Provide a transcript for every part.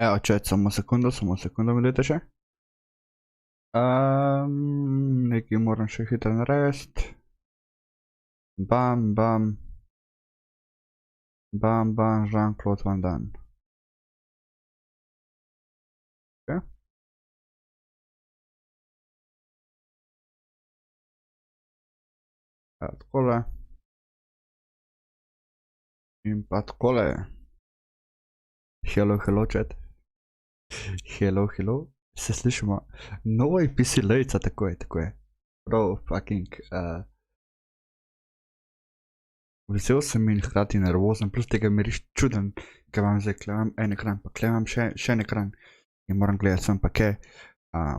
Evo, chat, samo sekundo mi dajte še. Nekaj moram še hitro narediti. Bam, bam. Bam, bam, Jean-Claude Van Damme. Ok. Evo, takole. In pa takole. Hello, hello, chat. Hello, hello. Se slišimo. Novo PC lejca, tako je. Prav, fucking. Vesel sem in hkrati nervozen, plus tega mi reč čuden, ker imam zdaj, kle imam en ekran, pa kle imam še en ekran. In moram gledati sem pa kaj.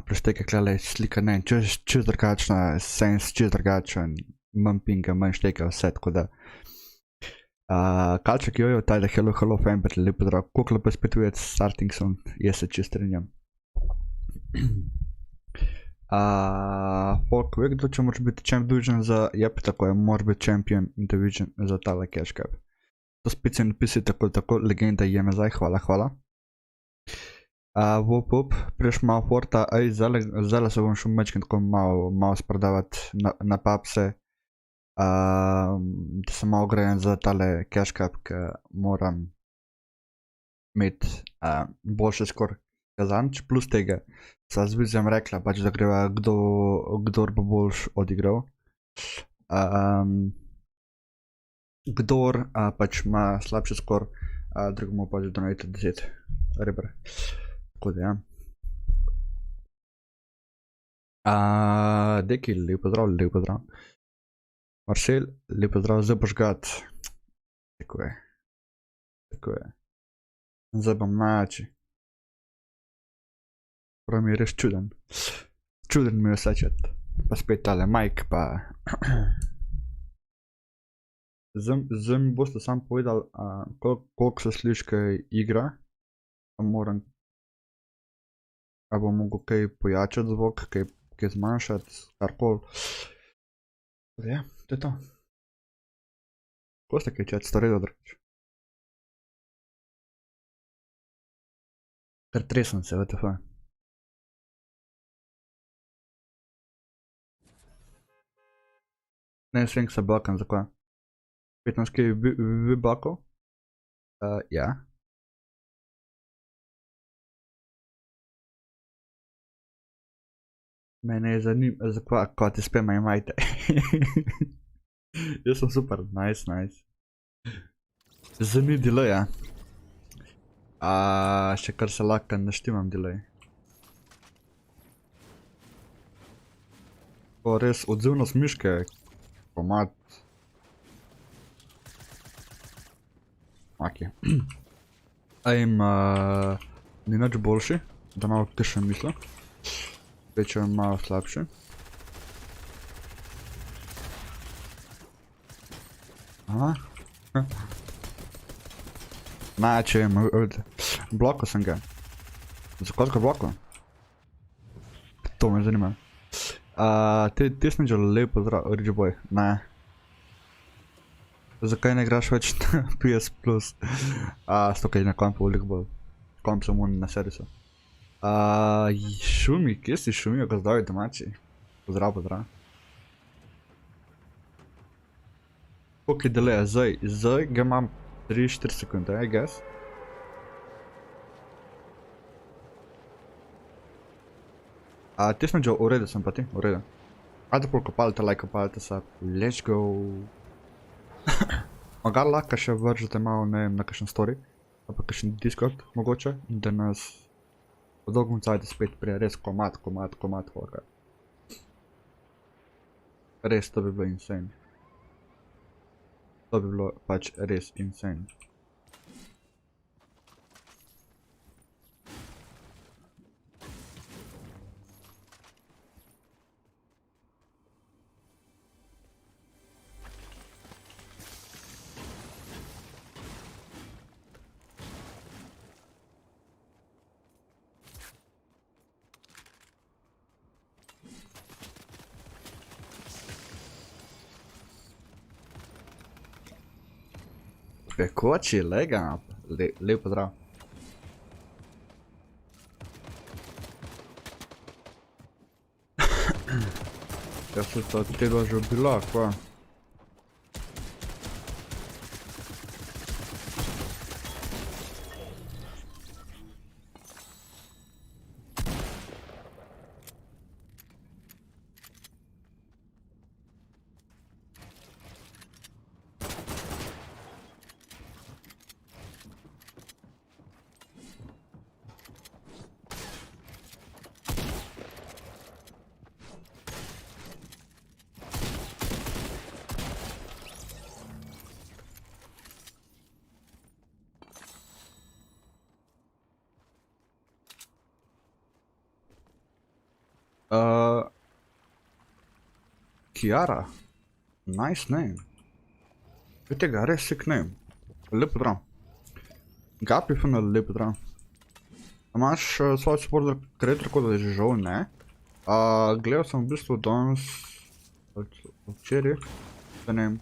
Plus tega klele slika ne, čez drugačna, sens čez drugačen, manj pinga, manj šteka, vse, tako da. Kalček jojo, tajda hello, hello, fanbet, lepo zdrav, koliko lepo spetujete s Startingsom, jaz se čist strinjam. Folk ve, kdo če moraš biti champ division za, jep, tako je, moraš biti champion division za tale cash cap. To spet se napisi tako, legenda je nazaj, hvala. Woop, priješ malo forta, zdaj se bom šel mečkin tako malo spredavati na papse. Da sem malo grejen za tale cash cap, ker moram imeti boljše skor kazanč, plus tega sva z Vizem rekla, pač da greva kdor bo boljš odigral. Kdor pač ima slabši skor, drugemu pač donate 10 rebr. Tako da ja. Deki, lep pozdrav. Marcel, lep pozdrav, zdaj boš gat. Tako je. Tako je. Zdaj bom najjači. Prav mi je res čuden. Čuden mi je vse čet. Pa spet tale Mike pa... Zdaj mi boste sam povedali, koliko se sliši kaj igra. Pa moram... A bom mogel kaj pojačati zvok, kaj zmanjšati, karkoli. Ja, to je to. Ko ste kaj čet, storilo drugič? Ker tresem se, WTF. Ne vem, se bakam, zakaj. 15 kaj vi bakal? Ja. Mene je zanima, zakaj, ko ti spemaj majte. Jaz sem super, nice. Zdaj ni delaya. Še kar se lahko naštimam delay. To res odzivnost miške, komad. Ok. Ni nič boljši, da malo tiše misli. Večer je malo slabši. Aha. Najjače je, blokal sem ga. Zakaj ga blokal? To me zanima. Ti sem že lepo zdrav, Rich Boy, ne. Zakaj ne igraš več na PS Plus? Stokaj na kompu veliko bolj. Komp sem na servisu. Šumi, kje si šumijo gozdovi domači? Pozdrav. Koliko je delaya zdaj ga imam 3-4 sekunde, I guess. Ti sem že v redu, sem pa ti, v redu. Ajde pol kopalite, like kopalite se, let's go. Magar lahko še vržete malo, ne vem, na kakšen story. Ali pa kakšen Discord, mogoče, da nas po dolgem cajtu spet prije, res komad, horka. Res, to bi bilo insane. To bi bilo pač res insane. Pekoči, lega, lep pozdrav. Jaz se to tega že bila, kva? Kiara, nice name. Vidite ga, res sick name. Lep pozdrav. Gapi fino, lep pozdrav. Imaš svoj support creator, tako da je že žal, ne? Gledal sem v bistvu danes, včeraj, da ne vem.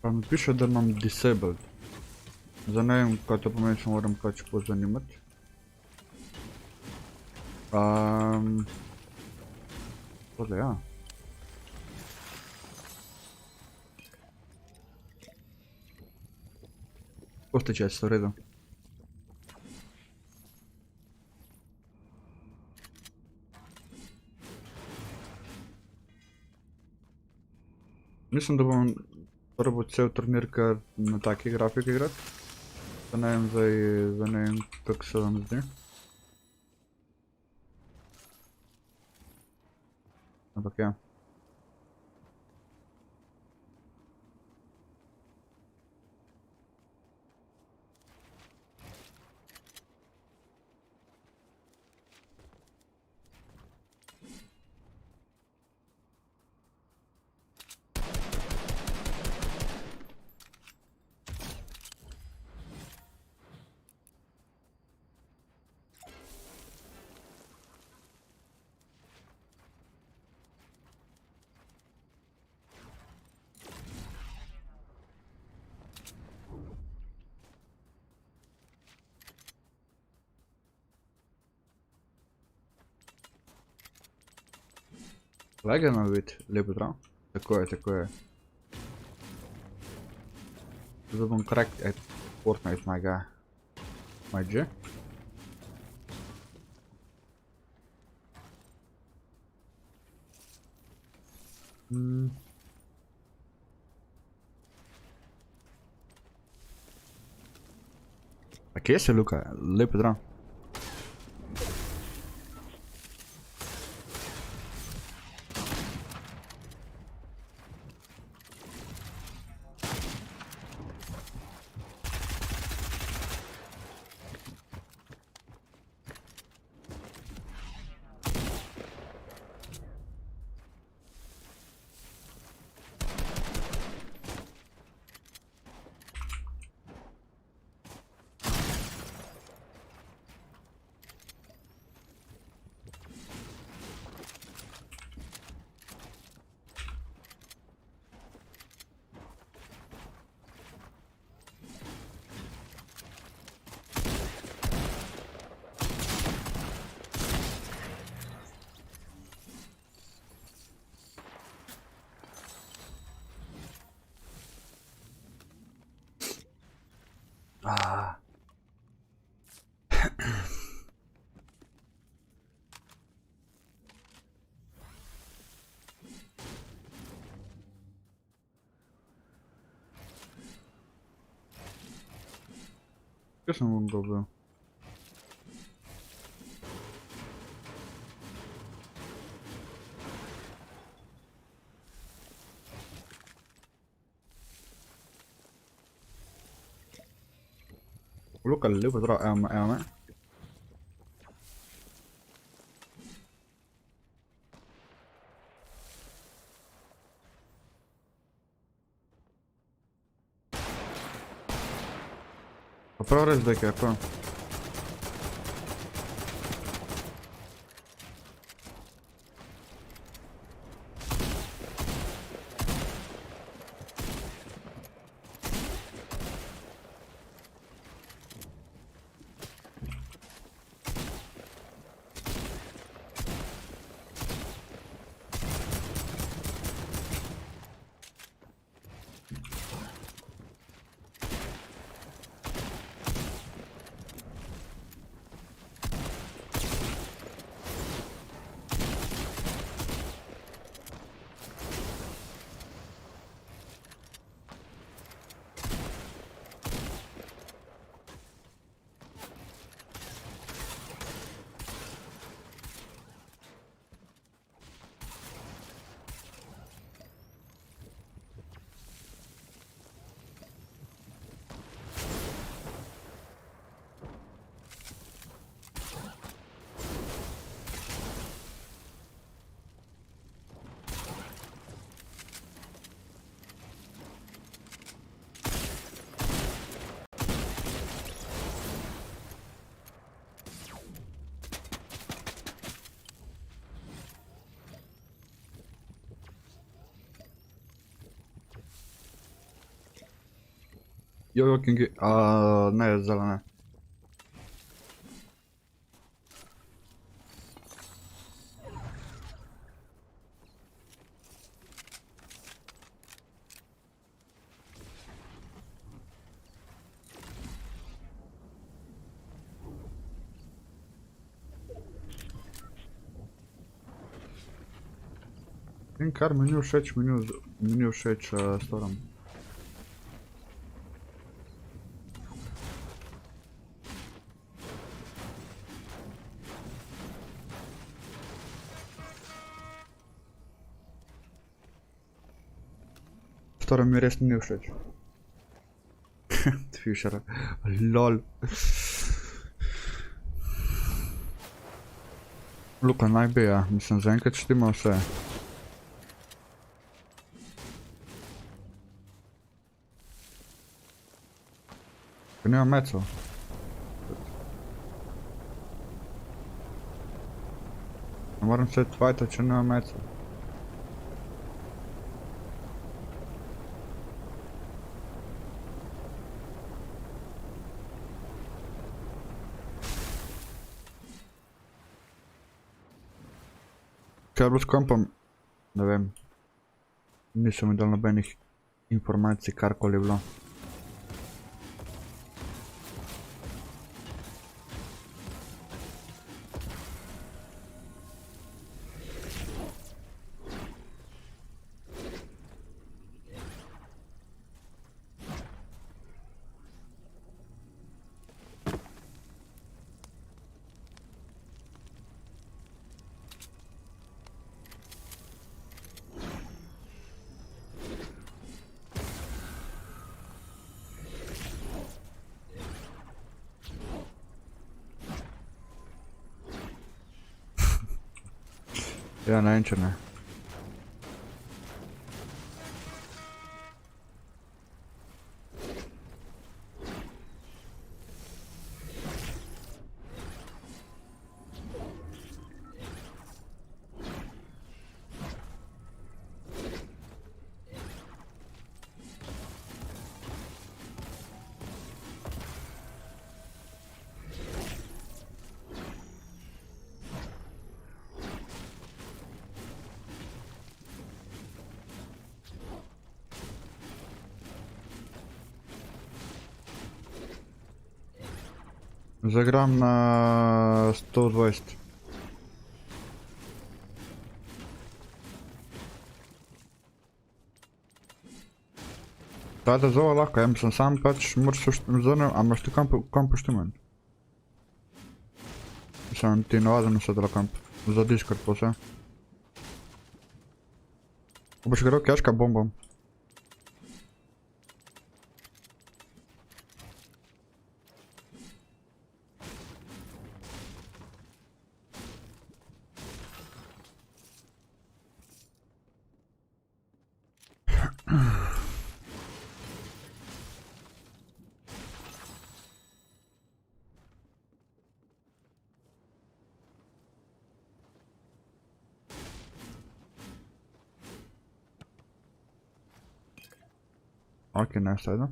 Pa mi piše, da imam disabled. Zdaj ne vem, kaj to pomeni, če moram pač pozanimati. Tole, ja. Koste čez, v redu. Mislim, da bom prvo cel turnir kar na taki grafiki igrati. Pa ne vem, kako se vam zdi. Ampak ja. Legeno vid, lepo zdrav. Tako je, tako je. Zdaj bom correct at Fortnite my G. A kje si, Luka? Lepo zdrav. Kje sem vam dobil? Luka, lepo zdrav, evo me. Pa prav res, da je kaj, prav. Jo, Kingi, ne, zdaj ne. In kar mi ni všeč storam. Storam mi res ni všeč. Fisher, lol. Luka, najprej, ja, mislim, zaenkrat štima vse. Ker nema mecov. Ne moram se fajta, če nema mecov. Kaj je bilo s kompom? Ne vem. Niso mi dali nobenih informacij, karkoli je bilo. Ja, ne vem, če ne. Zagram na 120. Da zelo lahko, jaz sem sam pač moraš zrnem, a imaš ti kamp poštiman? Sem ti navaden vse dela kamp, za Discord pa vse. Ko boš igral kjaška bombom. Ok, ne, sajda.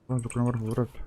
Tukaj ne moram povrati.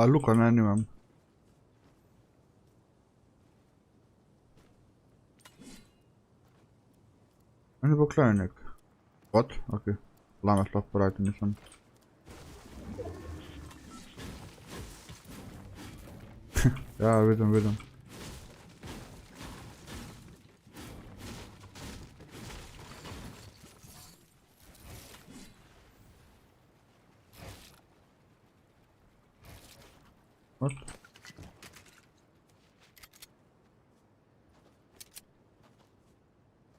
Luka ne, nimam. Meni bo klenek. What? Ok. Lama šla poraditi, nisem. Ja, vidim. What?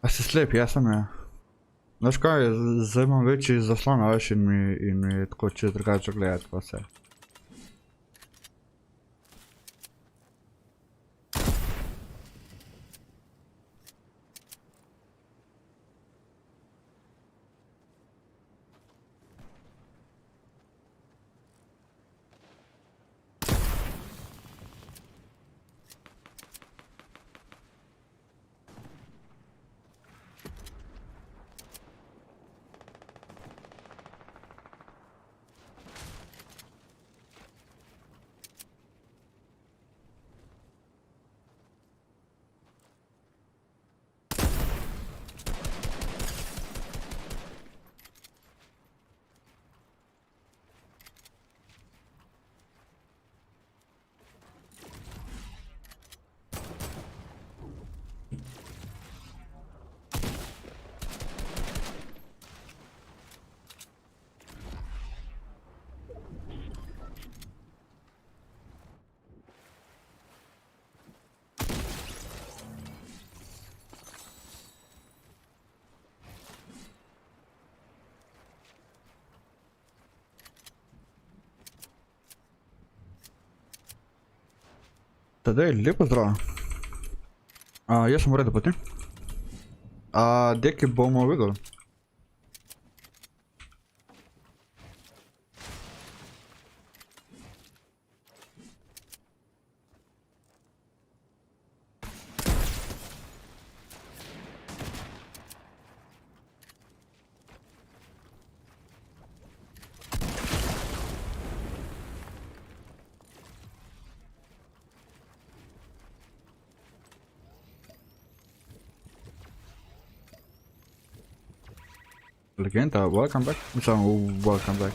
A si slep, ja sem ja. Znaš kaj, zdaj imam večji zaslon, veš, in mi je tako čez drugače gledati pa vse. Tadej, lepo zdravo. Jaz sem v redu poti. Deki bomo videli. Legenda, welcome back. Welcome back.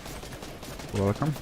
Welcome.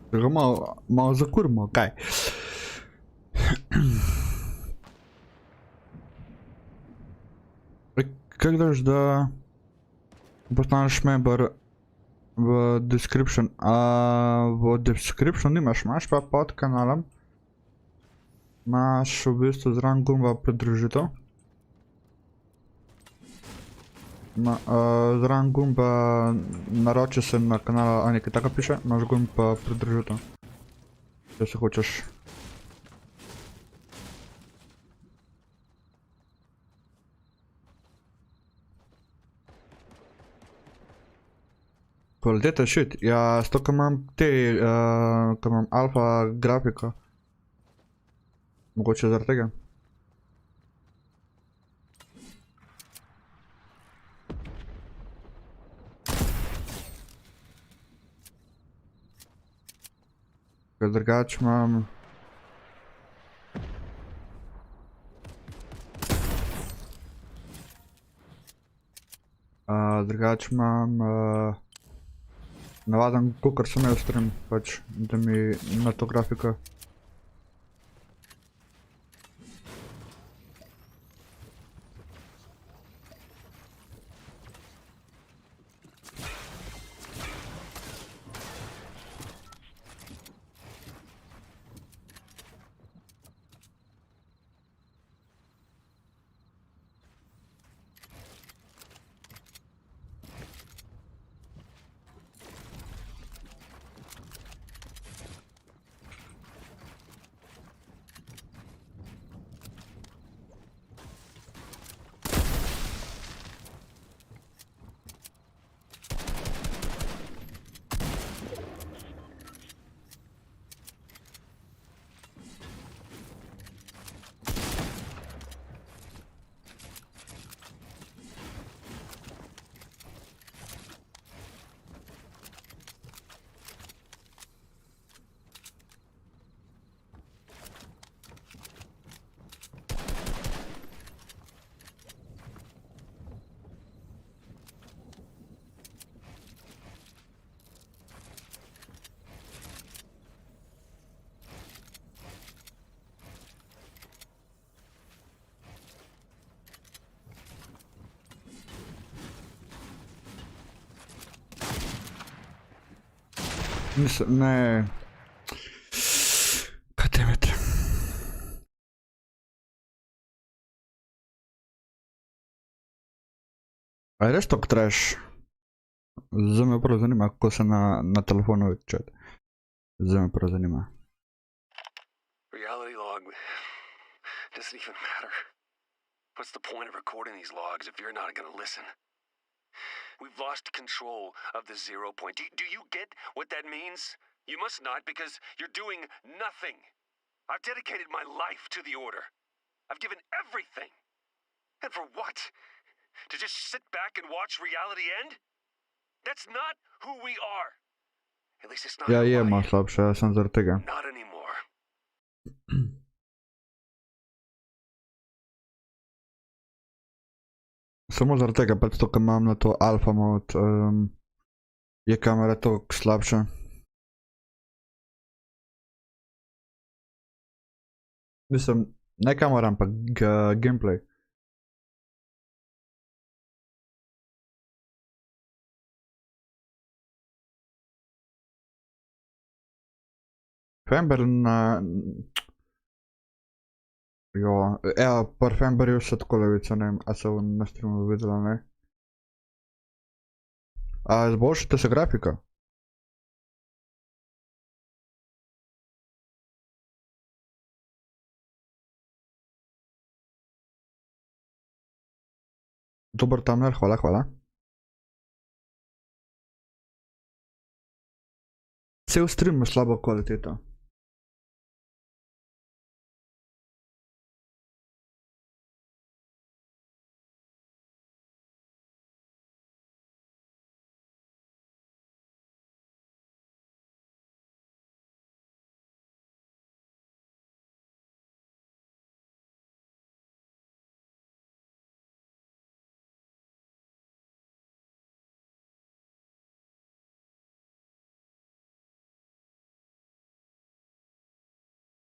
Ga malo zakurimo, kaj? Kaj daš, da postaneš member v description? V description nimaš, imaš pa pod kanalom. Imaš v bistvu zraven gumba pridružitev. Zraven gumba naroči se na kanal, a nekaj tako piše, imaš gumb pa pridružitev. Če se hočeš. Kvaliteta je shit, ja, s to, ko imam ko imam alfa grafiko. Mogoče zaradi tega. Drugače imam... Drugače imam... navaden, kakor sem imel stream, pač, da mi na to grafiko. Mislim, ne. Kaj te vete? A je res to trash? Zdaj me prav zanima, kako se na telefonu čet. Zdaj me prav zanima. Reality log doesn't even matter. What's the point of recording these logs if you're not gonna listen? We've lost control of the 0 point. Do you get what that means? You must not, because you're doing nothing. I've dedicated my life to the order. I've given everything. And for what? To just sit back and watch reality end? That's not who we are. At least it's not Ja who I jem am. slabše, ja sem zaradi tega. Not anymore. Samo zaradi tega, pač to, ko imam na to alfa mod, je kamera toliko slabša. Mislim, ne kamera, ampak gameplay. Fember na... Jo, evo, par Femberju se tako levica, ne vem, a se na streamu videla, ne? A izboljšate se grafika? Dober thumbnail, hvala, hvala. Cel stream ima slabo kvaliteto.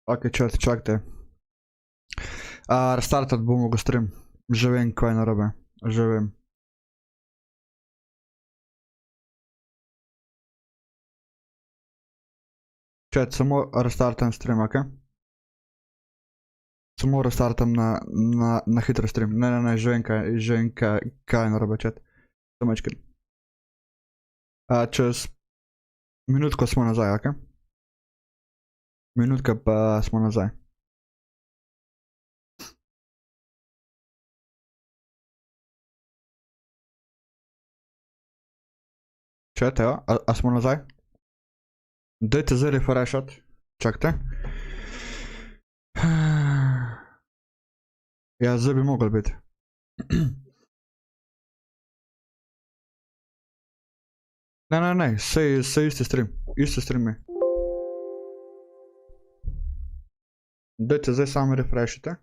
Ok, čakajte. Restartat bom mogel stream. Že vem, kaj je narobe. Že vem. Chat, samo restartam stream, ok? Samo restartam na hitro stream. Ne, že vem, kaj je narobe, chat. Samo večkrat. Čez minutko smo nazaj, ok? Minutka pa smo nazaj. Chat, evo, a smo nazaj? Dajte zdaj refreshat. Čakajte. Ja, zdaj bi mogel biti. Ne, sej isti stream. Isti stream je. Dajte zdaj sami refreshite.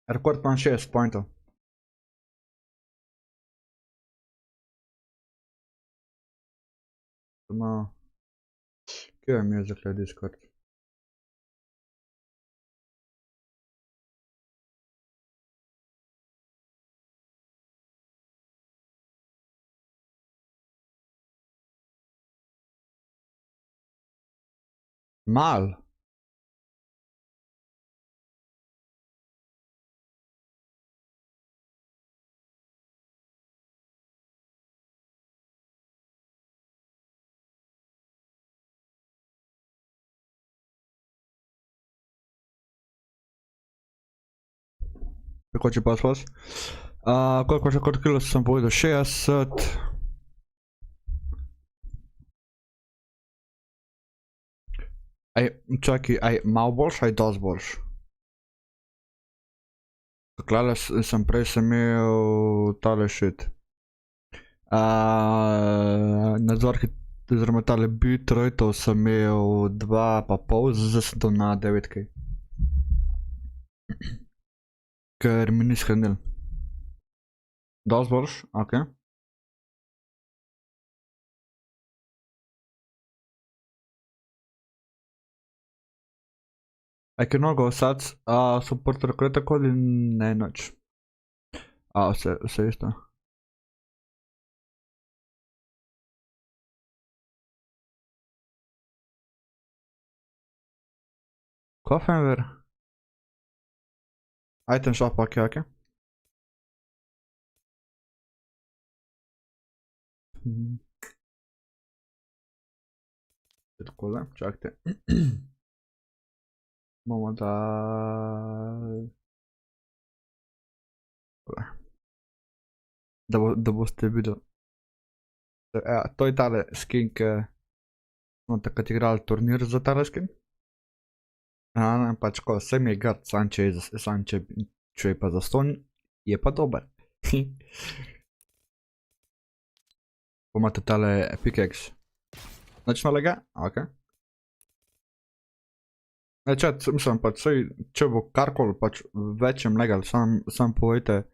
Rekord imam 60 pointov. Kje mi je zakaj Discord? Mal. Kako če pa vas? Koliko še kot kilo sem povedal? 60. Čakaj, malo boljš ali dosti boljš? Klale sem prej sem imel tale shit. Nadzor, oziroma tale bitrateov sem imel 2,5, zdaj sem to na 9K. Ker mi ni shranil. Dosti boljš, okej. I can all go sats, support recruit tako ali ne noč. Vse isto. Kofenver. Item shop, okej. Takole, čakajte. Bomo da... Da boste videli. To je tale skin, ki smo takrat igrali turnir za tale skin. Pač ko se mi je grd, sam če je pa zastonj, je pa dober. Pomate tale pickaxe. Nič nalega? Okej. Chat, mislim pač, če bo karkoli pač večjem legal, sam povejte.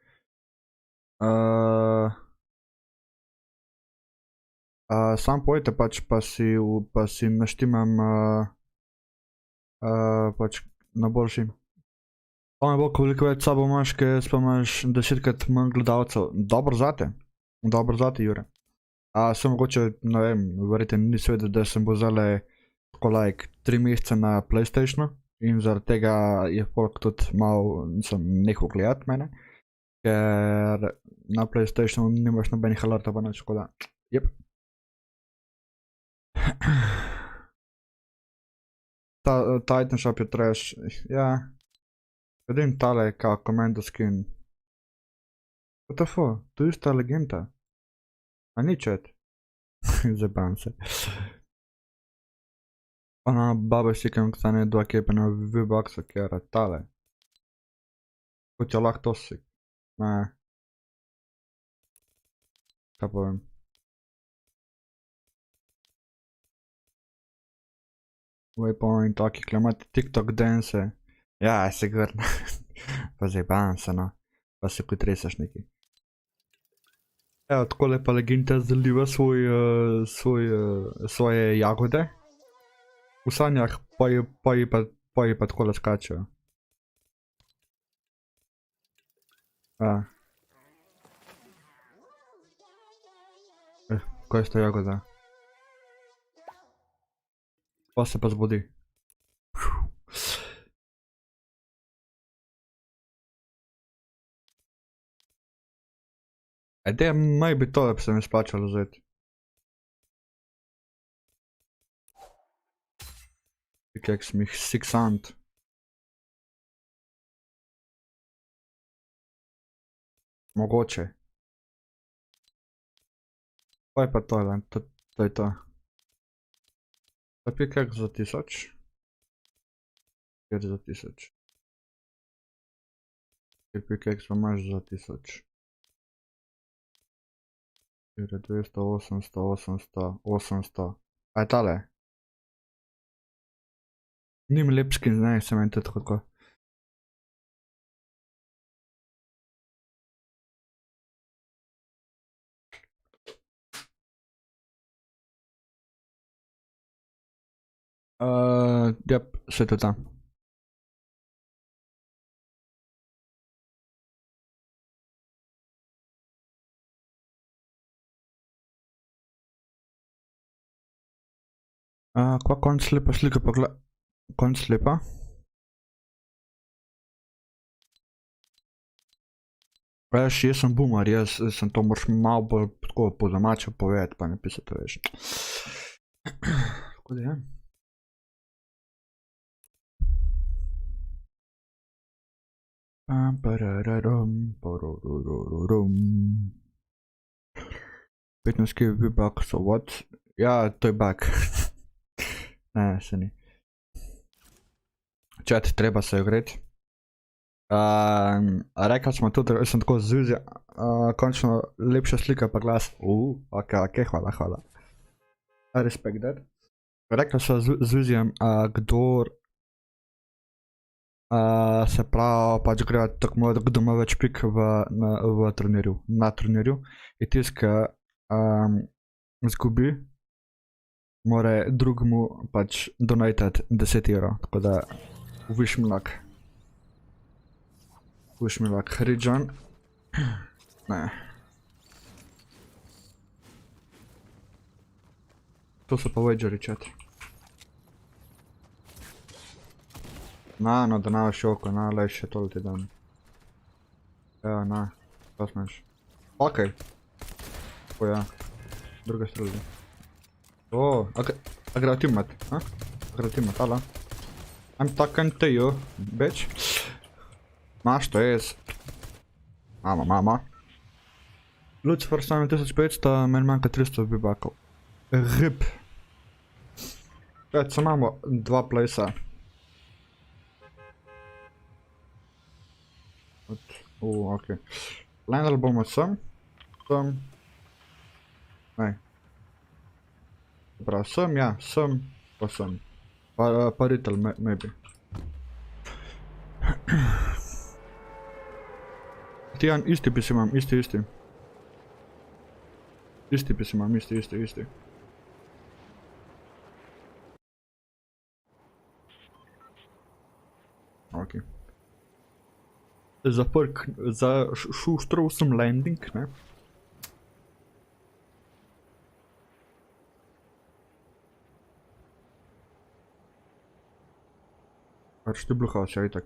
Sam povejte pač, pa si naštimam pač na boljši. Pa ne bo, koliko več sabo imaš, ker imaš 10krat manj gledalcev. Dobro zate, Jure. Se mogoče, ne vem, verjete nisi vedel, da sem bo zdajle tako like 3 mesece na PlayStationu in zaradi tega je folk tudi malo, nisem nehal gledati mene, ker na PlayStationu nimaš nobenih alertov pa nič, tako da, jep. Ta item shop je trash, ja. Vidim tale kao commando skin. WTF, to je ista legenda. A ni chat? Zebam se. Ona baba sikam stane 2 kepe na V-boxa, kjera tale. Kot je lahko tosik. Ne. Kaj povem? Waypoint, taki klemati TikTok dance. Ja, sigurno. Pa zebam se no. Pa se kot resaš neki. Evo, takole pa legenda zaliva svoje jagode. V sanjah pa ji pa takole skačejo. Kaj je sta jagoda? Pa se pa zbudi. Ede, maybe tole bi se mi splačalo vzeti. Kak sem jih 600. Mogoče. Pa je pa tole, to je to. Pa pikak za 1000. Kjer za 1000. Kjer pikak pa imaš za 1000. 200, 800, 800, 800. A je tale? Nim lep skin, ne, se meni tudi tako. Jep, se to tam. Kva konc slepa slika pa konc slepa? Veš, jaz sem boomer, jaz sem to moraš malo bolj tako po domače povedati, pa ne pisati, veš. Tako da je. Parararam, parararam. 15 kg V-buck, so what? Ja, to je bug. Ne, se ni. Chat, treba se ogreti. Rekli smo tudi, da sem tako zvizi, končno lepša slika pa glas. Ok, hvala. Respect that. Rekli so z vizijem, kdor se pravi, pač gre tako, kdo ima več pik v turnirju, na turnirju, je tisk, zgubi, more drugemu pač donatat 10 evrov, tako da wish me luck. Wish me luck, Hriđan. Ne. To so pa wageri chat. No, da navaš oko, lej še tole ti dan. Evo, to smeš. Okej. O ja, druga strelja. A gre teamat, Gre teamat, ala. I'm talking to you, bitch. Maš to jaz. Mama. Lucifer stane 1500, meni manjka 300 bibakov. Rip. Sad imamo 2 placea. Ok. Landali bomo sem. Nej. Prav, sem, ja, sem, pa sem. Pa retail, maybe. Tijan, isti pis imam, isti. Isti pis imam, isti. Ok. Šel sem landing, ne? Pač ti bluhaš, ja, itak.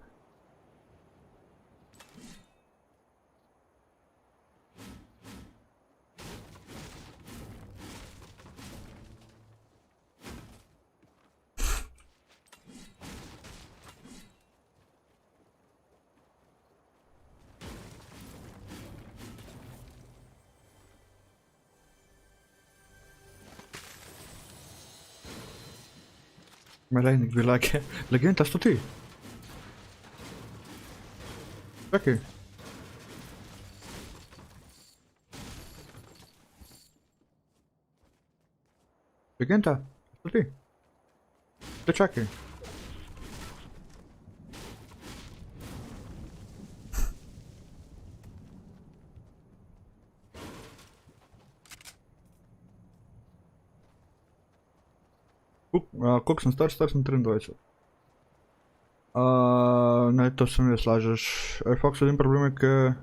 Melejnik bi lake. Legenda, sto ti? Čakaj. Legenda, sto ti? Čakaj. Koliko sem star? Star sem 23. Ne, to se mi slažeš. Fox, edin problem je, ke...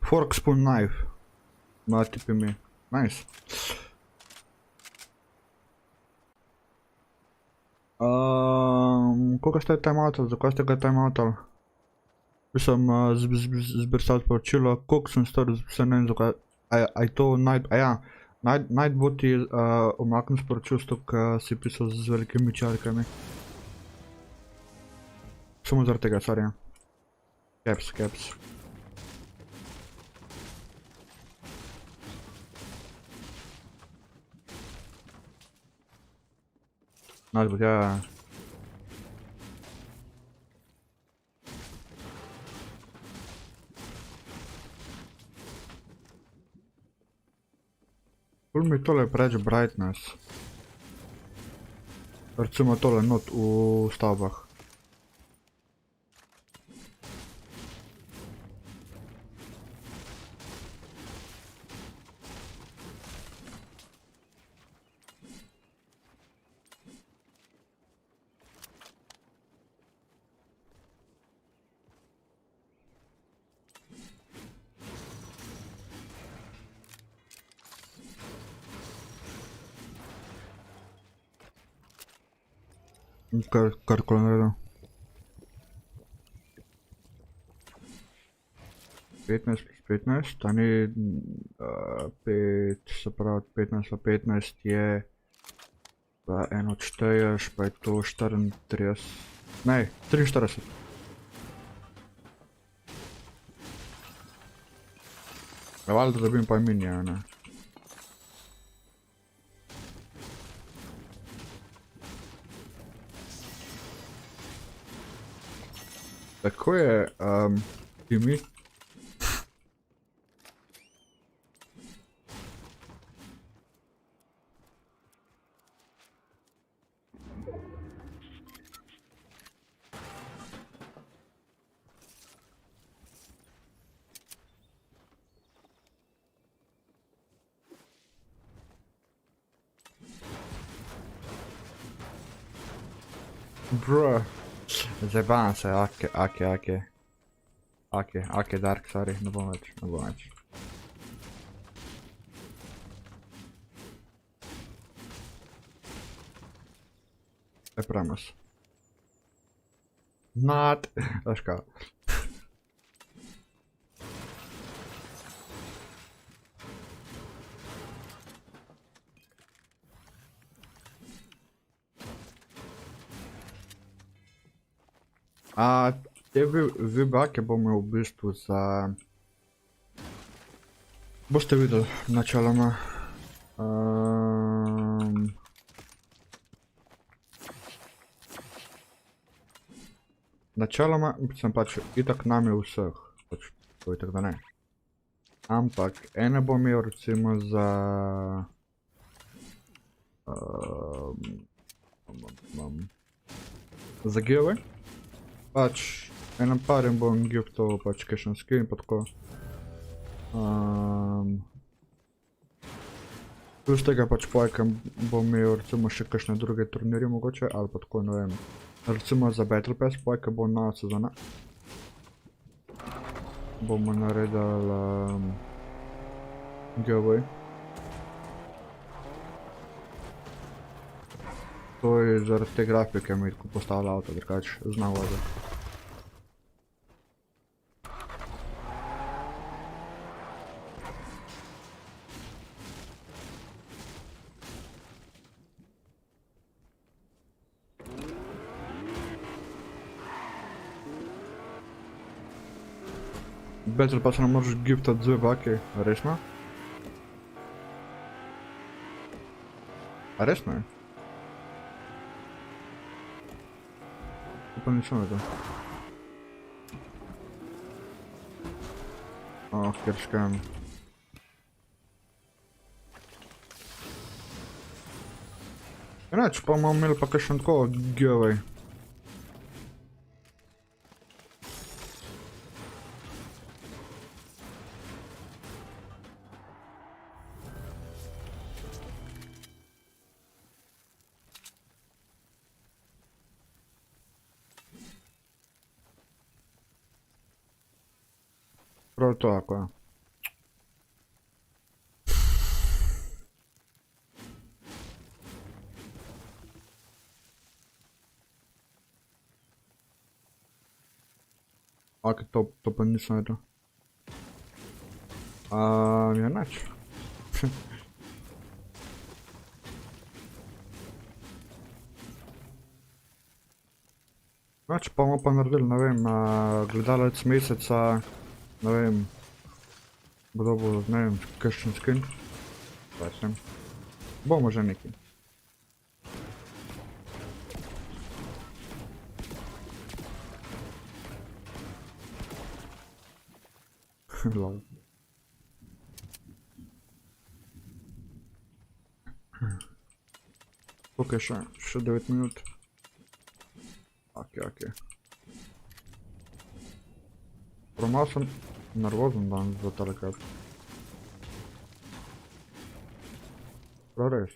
Fork, spoon, knife. Ma tipi mi. Nice. Koliko ste timeoutal? Zakaj ste ga timeoutal? Bil sem zbrsal sporočilo, koliko sem star, vse ne vem zakaj. A je to Nightbot ti omaknil sporočil s to, ka si pisal z velikimi čarkami. Samo zaradi tega, sorry. Caps. Nightbot, ja. Ful mi tole preveč brightness. Recimo tole not v stavbah. Karkoli naredil. 15 plus 15, ta ni 5, se pravi 15 pa 15 je Pa eno odšteješ, pa je to 34. Ne, 43. Valjda dobim pa minija, ne. Tako je, Timi. Bro, zajeban se, ake, dark, sorry, ne bom več. Premus. Not, veš kaj. Te vibake bomo v bistvu za... Boste videli načeloma. Načeloma sem pač itak nami vseh, pač to itak da ne. Ampak ene bom imel recimo za... za giveaway. Pač enem parim bom giftal pač kakšen skin pa tako. Plus tega pač pojkam bom imel recimo še kakšne druge turnirje mogoče, ali pa tako, ne vem. Recimo za Battle Pass pojka bo nova sezona. Bomo naredili giveaway. To je zaradi te grafike mi ko postavlja avto, drugač zna voziti. Battle Passa ne možeš giftati 2 baki, resno? A resno je? Pa nisem vedel. Kjer škam. Inač pa bomo imeli pa kakšen tako giveaway. Prav tako je. Ok, to pa nisem vedel. Ja nič. Nič pa bomo pa naredili, ne vem, gledalec meseca, ne vem, bo dobil, ne vem, kakšen skin. Vem. Bomo že neki. Lol. Ok, še 9 minut. Ok. Prav sem nervozen dan za telekrat. Prav res.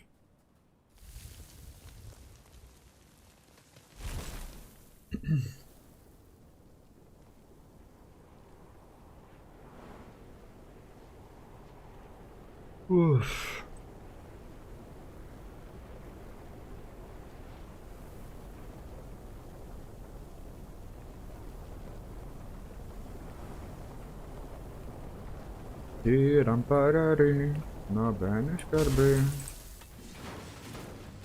Tiram parari, nobene skrbi.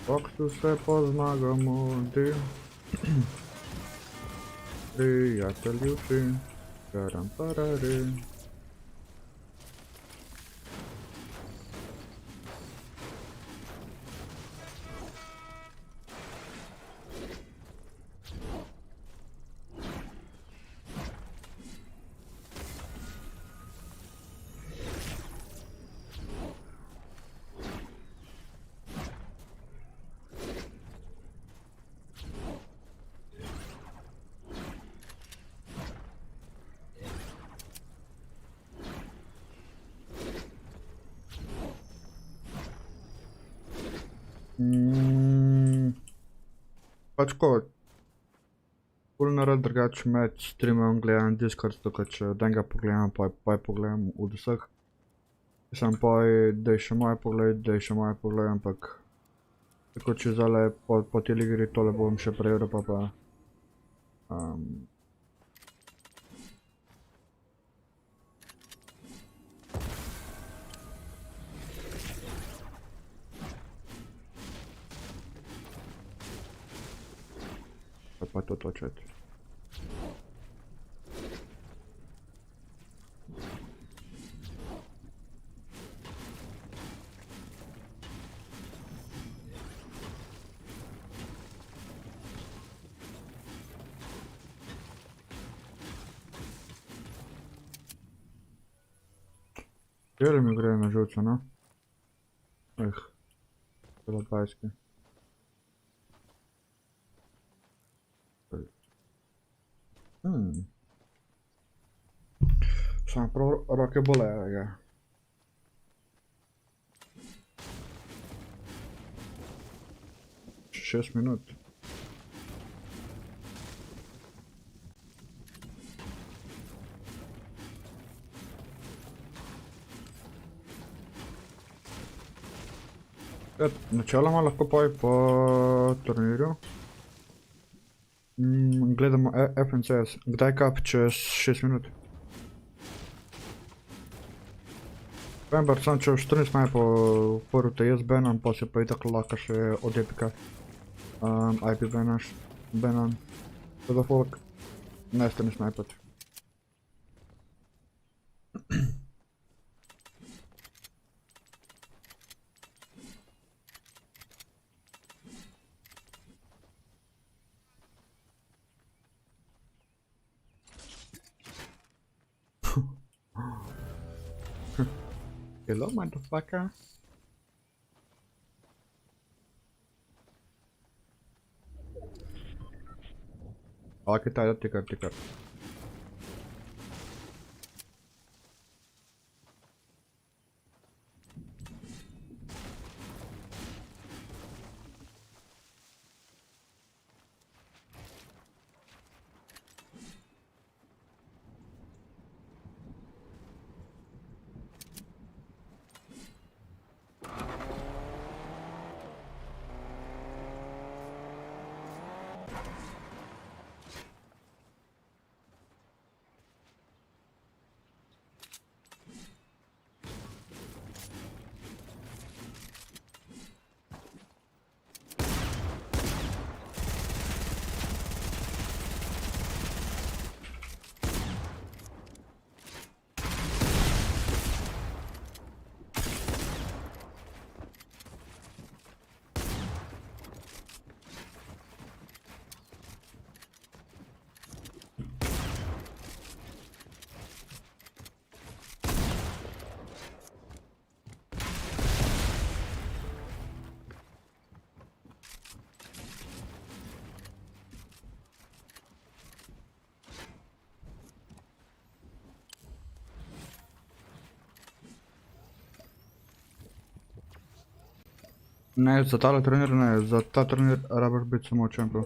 Boksu se pozmagamo, prijateljuši, karam parari. Pač ko ful narod drugače med streamom gledam Discord, tako če od enega pogledam, pa je pogledam od vseh. Sam pa da še moje pogled, ampak tako če zdajle po teli igri tole bom še prejel, pa pa to točeti. Kjer mi gre na živce, no? Zelo bajski. Samo prav roke bolejo, ja. Še 6 minut. Načeloma lahko po turnirju. Gledamo FNCS. Kdaj kap? Čez 6 minut. Vem, sam če v 14 maj po prvi te jaz banan, pa se pa itak lahko še od epika IP banan. Tako folk ne ste ne snajpati. Hello, motherfucker. Ok, tá, tikar. Ne, za tale turnir ne, za ta turnir rabaš biti samo čempion.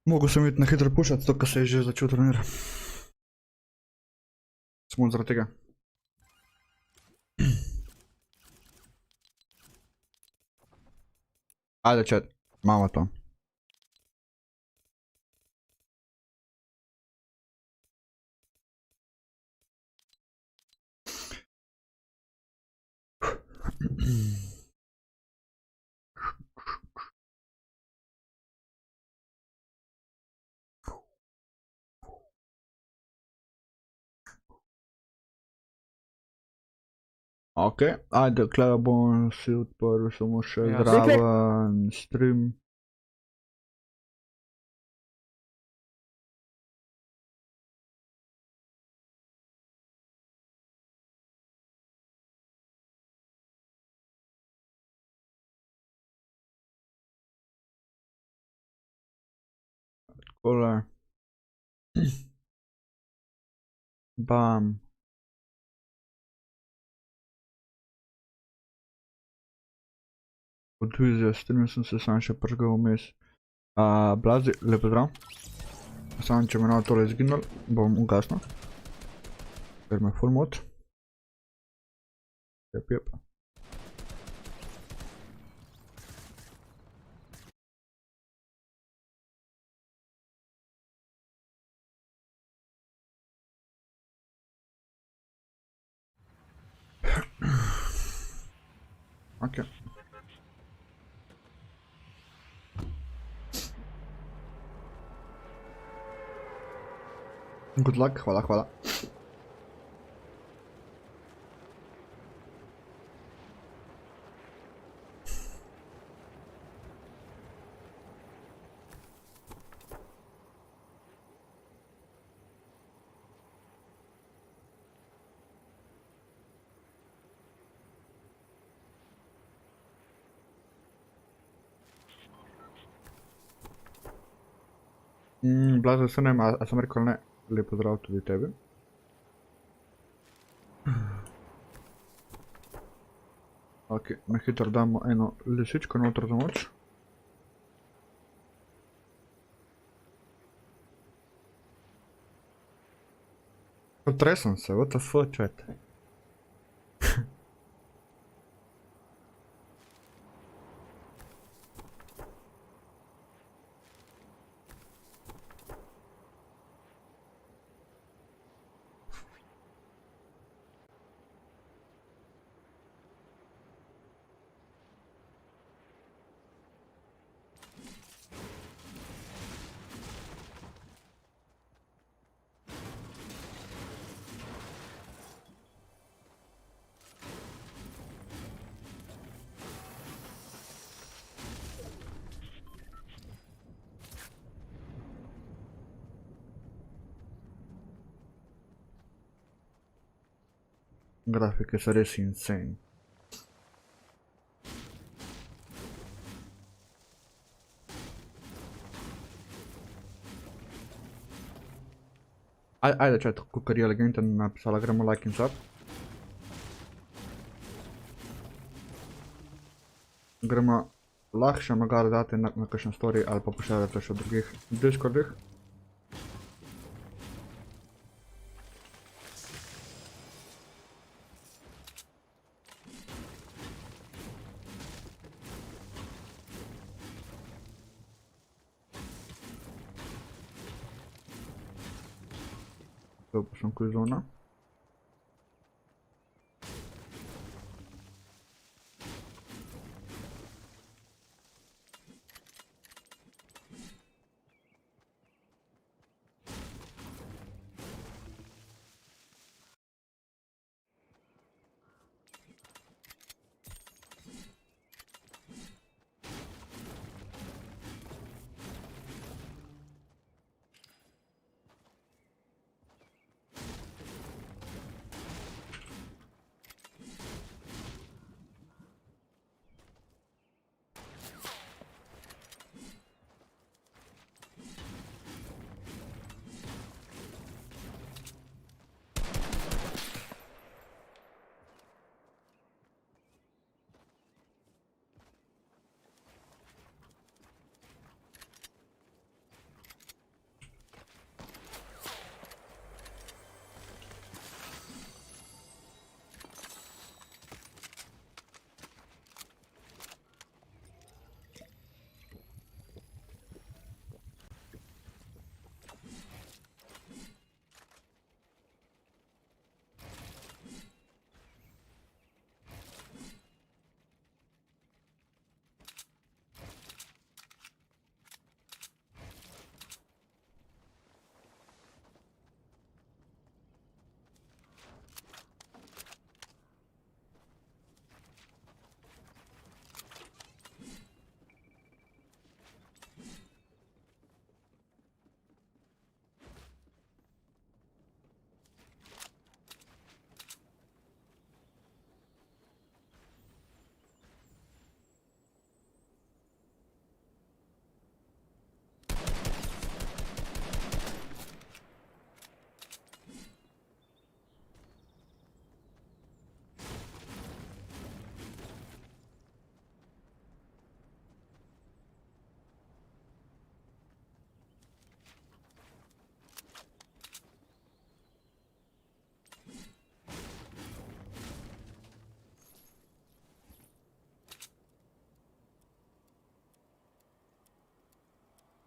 Mogel sem iti na hitro pušati, to, ko se je že začel trenirati. Samo zaradi tega. Ajde, chat, imamo to. Ok, ajde, klej bom si odprl samo še Ja, zraven stream. Takole. Bam. Od WIIZARDIX stream sem se sam še pržgal vmes. Blazi, lep pozdrav. Sam, če me malo tole izginul, bom ugasnil. Ker me full mod. Jep. Ok. Good luck, hvala. Blazo, se ne vem, a sem rekel ne, lep pozdrav tudi tebi. Ok, na hitro damo eno lisičko noter za moč. Potresem se, what the fuck, chat. Grafike so res insane. Ajde, chat, kakor je legenda napisala, gremo like in sub. Gremo lahko magari dati na kakšen story ali pa pošaljati še v drugih Discordih. To pa sem kuzona.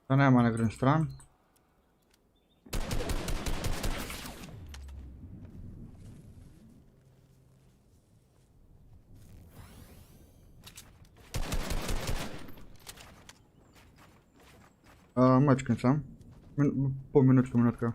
Da nema, ne grem stran. Mačkam sam. Pol minutka.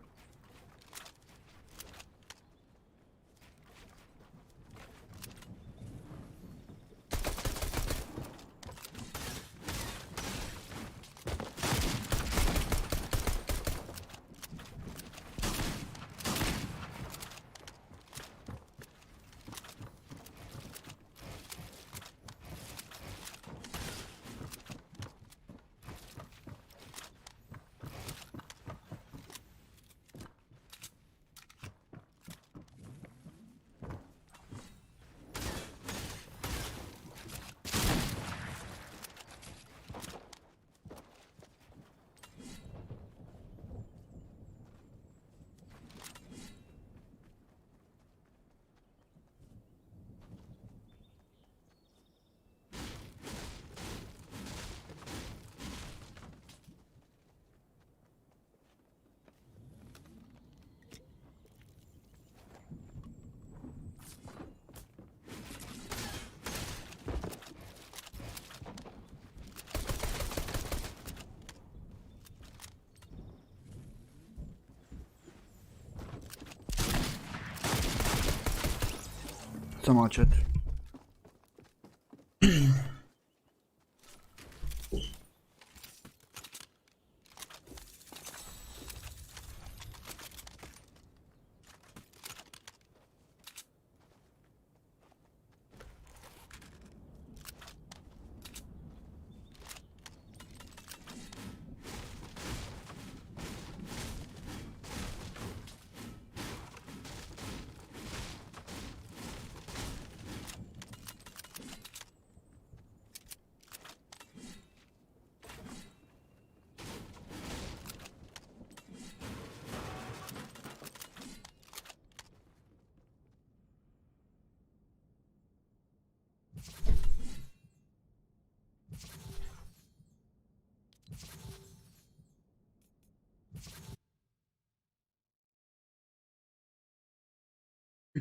Samo chat.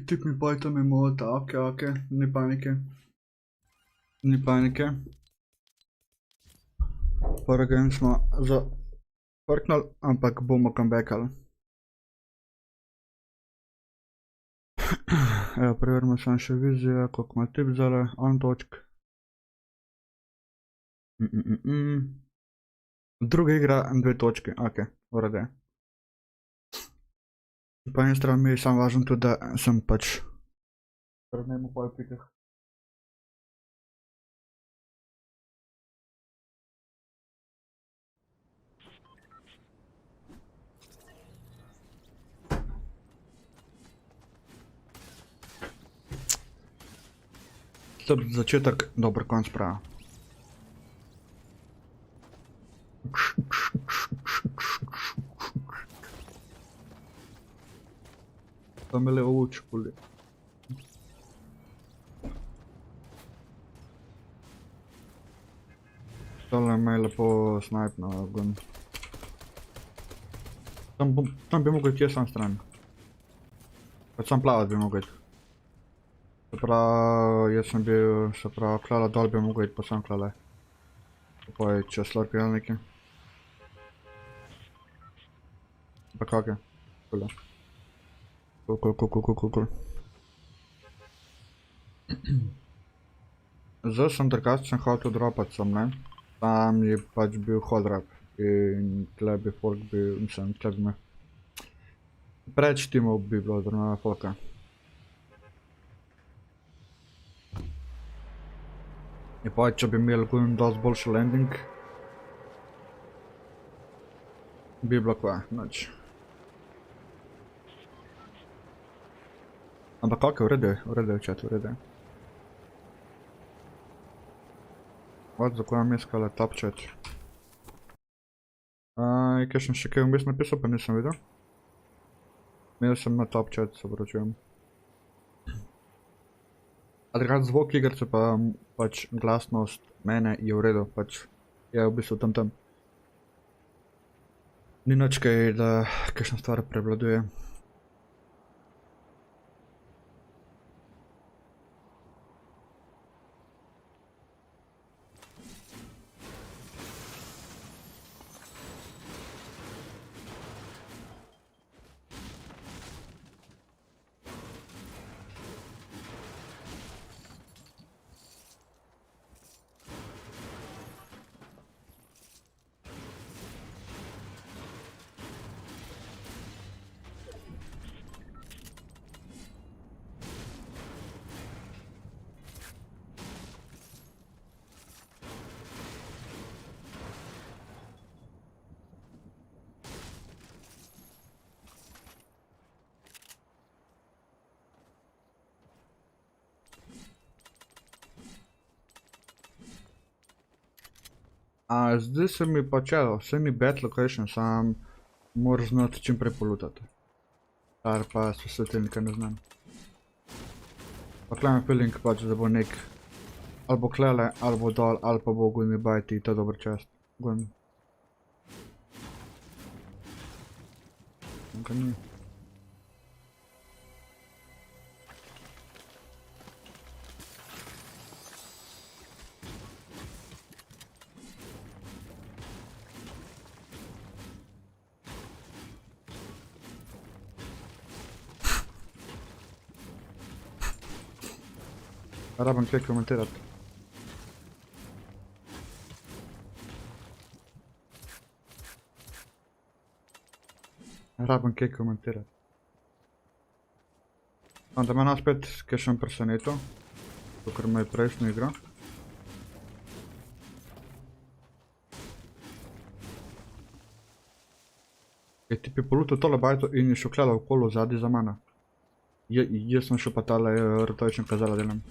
Tip mi pojto mi mota, ok, ni panike. Ni panike. Prvi game smo zaprknili, ampak bomo comebackali. Evo, preverimo sam še vizije, koliko ima tip zdaj, on točk. Druga igra, 2 točke, ok, urede. Po eni strani mi je samo važno tudi, da sem pač prednemo pol pikah. Slab začetek, dober konc pravi. Tam je levo uč, poli. Tole me je lepo snipe na gun. Tam bi mogel iti jaz sam stran. Pač sam plavat bi mogel iti. Se pravi, jaz sem bil, se pravi, klala dol bi mogel iti, pa sam klale. Pa je čez Racunalniki. Pa kak je? Kule. Cool. Zdaj sem drugače hotel dropat sem, ne? Tam je pač bil hodrap in tle bi folk bil, mislim, tle bi me preč timov bi bilo drna folka. In pa če bi imeli gun dosti boljši landing, bi bilo kva, nič. Ampak ok, v redu je chat, v redu je. What, za koja miskala top chat? Kaj sem še kaj vmes napisal, pa nisem videl. Imel sem na top chat, se opravičujem. A drugače zvok igrice pa pač glasnost mene je v redu, pač je v bistvu tam. Ni nič kaj, da kakšna stvar prevladuje. Zdi se mi pa čelo, vse ni bad location, sam moraš znati čim prej polutati. Kar pa s svetilnika ne znam. Pa klej imam feeling pač, da bo nek ali bo klele, ali bo dol, ali pa bo gojni bajti ta dober čast. Gojni. Ga ni. Rabim kaj komentirati. Rabim kaj komentirati. Da me nas spet kakšen presenetil, kakor me je prejšnjo igro. Je tipi polutil tole bajto in je šel klelo okolo zadnji za mene. Jaz sem šel pa tale rotovični kazala delam.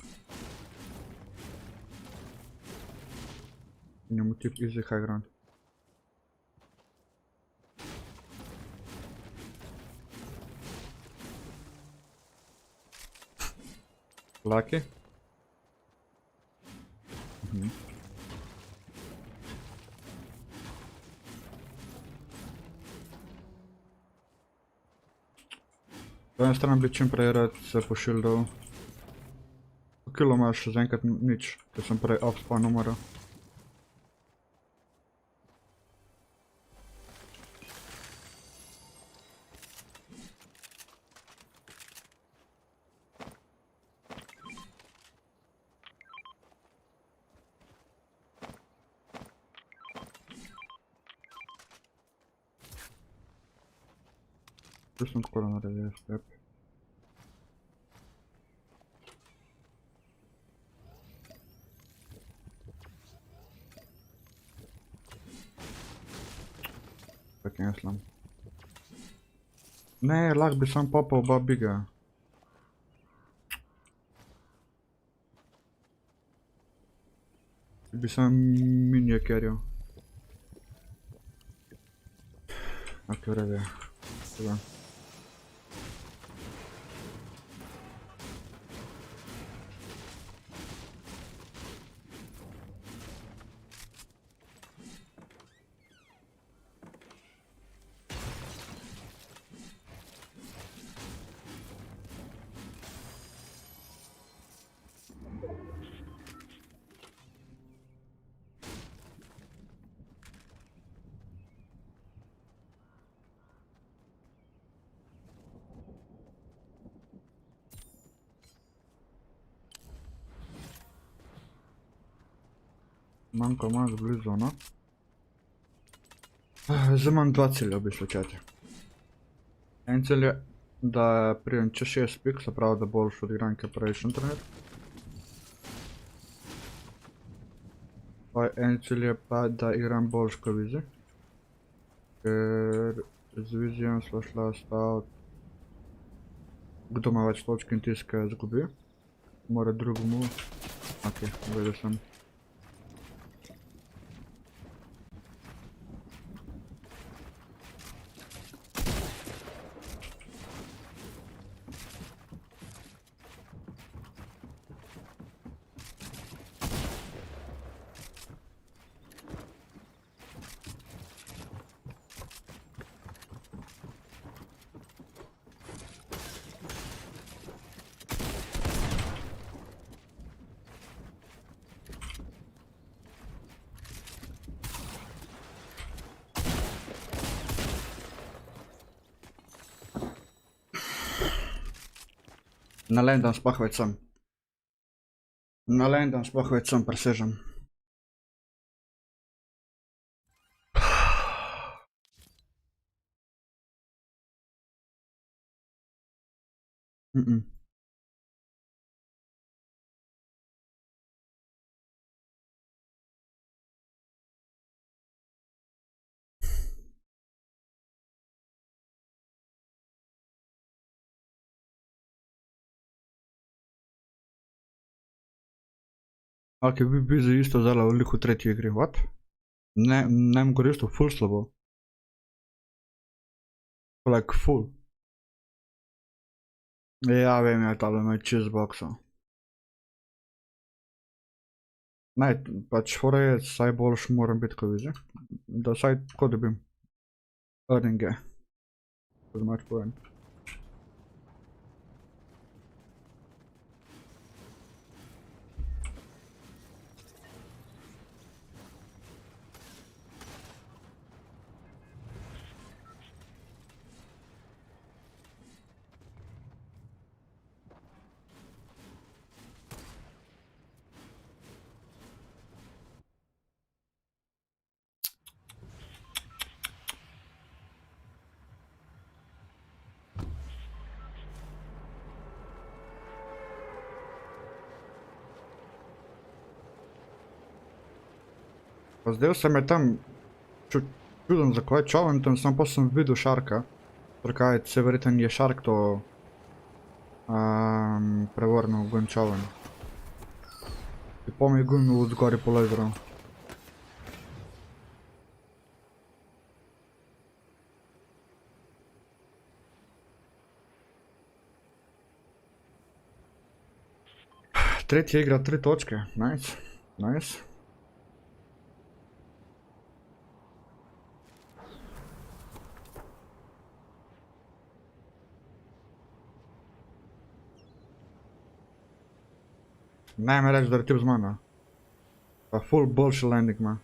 In je mu tip easy high ground. Lucky. Po eni strani bi čim prej rad se pošildal. Po kilo imaš zaenkrat nič, ker sem prej off spawn umrl. Tu sem tako naredil step. Tak je slam. Ne, lahko bi sam popal oba biga. Bi sam minije carryal. Ok, v redu je. Dobro. Manjko malo blizu, no. Zdaj imam dva cilja v bistvu čate. En cilj je, da pridem čez 6 pik, se pravi, da boljš odigram kot prejšnji trener. Pa en cilj je pa, da igram boljš kot vizi. Ker z vizijem sva šla staviti, kdo ima več točk in tiska zgubi. Mora drugemu. Ok, vedel sem. Na London sploh več sem. Na London sploh več sem, presežem. Ok, bi za isto zdala v tretji igri, what? Ne, ne mi gori isto ful slabo. Like full. Ja, vem, je tale med cheeseboxa. Ne, pač fora je, saj boljš moram biti kot vizi. Da saj tako dobim. Earninge. Po domač povem. Pa zdaj se me tam čudem zakaj čovem, tam sam pa sem videl šarka. Kaj, se verjetno je šark to prevrnil gun čoven. I po mi gun od zgori polezero. Tretja igra, 3 točke, nice, nice. Ne mi reči, da je tip z mano. Pa full boljši landing ima.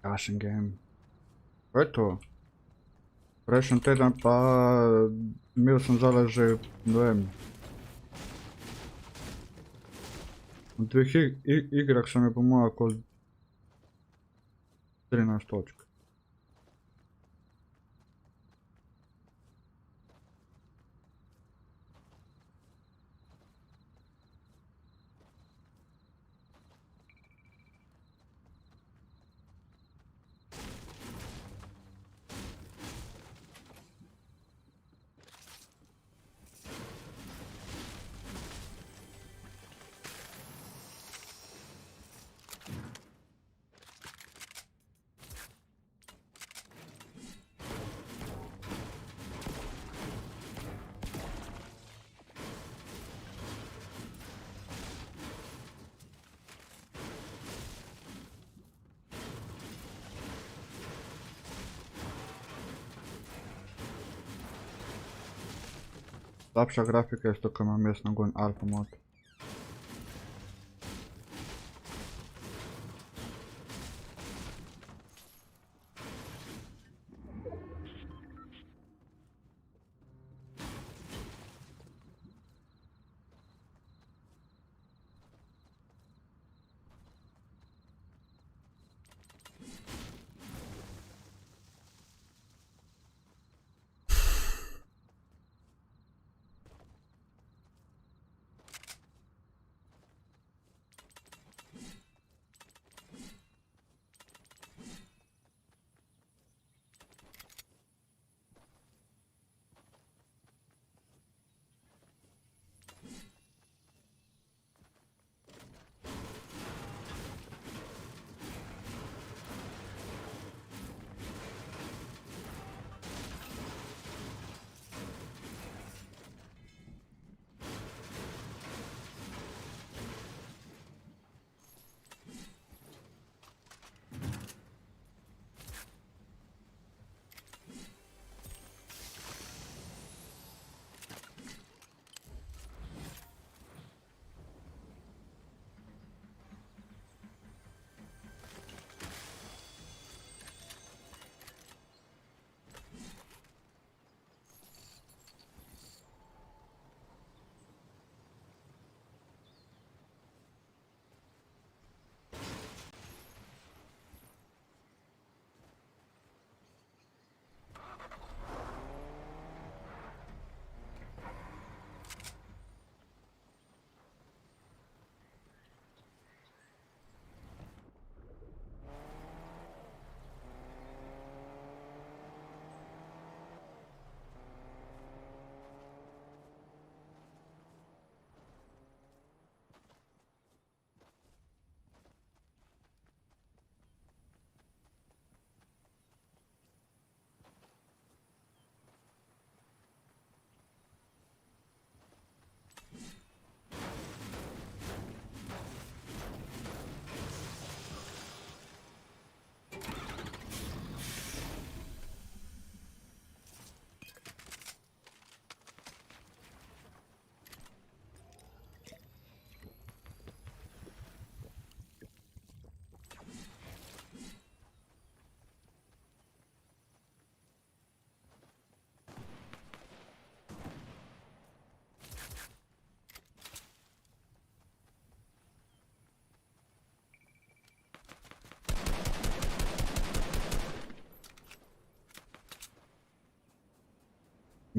Kašen game. Kaj je to? Prejšnji teden pa imel sem zdaj že, ne vem, v dveh igrah sem je po mojem okoli 13 točk. Slabša grafika je to, ko imam jaz nagon alfa mod.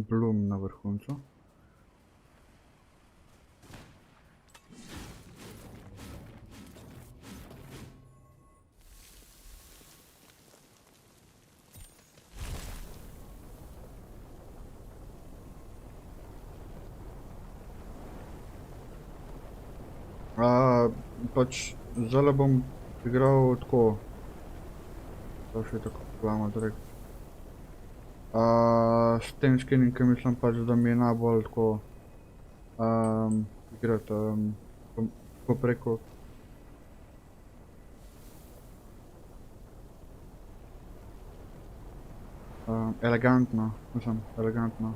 Bloom na vrhuncu. Pač zdaj bom igral tako. To še tako plamo direkt. S tem skinom, ki mislim pač, da mi je najbolj tako igrati po preko. Elegantno, mislim, elegantno.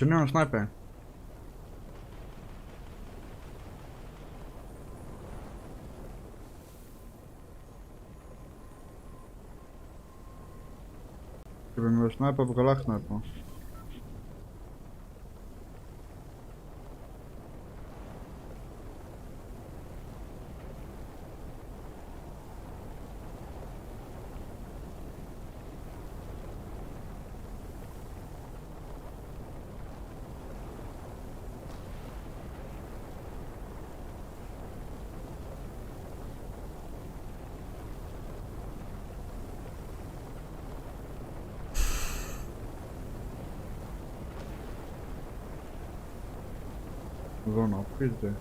Če nimam snajpe. Če bi imel snajpa, bi ga lahko snajpal. Zona, pizde.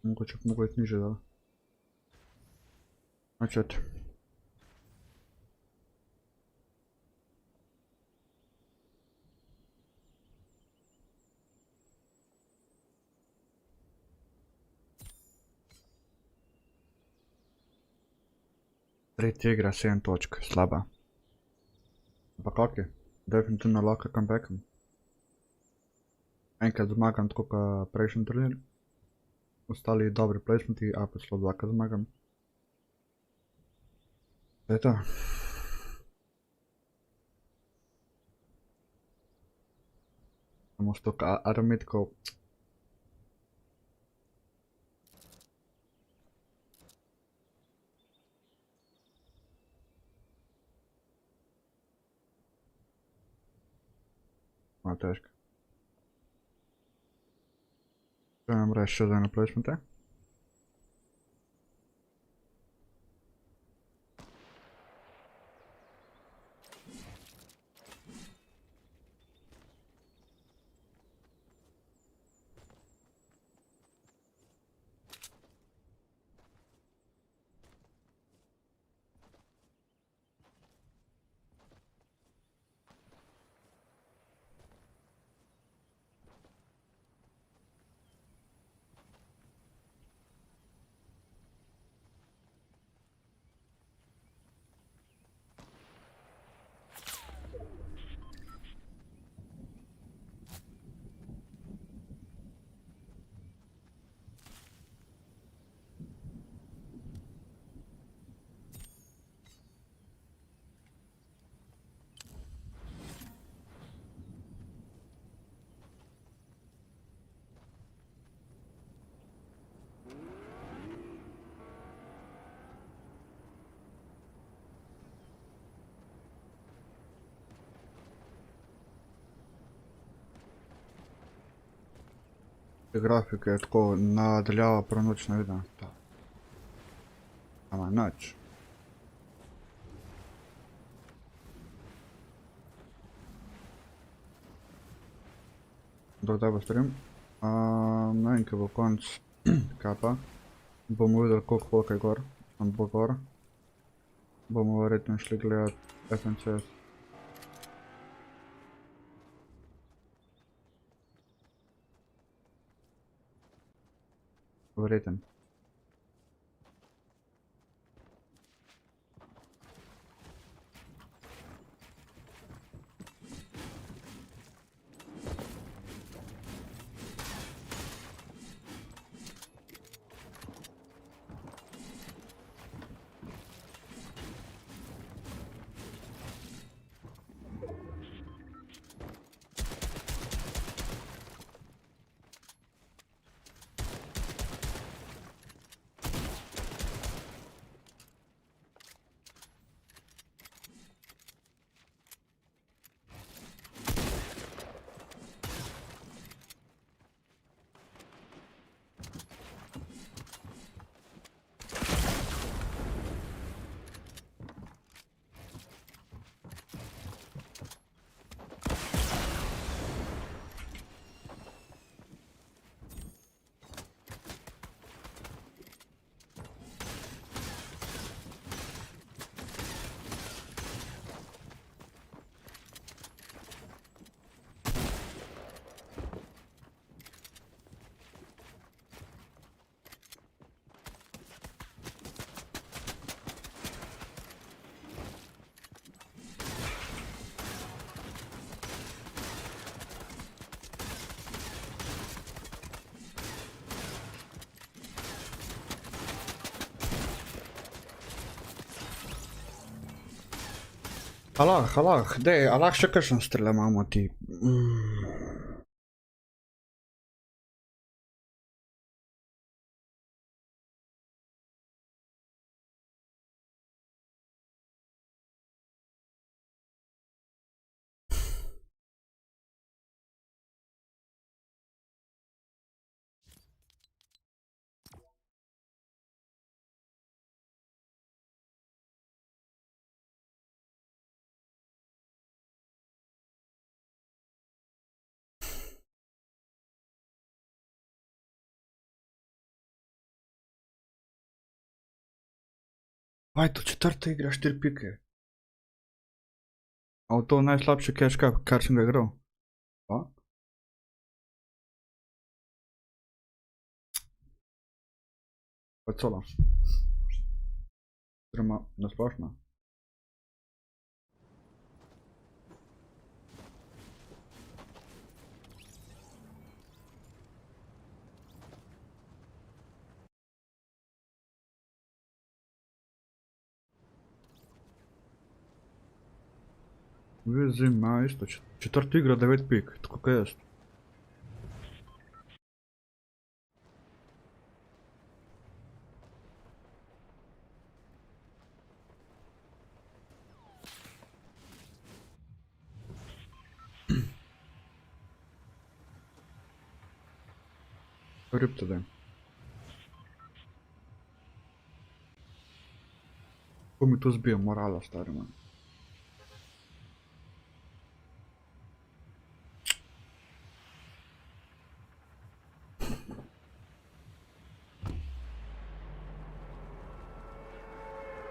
Mogoče pa mogo iti niže dol. Načet. Tretja igra, 7 točk, slaba. Pa kak je? Definitivno lahko comebackam. Enkrat zmagam tako kot prejšnji turnir. Ostali dobri placementi, a pa celo dvakrat zmagam. To je to. Samo stok arometkov. Malo težko. Kaj nam reči še za eno placemente? Grafika je tako nadaljava prav noč ne vidim. Ama nič. Dokdaj bo stream? Ne vem, kaj bo konc kapa. Bomo videli, koliko polka je gor. Tam bo gor. Bomo verjetno šli gledat FNCS. Verjeten. Alah, dej, a lahko še kakšen strele imamo ti. Aj, to četrta igra, 4 pike. A to najslabši cash cup, kar sem ga igral. Pa? Pa celo. Oziroma, nasplošno. Vezi ima isto, četrta igra 9 pik, tako kaj jaz. Ripte da. Ko mi to zbija morala, stari man.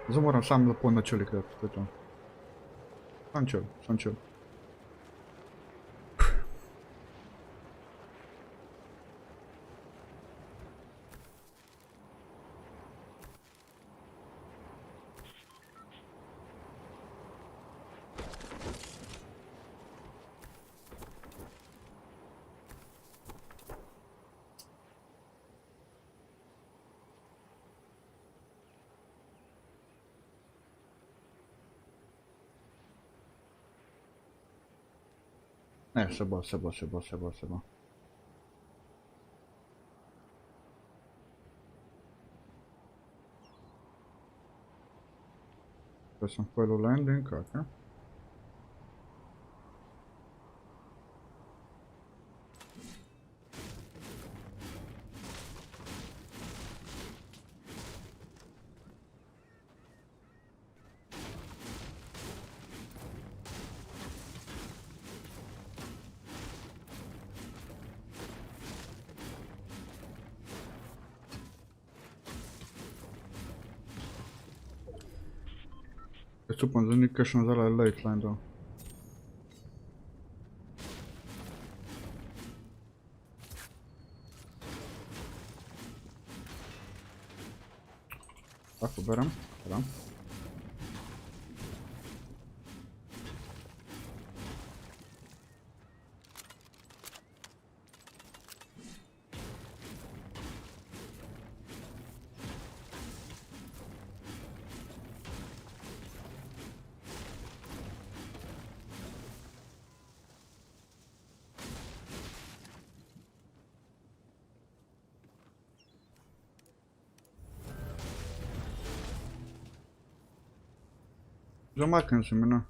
Zdaj moram sam lepo načeli krat, to je to. Sam čel. Ne, se bo. Da sem pojel landing, kak, ne? Jaz upam, da ni kakšno zelo late line dal. Lahko berem, berem. Zamaknem se mi, no.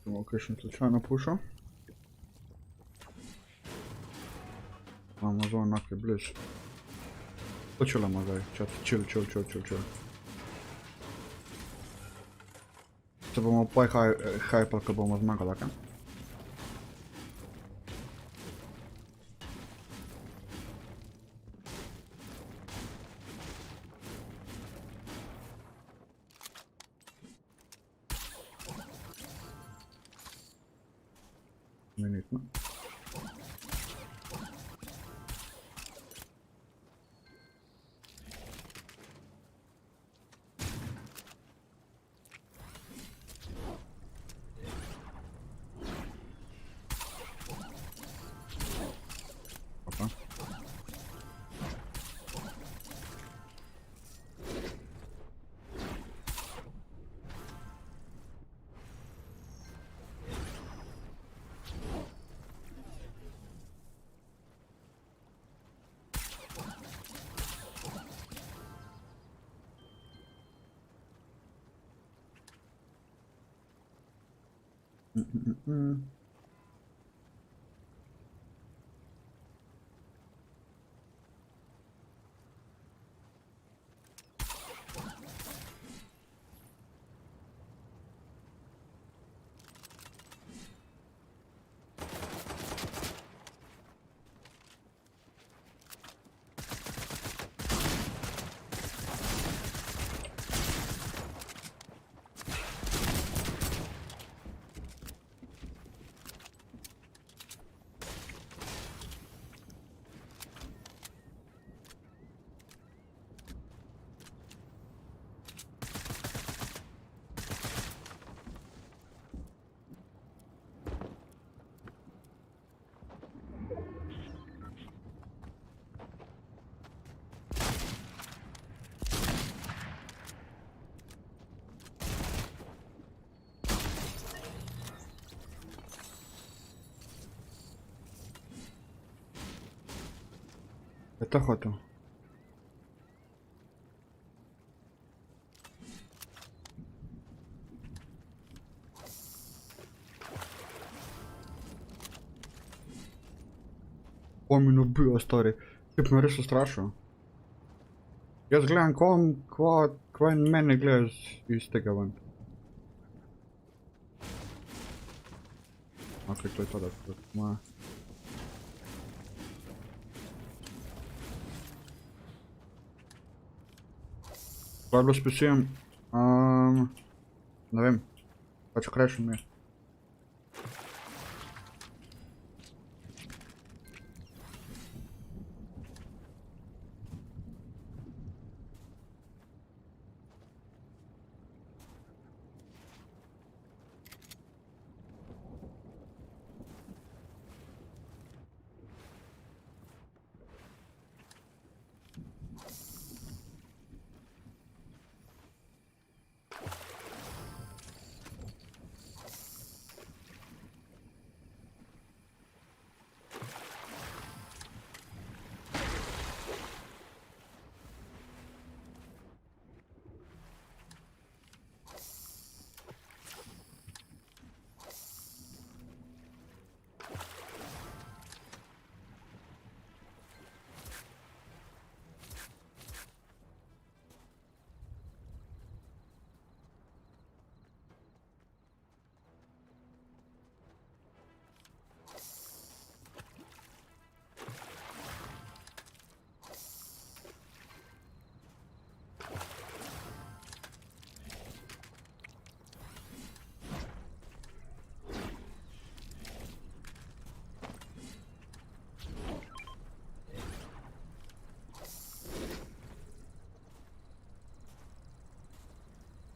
Bomo kakšen slučajno pušal. Imamo zelo enake bliž. Počelamo zdaj, čas, chill. Se bomo poj hypali, ko bomo zmagali, kaj? Minutno. Opa. Je to hotel. Ko mi nabija, stari. Ti pa me res ustrašil. Jaz gledam, kva mene gleda iz tega ven. Ok, to je to, da to moja. Kaj je bilo s PC-jem? Ne vem. Pač crashil mi je.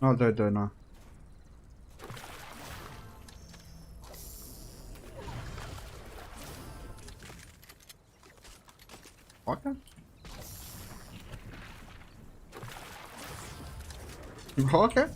No, daj, no. Okay. Okay.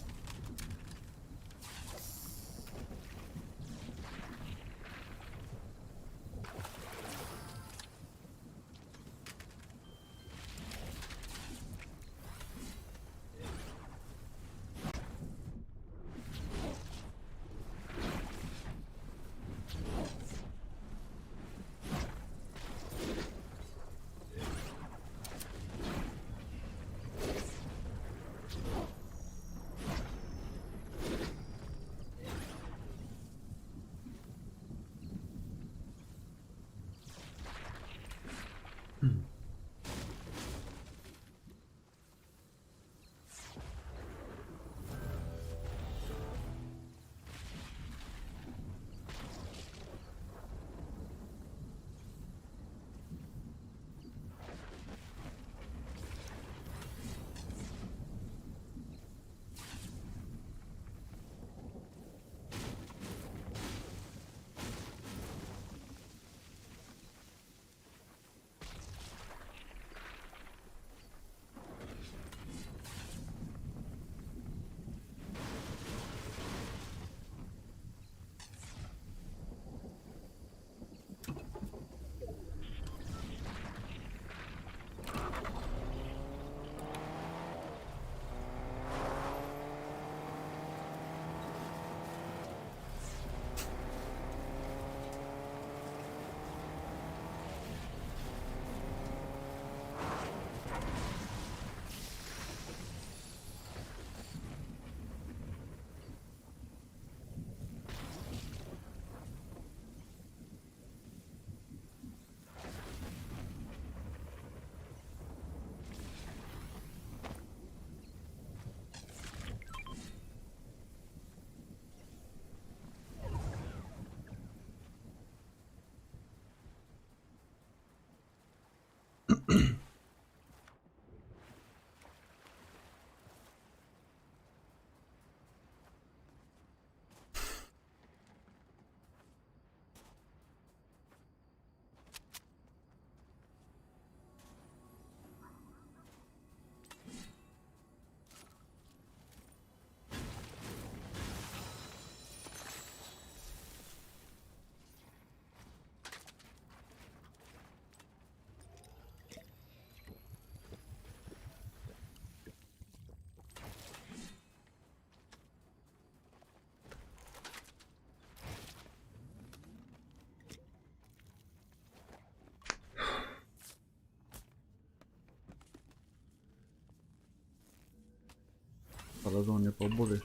Razon je pa boli.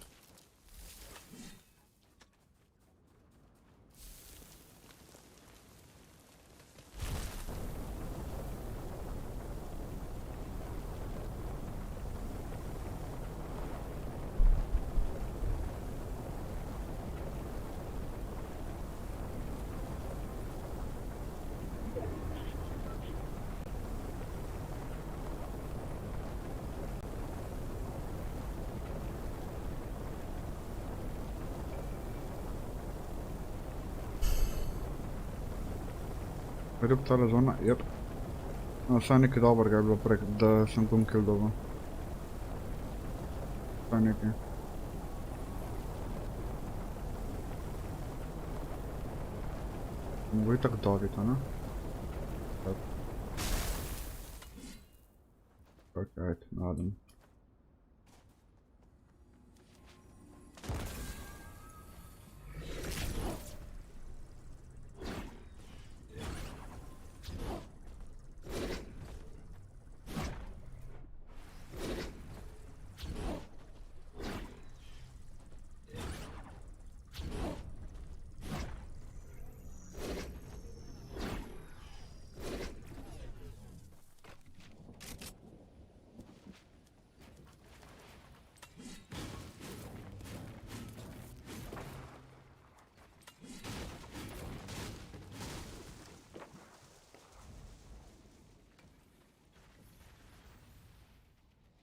Rib ta razona, jep. No, saj nekaj dobrega je bilo prej, da sem tam kill dobil. Saj nekaj. Mogo itak dobiti, ne? Ok, ajde, nadam.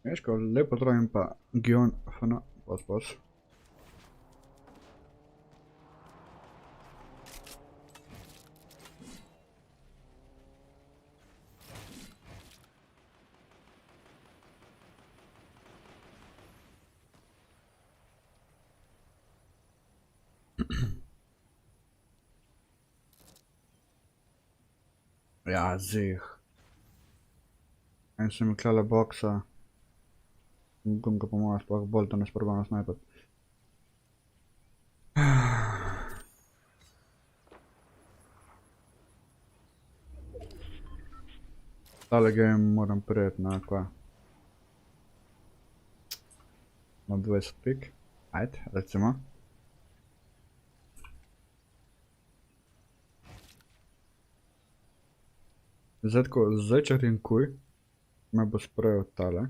Veš, ko lepo trojim pa Gion, fana, Pos. Ja, zih. En se mi klele boksa. Gum ga po mojem sploh bolj, da ne sprobam snajpati. Tale game moram prijeti na kva. Na 20 pik. Ajde, recimo. Zdaj tako, zdaj če rinkuj, me bo sprejel tale.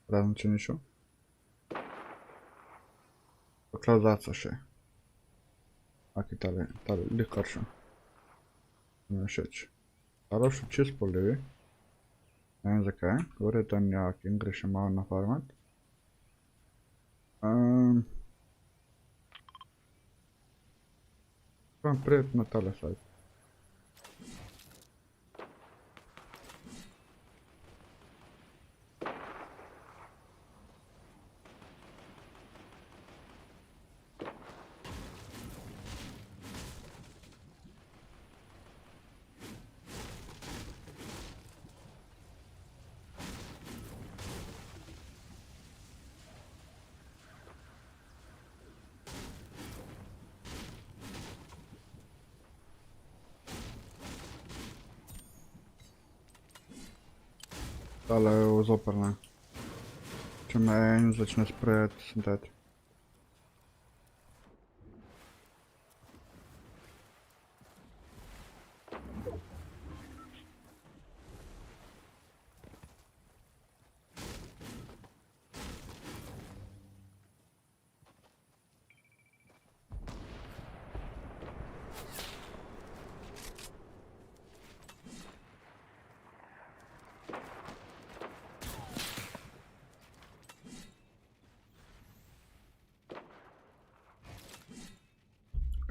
Razen če ni šel. Pa klauzaca še. Aki tale likar še. Mi všeč. Tale še čist po levi. Ne vem zakaj, gore je tam jak in gre še malo na farmat. Pravim prijeti na tale sajt. Tale je zoprna. Če me en začne sprejeti, sem ted.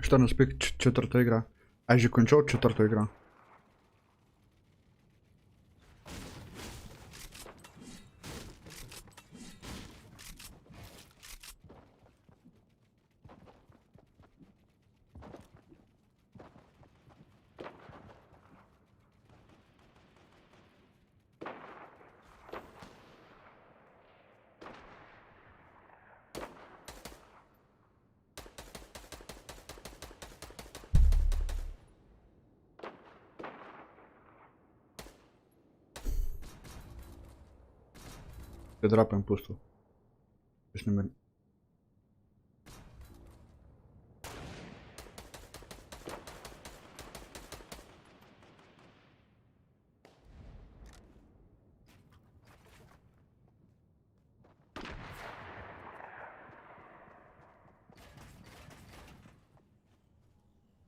Šta spet četvrta igra? A je že končal četvrto igro? Te drapem pustil. Veš ne meni.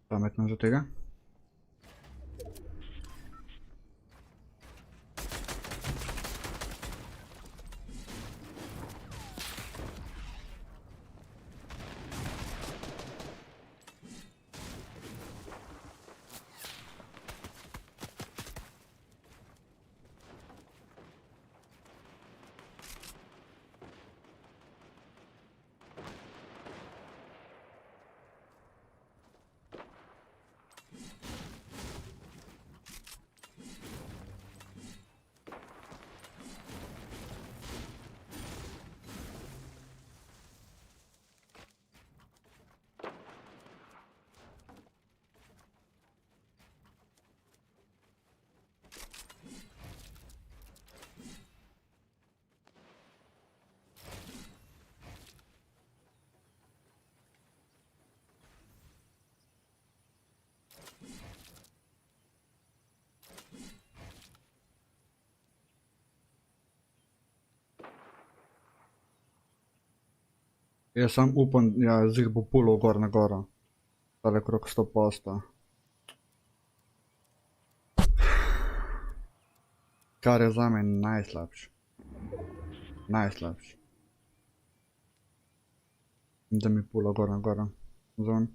Pametno za tega. Jaz sam upam, ja, zih bo pulil gor na goro. Tale krok 100%. Kar je zame najslabši. Najslabši. Da mi pula gora. Zon.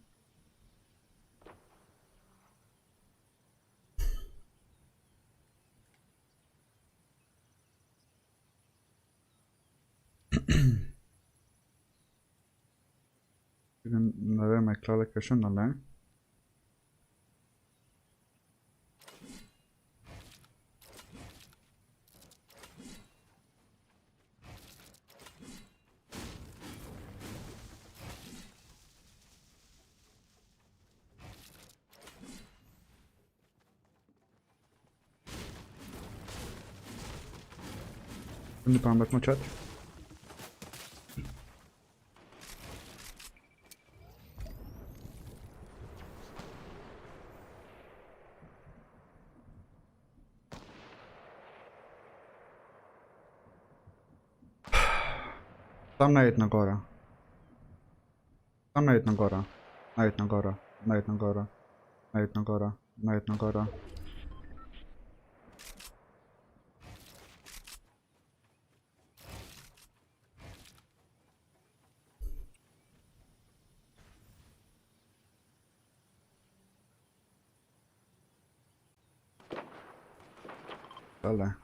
Ne vem, je klale kakšen ali ne. Ni pametno čat. Tam najet na gora. Tam najet na gora. Najet na gora. Najet na gora. Najet na gora. Najet na gora. Tale.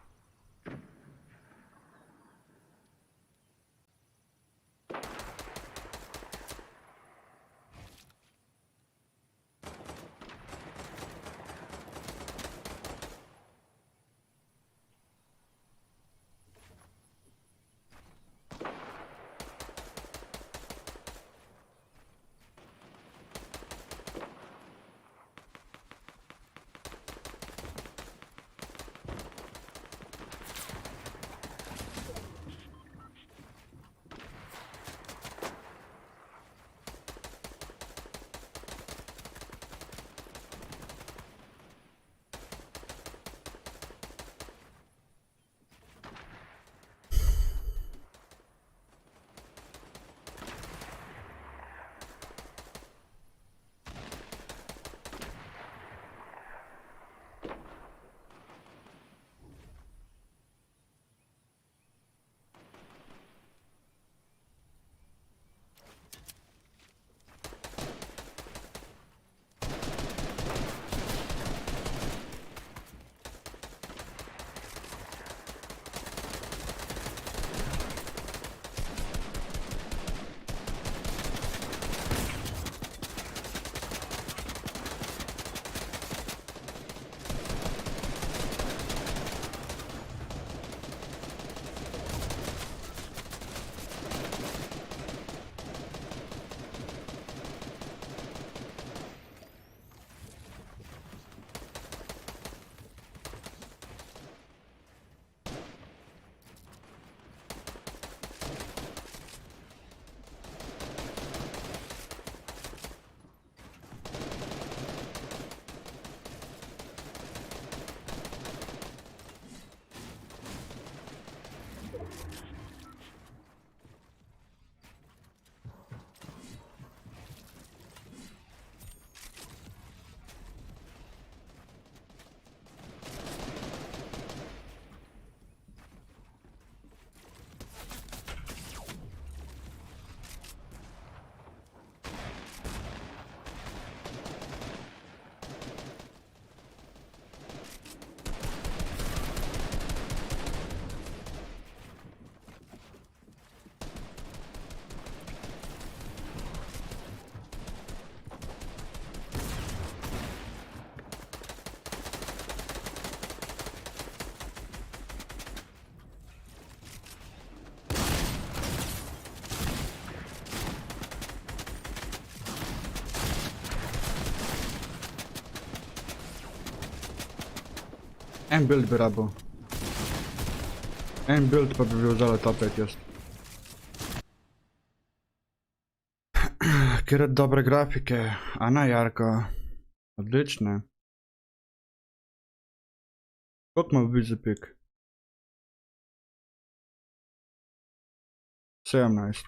En build bi rabil. En build pa bi bil zelo topet jaz. Ker je dobre grafike, a ne Jarko? Odlične. Koliko ima biti za pik? 17.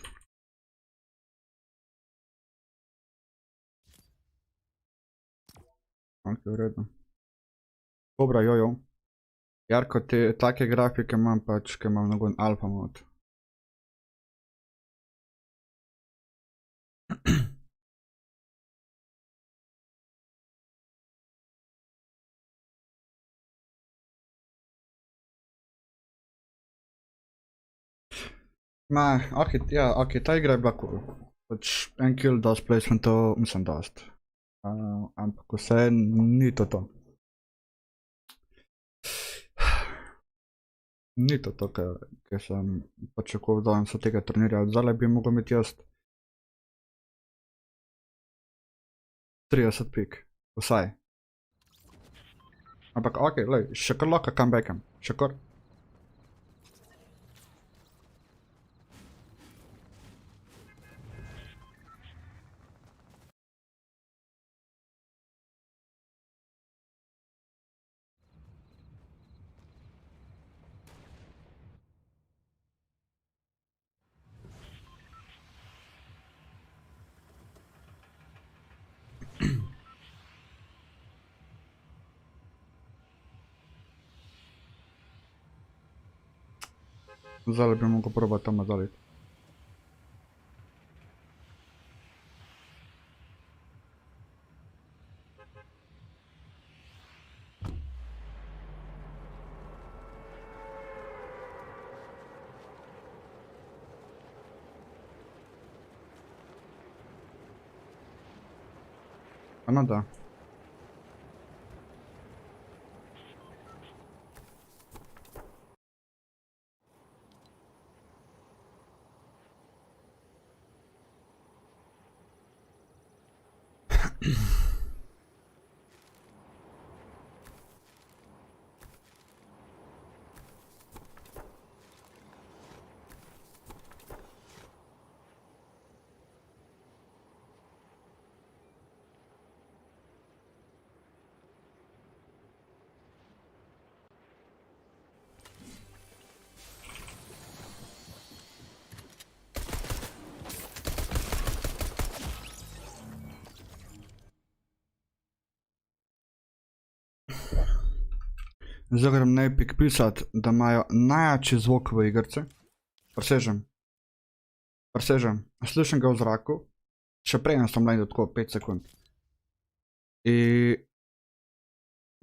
Ok, v redu. Dobra, jojo. Jarko, te take grafike imam pač, ker imam nagon alfa mod. Ja, ok, ta igra je bila cool. Pač en kill, dost placementov, mislim dost. Ampak vse ni to to. Ni to to, kar sem pričakoval danes od tega turnirja. Zdaj bi mogel imeti jaz 30 pik, vsaj. Ampak ok, lej, še kar lahko comebackam, še kar. Zdaj bi mogel probati tam zaditi. No da. Zdaj grem na Epic pisati, da imajo najjači zvok v igrce. Presežem. Presežem. Slišim ga v zraku. Še prej sem landil tako 5 sekund. In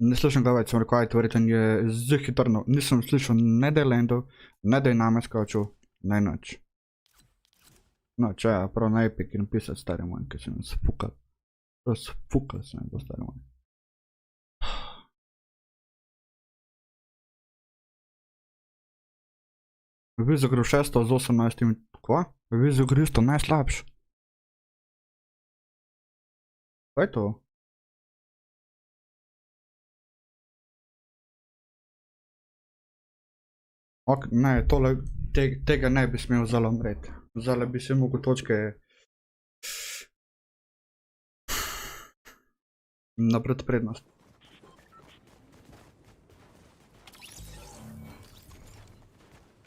ne slišim ga več, sem rekel, ajde, verjetno je zelo hitrno. Nisem slišal ne da je landil, ne da je name skočil, ne nič. No, če ja, prav na Epic in pisati stari moj, ker sem se fukal. Fukal sem bo stari moj. Vizu gre v 6 z 18. Kva? Vizu gre isto najslabš. Kaj je to? Ok, ne, tole, tega ne bi smel zelo umreti. Zdaj bi se mogel točke napred prednost.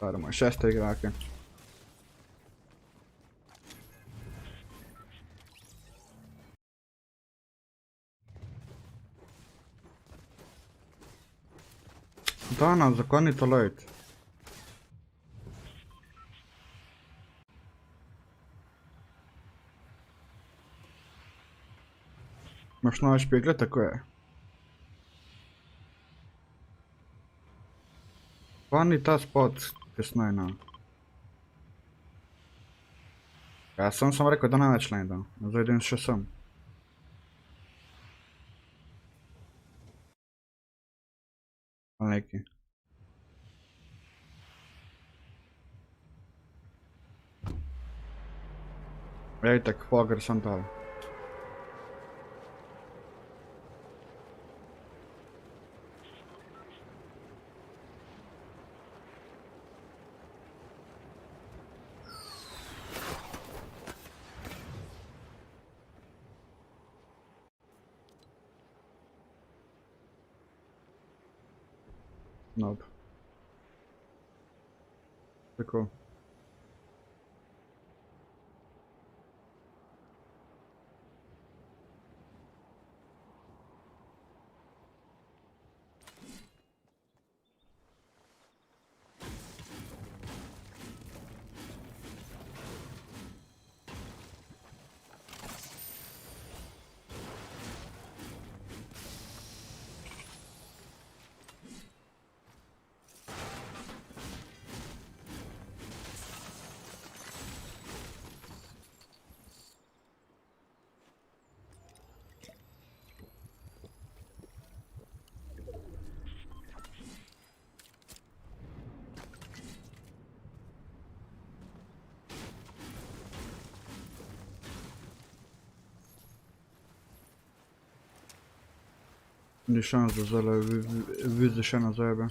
Stari moj, 6. igrake. Dana, zakaj ni to lejt? Imaš nove špegle, tako je. Pa ni ta spot tesnoj, no. Ja, sem rekel, da ne več landam. Zdaj idem še sem. Ali neki. Ej, tak, fogr sem dal. Nope. Tako. Ni szans, da zdaj vidiš še na zebe.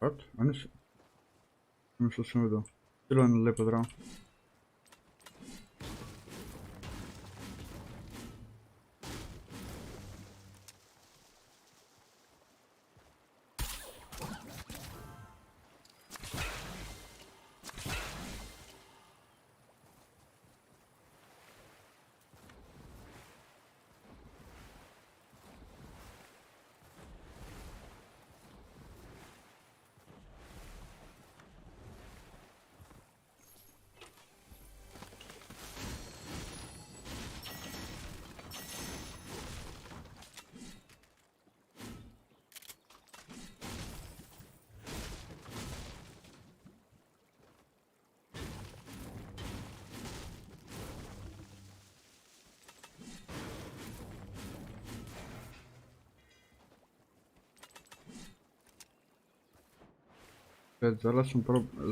What? Nisem sem videl. Bilo je lepo zdrav.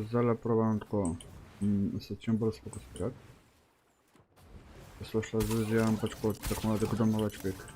Zdaj probam tako se čim bolj sfokusirati. Poslušala zdaj pač kot tako da doma več pik.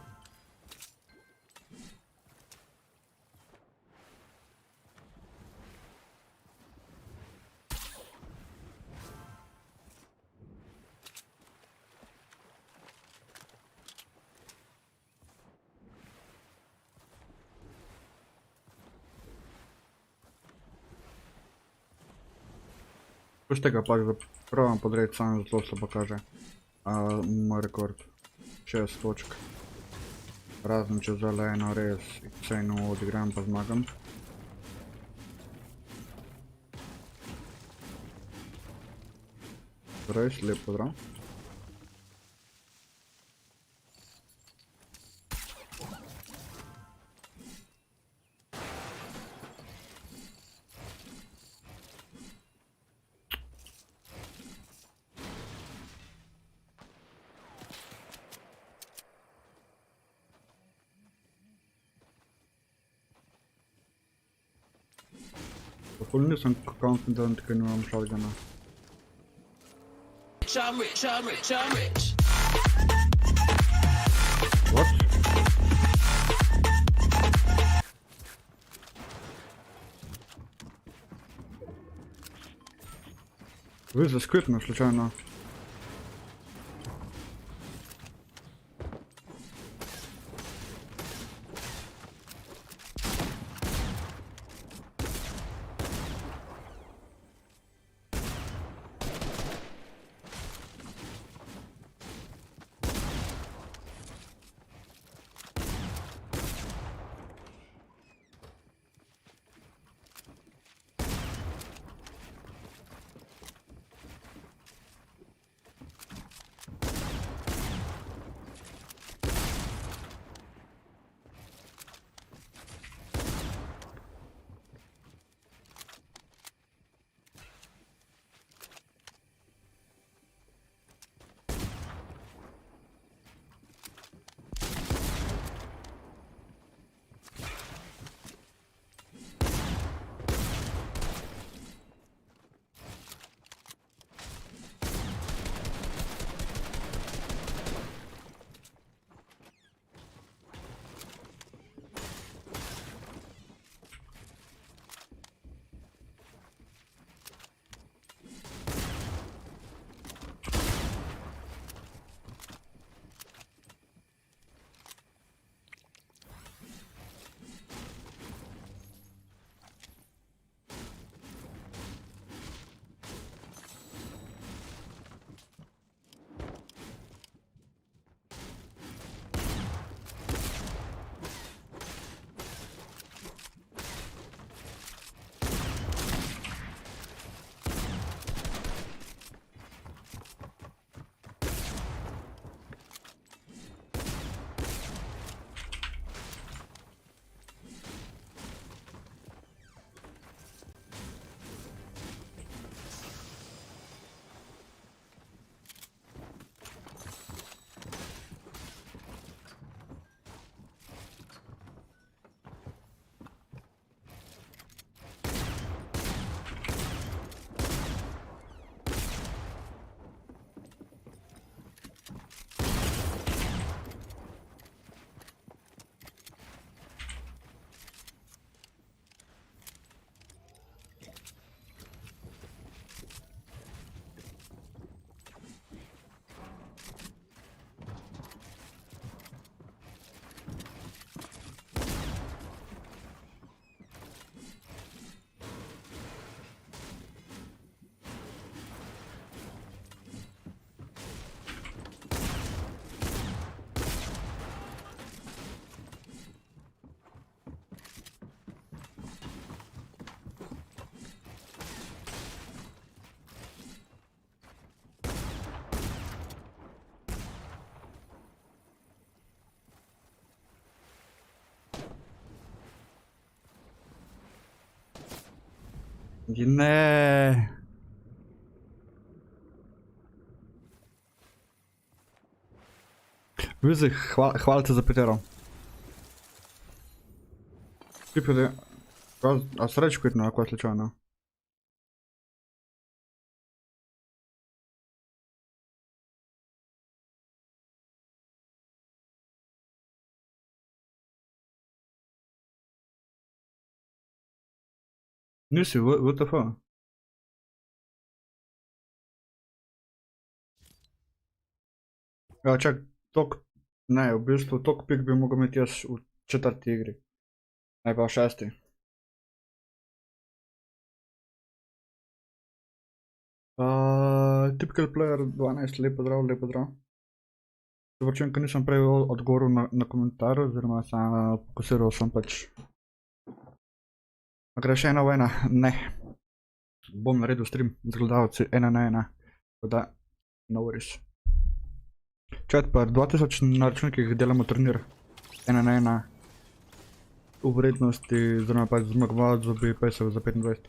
Puš tega pač, da probam podreti sam, zato se pokaže moj rekord. 6 točk. Razen če zdaj eno res ceno odigram pa zmagam. Res lep pozdrav. Ful nisem confident, ker nimam shotguna. I'm rich, I'm rich, I'm rich. What? Вы заскрытно случайно. Ne. Vizi, hvala ti za 5 evrov. Tipite, a sreč kvitno, ako je slučajno. Nisi, WTF? Ja, čak, ne, v bistvu tok pik bi mogel imeti jaz v 4. igri. Ne pa v 6. Typical player 12, lepo zdrav, lepo zdrav. Se počujem, ker nisem prej odgovoril na komentar, oziroma sem fokusiral sem pač. A gre še 1 v 1? Ne. Bom naredil stream z gledalci 1 na 1. Tako da, no worries. Čet, pa 2000 na računikih delamo turnir 1 na 1 v vrednosti, oziroma pač zmagovalec dobi pesel za 25.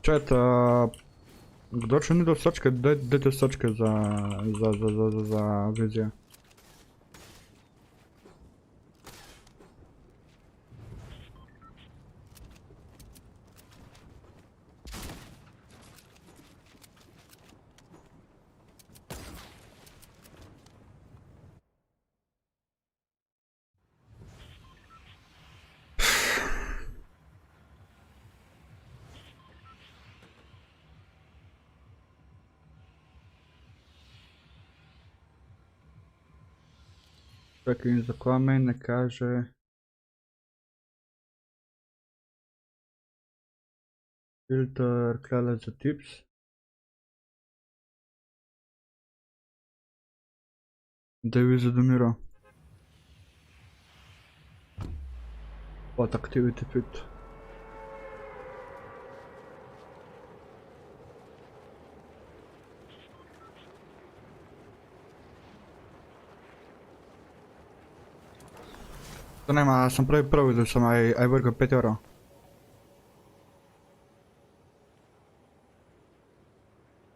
Čet, kdo še ni dal srčke, dajte srčke za vizijo. Čakaj, in zakaj meni ne kaže filter klele za tips? Da je zadoniral. What activity fit? To nema, sem prav videl, sem aj vrgal 5 evrov.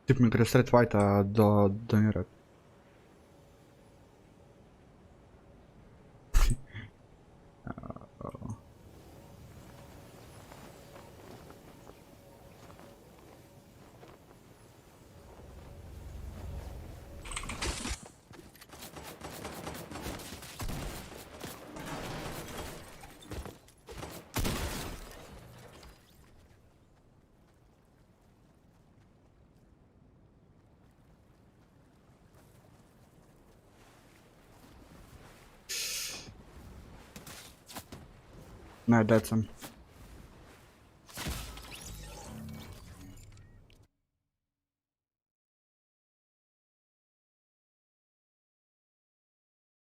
Tip mi gre Street Fighta donirat. Ne, dead sem.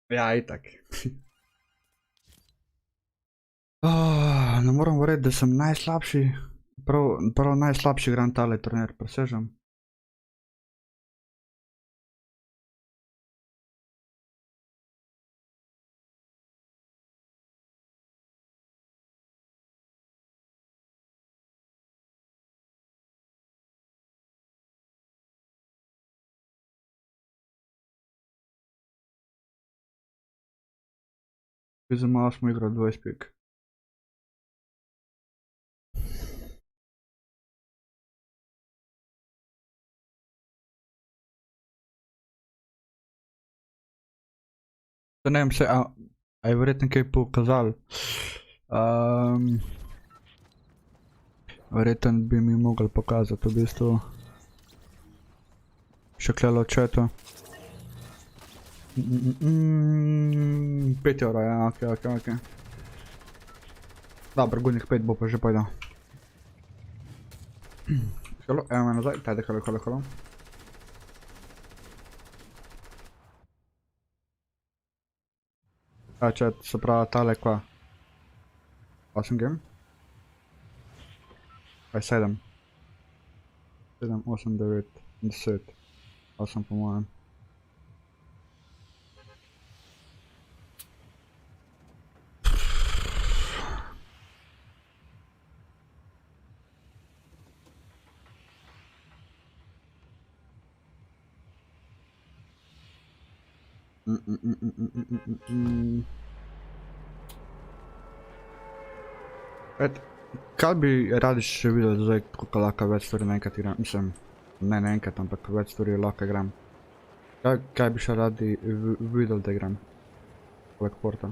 Ja, itak. Ne moram verjeti, da sem najslabši, prav najslabši igram tale turnir, presežem. Za malo smo igrali 20 pik. Ne vem se, a je verjetno kaj pokazal. Verjetno bi mi mogli pokazati v bistvu. Še klelo v chatu. 5 evrov, ja, okej. Dobro, godnih 5 bo pa že pojdel. Halo, evo me nazaj, tajde, halo. Chat, se pravi tale kva? 8 game? Aj 7. 7, 8, 9, 10. 8 po mojem. Kaj bi radi še videli zdaj, koliko lahko več stvari naenkrat igram? Mislim, ne naenkrat, ampak več stvari lahko igram. Kaj bi še radi videli, da igram? Poleg porta.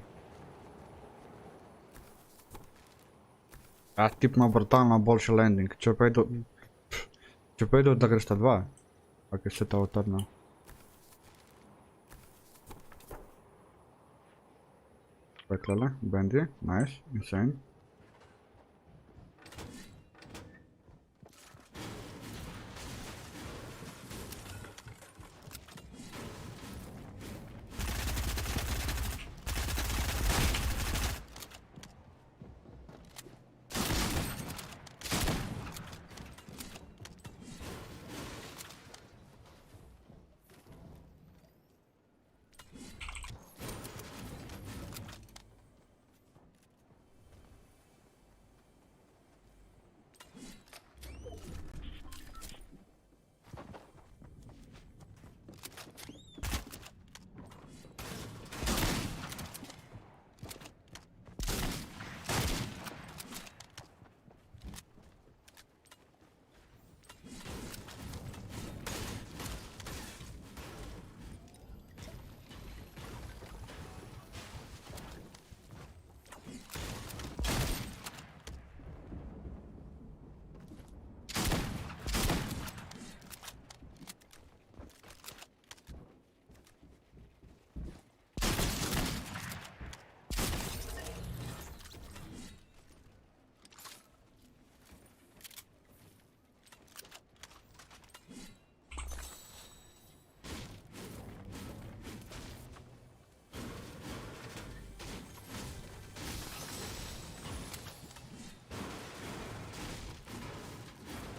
Tip ima brutalno boljši landing. Če pa idu, da greš ta dva. Ok, se to utrno. Peklele, Bendy, nice, insane.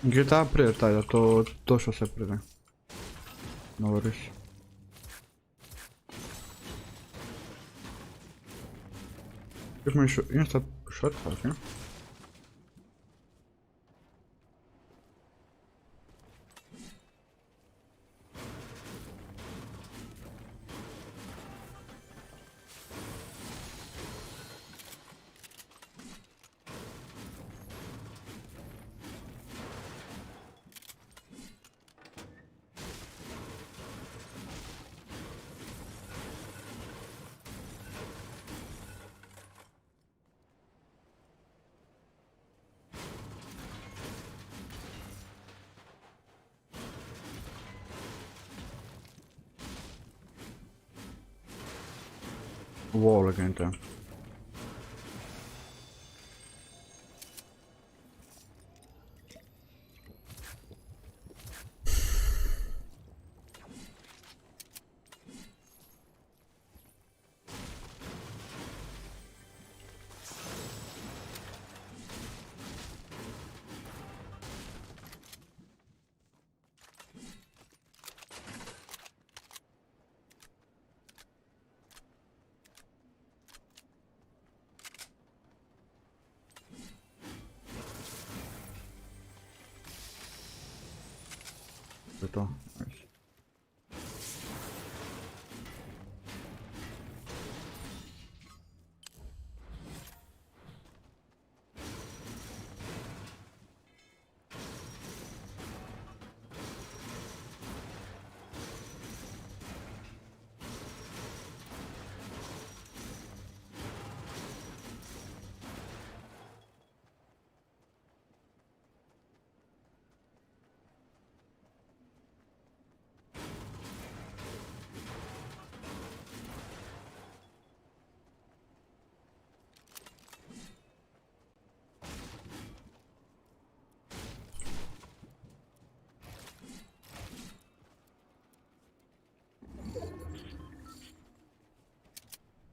GTA prije taj da to što se pride. No worries. Give me insta shot, okay. Wow, legenda. To je to. Nice.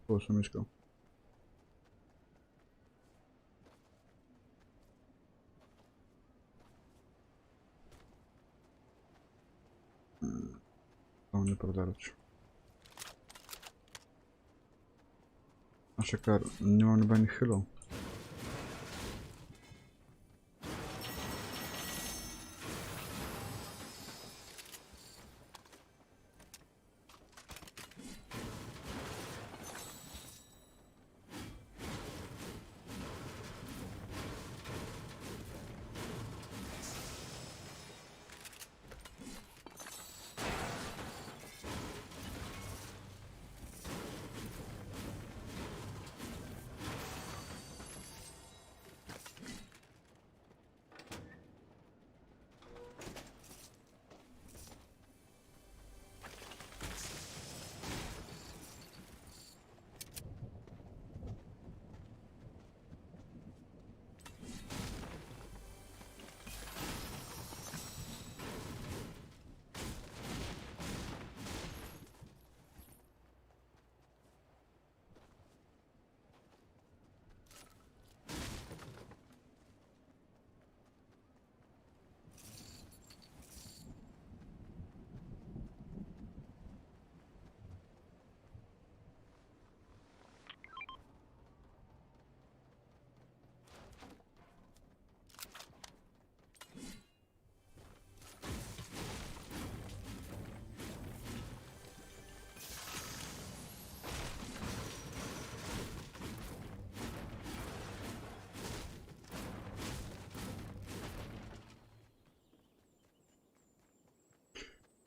To sam iskao. To ne prodarac. A čekaj, nimam nobenih healov.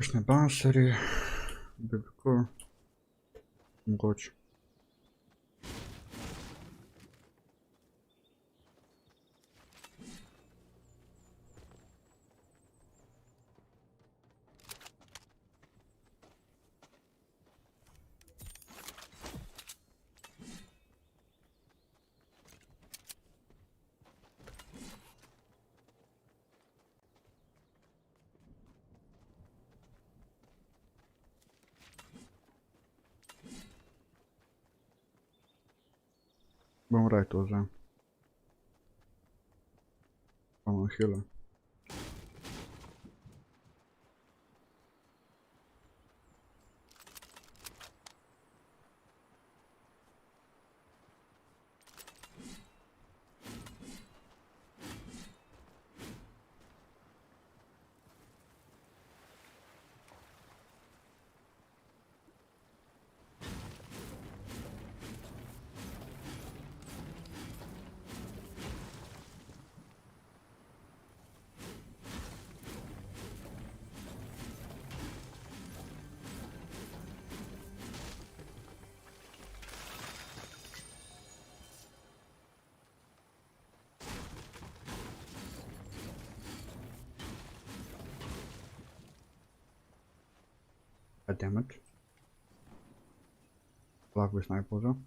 Kakšne bouncerje, bi bilo mogoče. Bom raje to vzel. Pa imam heala. Goddammit. Lahko bi sniper vzel.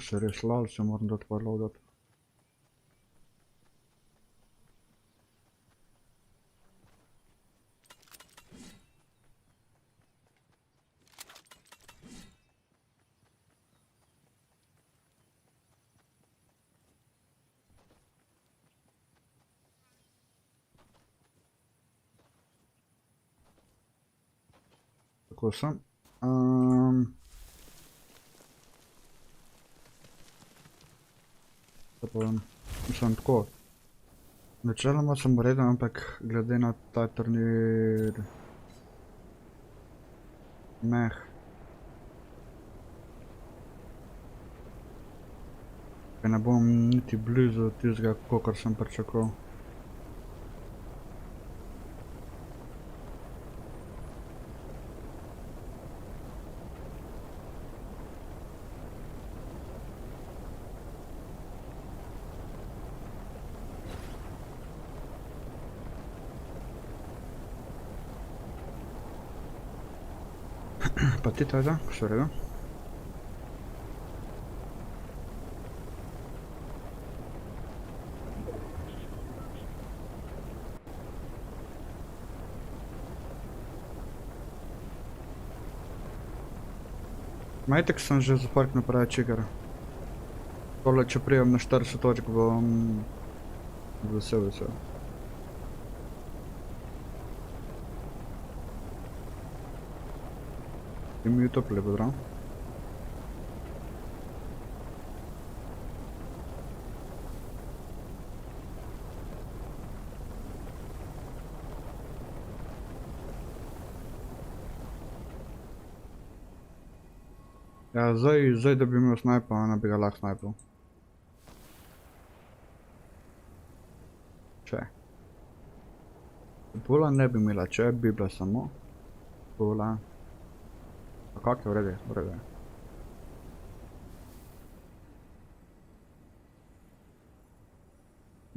Se res lal, se moram dati par loadat. Tako sem. Mislim tako. Načeloma sem v redu, ampak glede na ta turnir meh. Ne bom niti blizu tistega, kakor sem pričakoval. Pa ti tajda, vse v redu? Majtek sem že zaparknil pravi čigar. Tole, če prijem na 40 točk, bom vesel. In mi je to lepo zdrav. Ja, zdaj da bi imel snajpa, ne bi ga lahko snajpil. Če. Pula ne bi imela, če bi bila samo. Pula. A kak je v redu, v redu je.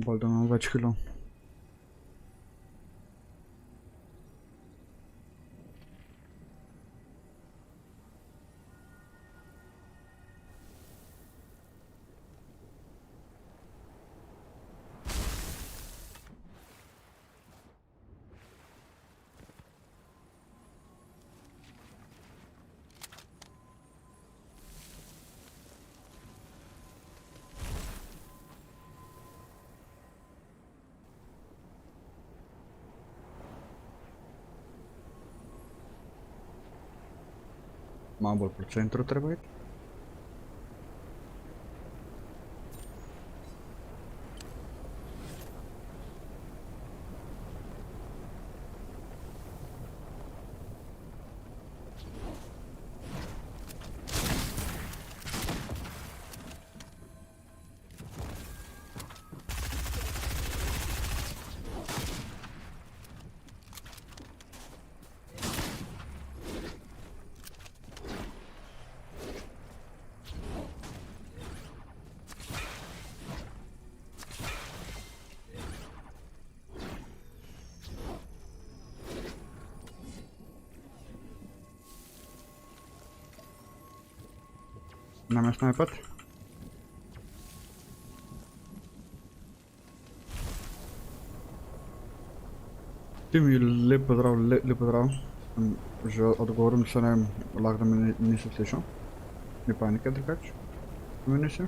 Bolj da imam več kilov. Malo bolj po centru treba iti. Nam je snajpat. Ti mi lep pozdrav, lep pozdrav. Sem že odgovoril, se ne vem, lahko da me nisi slišal. Ni panike drugače. Me nisi.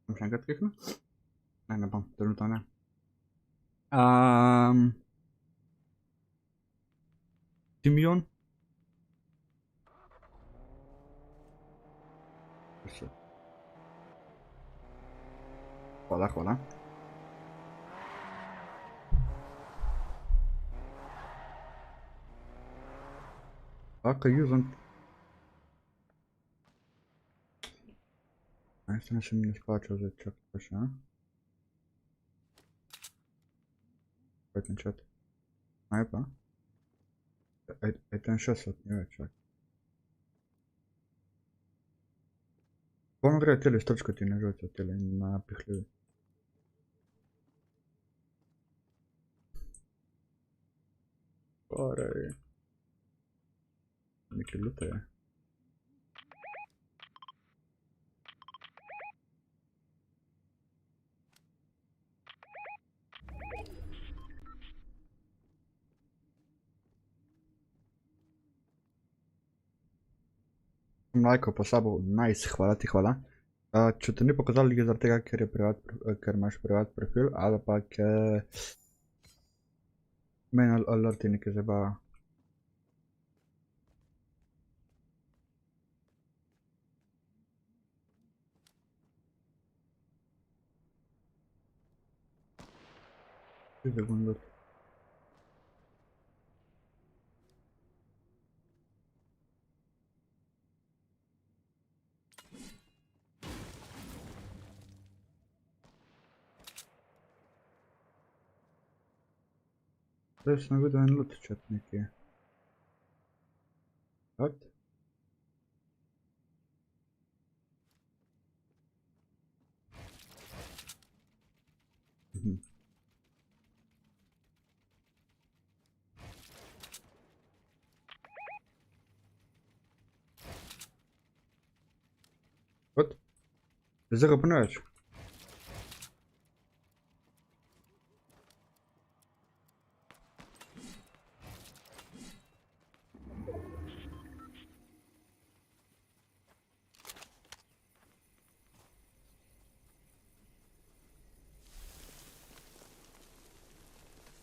Bom še enkrat kliknil? Ne bom, trenutno ne. Timion? Hvala, hvala. Kaj usam? Se ne še mi ne splačal zdaj, čakaj pa še, Kaj ten čat? MAPE? Ten 60, ni več, čakaj. Polno gre tele strčkati na žolce, tele na pihljivi. Torej. Nekaj luta je. Lajko po sabo, nice, hvala ti, hvala. Če te ni pokazali zaradi tega, ker imaš privat profil, ali pa ker meni alerti nekaj zabava. Zdaj bom lot. Zdaj sem videl en loot chat nekje. What? Zdaj ga pa ne več.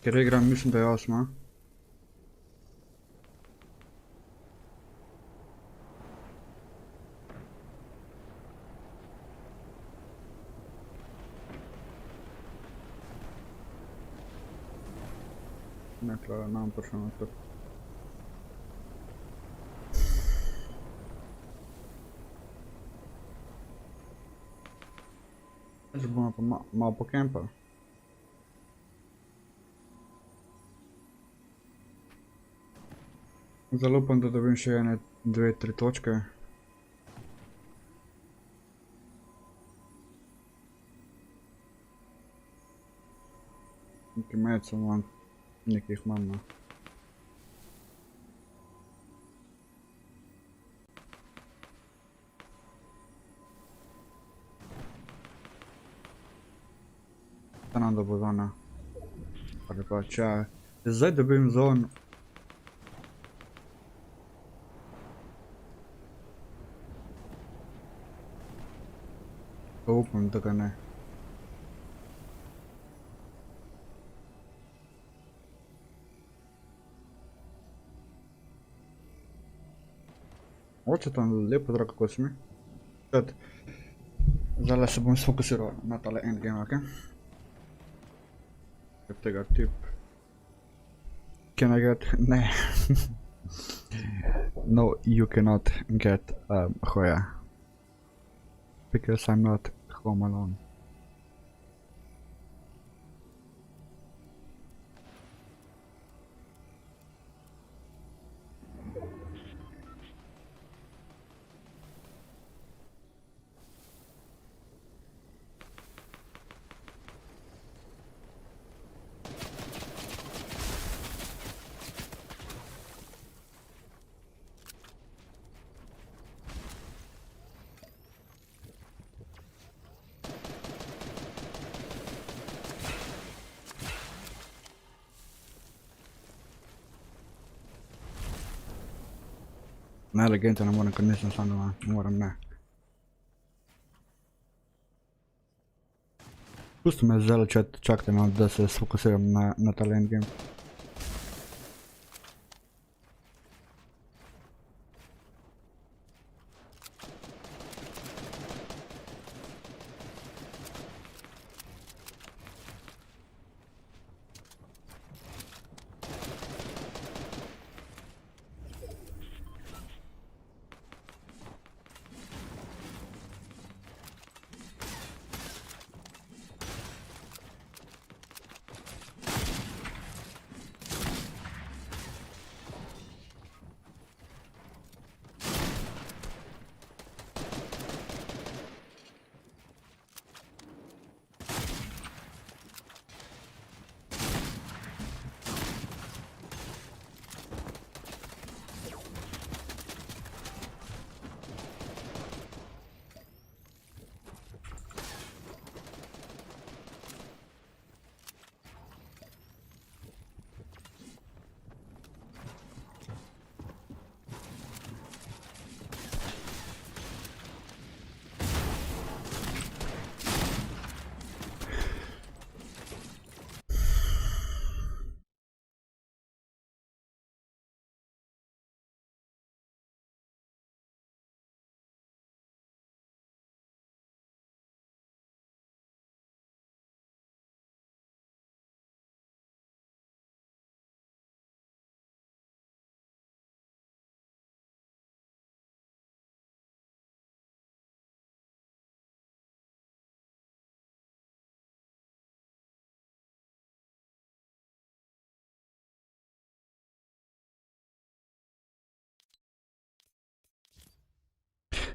Ker igram, mislim, da je 8. Ne, klada, nam prišel na to. Zdaj bomo pa malo pokempali. Zelo upam, da dobim še ene, 2-3 točke. Nekaj mecov imam, nekaj jih imam, no. Ta nam da bo zona. Ali pa če zdaj dobim zon. Pa upam, da ga ne. Oče tam lepo zrak, kako si mi. Zdaj se bom sfokusiral na tale endgame, ok? Tega tip. Can I get? Ne. No, you cannot get Hoya. Because I'm not home alone. Ne, legenda ne morem, ker nisem sam doma, moram ne. Pusti me zdaj čakajte, no, da se sfokusiram na tale endgame.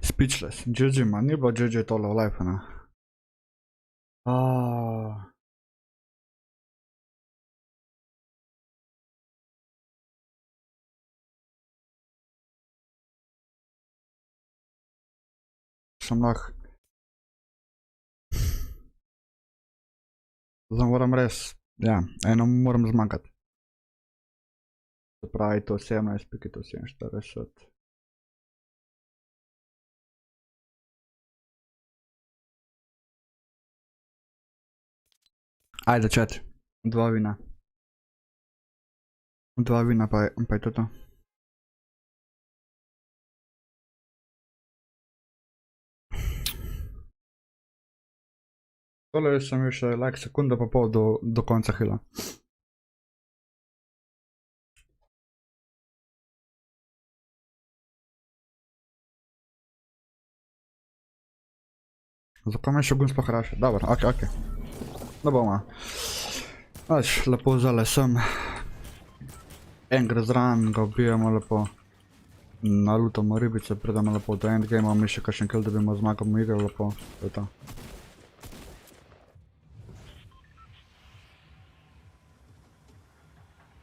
Speechless. GG, man, ni bilo GG tole v life, ne? Sem lahko Zdaj moram res, ja, eno moram zmagati. Se pravi, to 17, piki to 47. Ajde, chat. 2 vina. 2 vina pa je to. Tole sem imel še like sekunda pa pol do konca hila. Zakaj me še gun sploh raše? Dobro, ok. Da bomo. Pač, lepo zale sem. En gre zraven, ga ubijamo lepo. Nalutamo ribice, predamo lepo do endgamea, mi še kakšen kill dobimo, zmagamo igro lepo. To je to.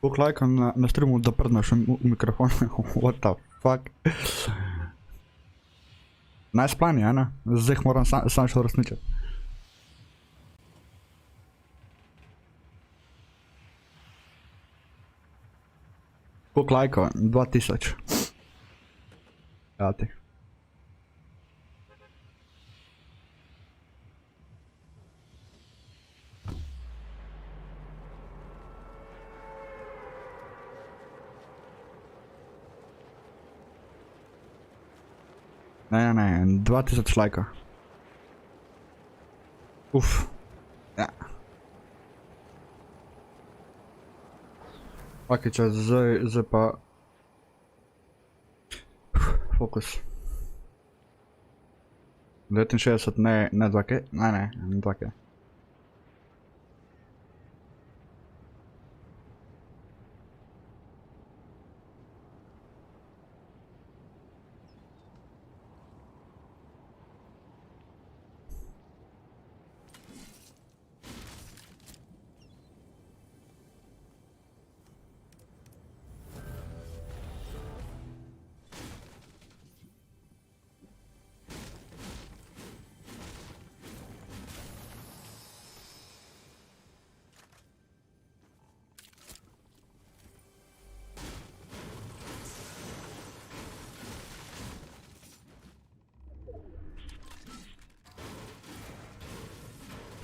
Koliko lajka na streamu, da prdneš v mikrofon? What the fuck? Nice plan je, ne? Zdaj jih moram sam še uresničiti. Koliko lajka? 2000. Ja ti. Ne, 2000 lajka. Uf. Ja. Ok, čas, zdaj pa... Fokus. 69, ne 2K, ne 2K.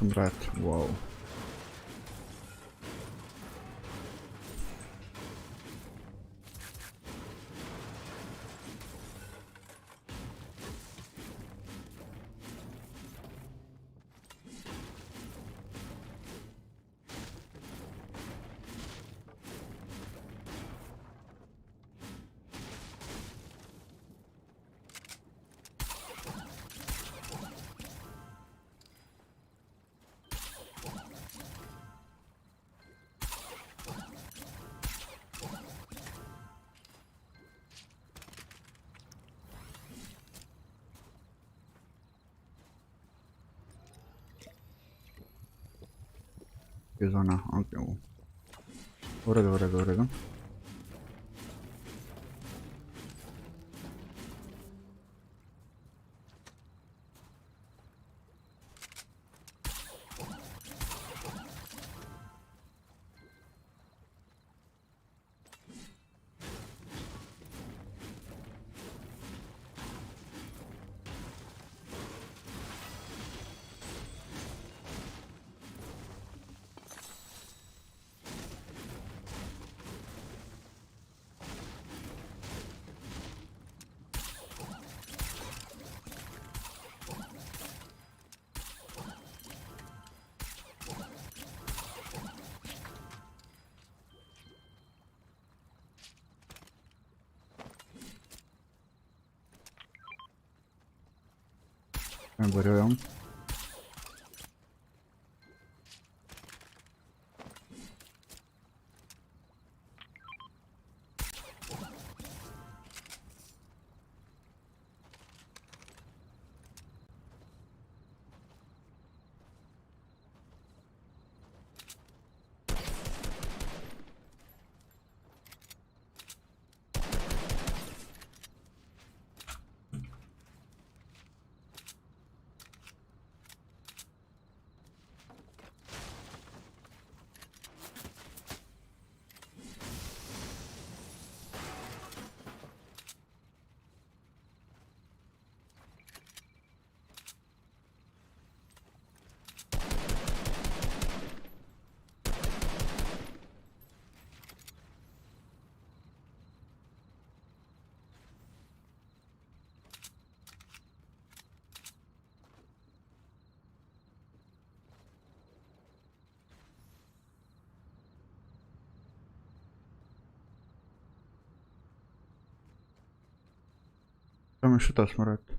Brat, wow. Je zona, ok. V redu. Ne borują. Kaj me šuta smrati?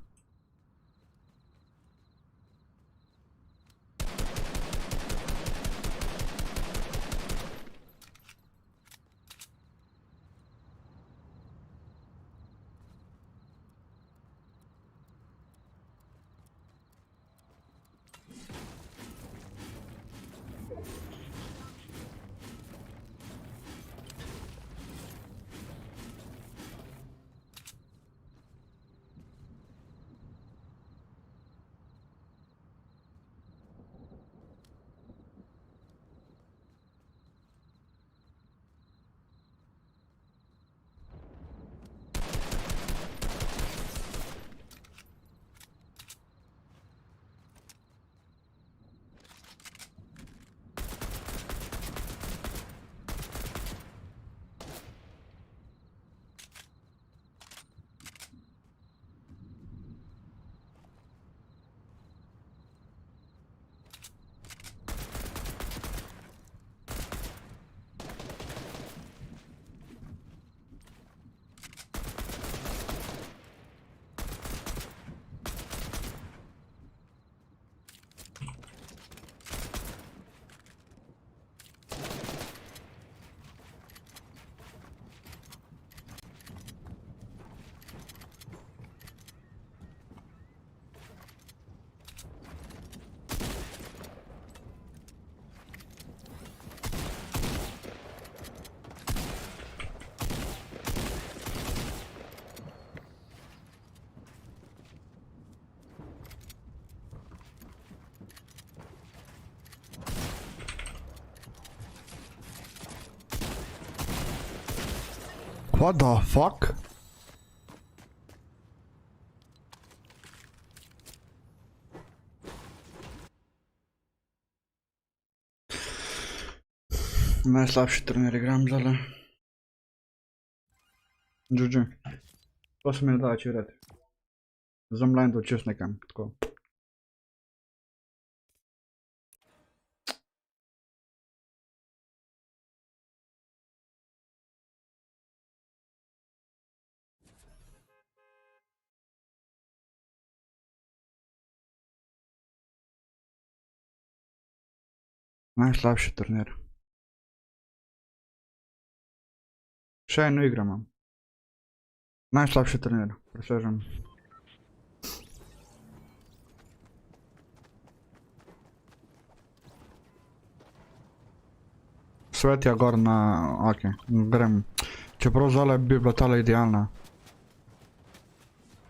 What the fuck? Najslabši trener igram zdajle. GG. To se mi ne da več igrati. Zamljen do čez nekam, tako. Najslabši turnir. Še eno igro imam. Najslabši turnir, presežem. Svet je gor na... ok, grem. Čeprav zale bi bila tale idealna.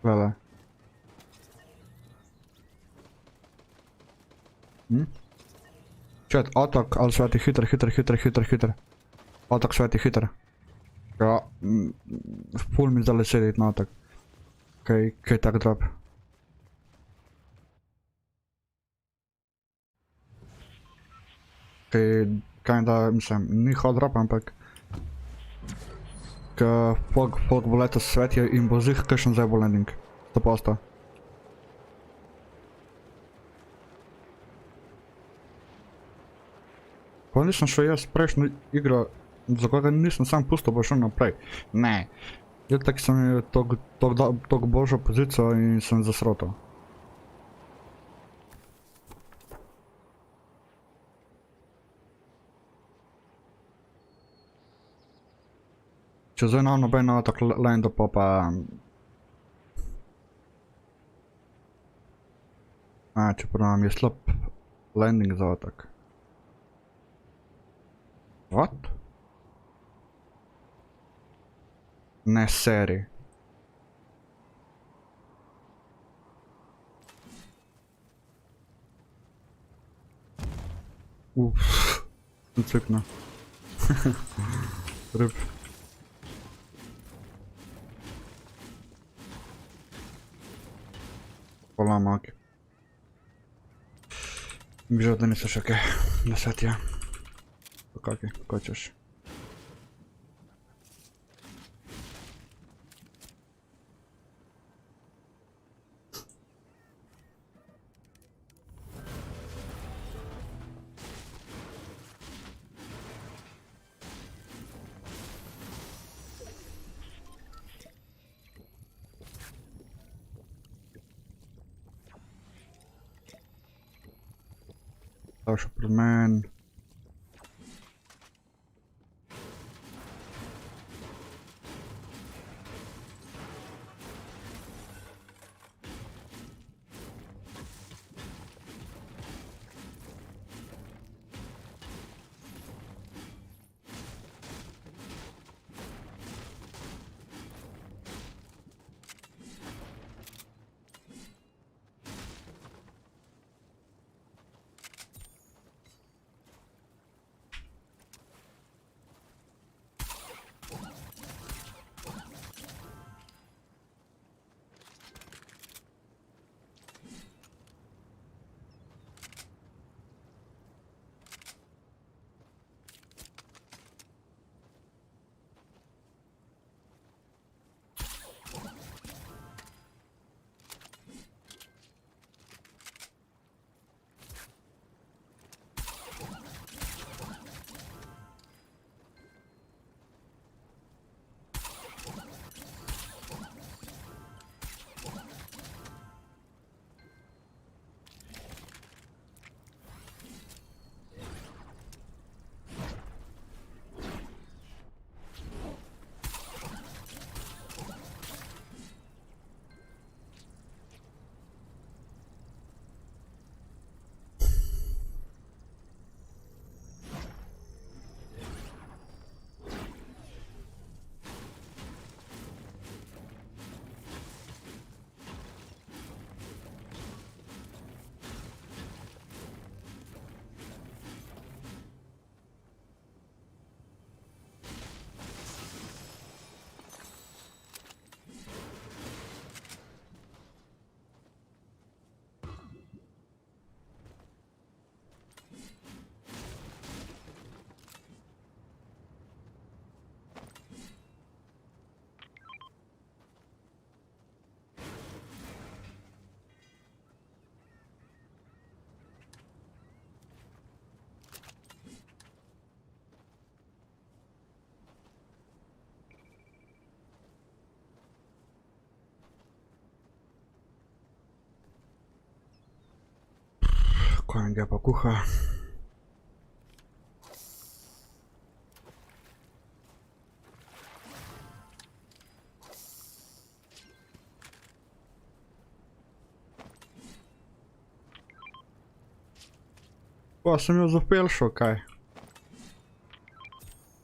Vele. Čet, otok ali sveti hiter. Otok sveti hiter. Ja, ful mi zdaj sediti na otok. Kaj tak drop. Kaj da, mislim, ni hot drop, ampak folk bo letos svetje in bo zih kakšen zdaj bo landing. 100%. Pa nisem šel jaz prejšnjo igro, za koga nisem sam pustil, bo šel naprej. Ne. Jaz tak sem je tok boljšo pozicijo in sem zasrotal. Če zdaj nam noben na otok lando pa... čeprav nam je slab landing za otok. What? Ne seri. Sem cukno. Rip. Hvala, maki. Bi žal, da niso še kaj na svetja. Kakaj, kako ćeš? še pred meni. Kaj ga pa kuha? Pa sem jo zapel šel, kaj?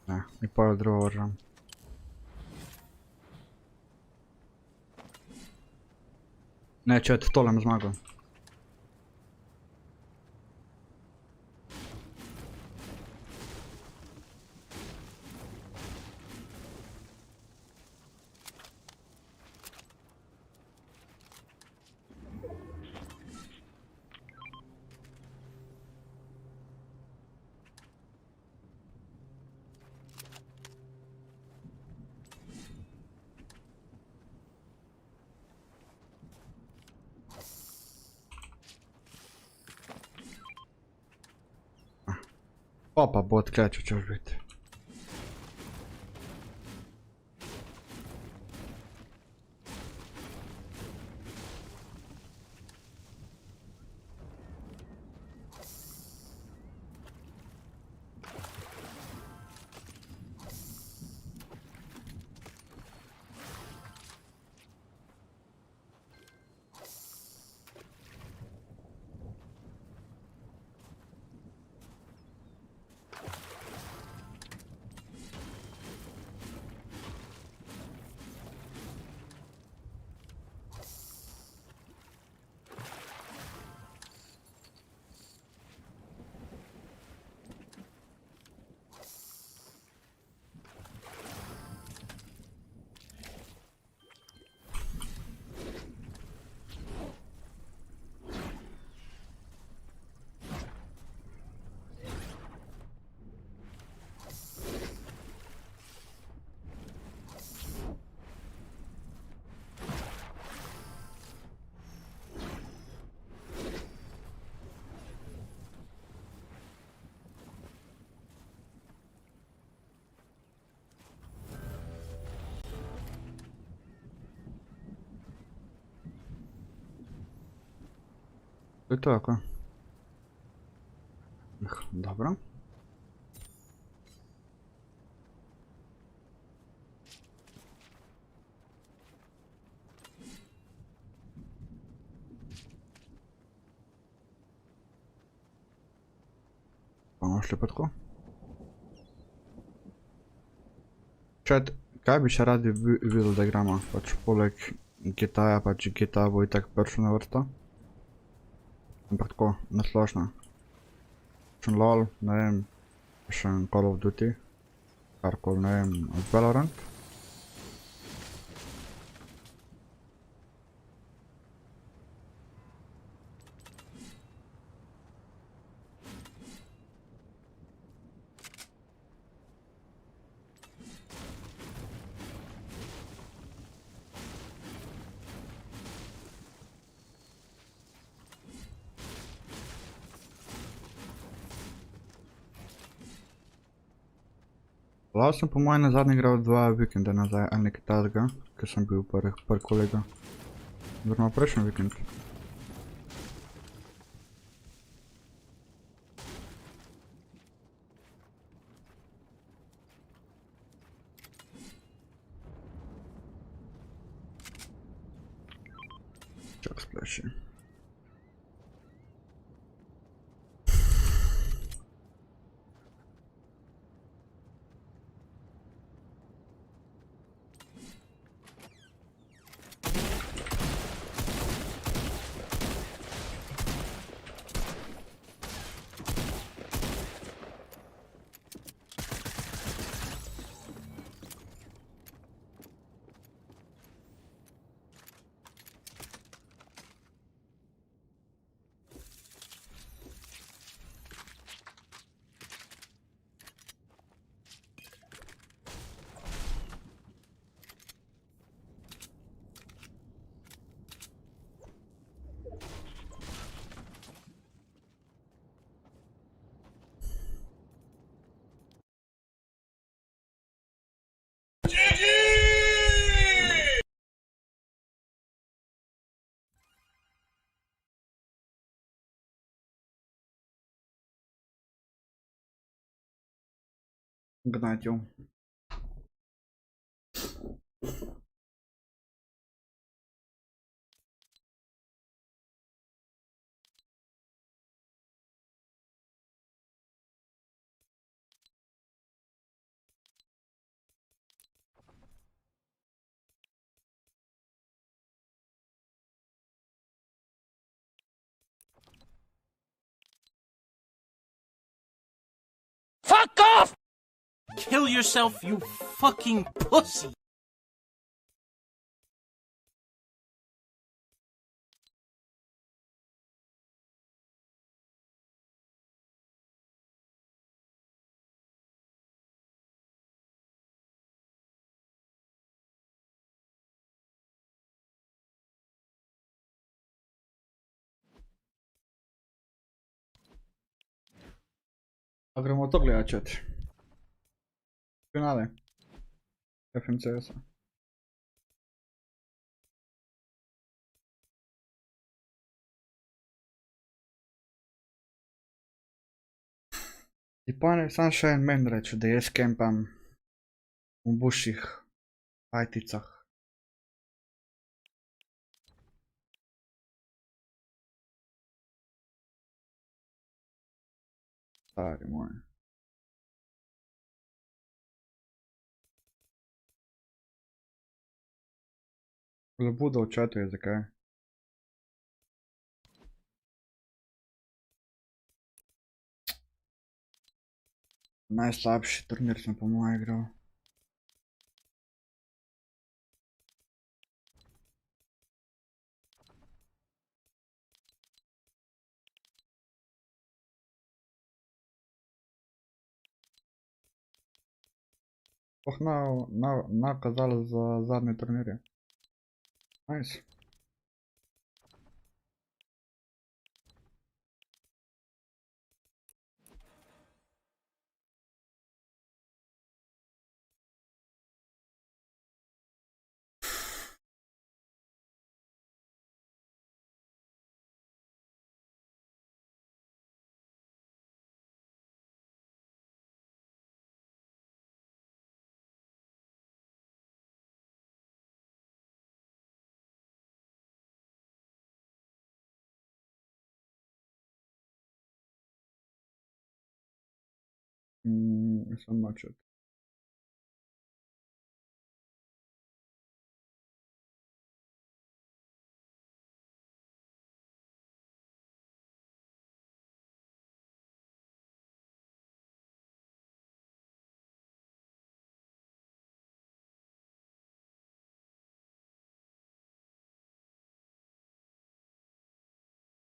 Ne, mi pa jo drugo vržam. Ne, če tolem zmagal. Pa bo odkaj, če češ biti. To je tako. Dobro. Bomo šli pa tako. Chat, kaj bi še radi videli, da igramo? Pač poleg GTA-ja, pač GTA bo itak prišel na vrsto. Ampak tako, nasplošno. Še LOL, ne vem, še Call of Duty, karkoli, ne vem, Valorant. LOL sem po mojem nazadnje igral 2 vikende nazaj, ali nekaj takega, ker sem bil prvi kolega. Oziroma prejšnji vikend. Čak spleši. Gnatju. Fuck off! Kill yourself, you fucking pussy! A gremo to gledat, chat. Finale. FMCS-a. I pojene sam še en men reče, da jaz kempam v buših ajticah. Stari moj. Labuda v chatu je, zakaj? Najslabši turnir sem po moje igral. Sploh nakazalo za zadnje turnirje. Nice. Samo mačet.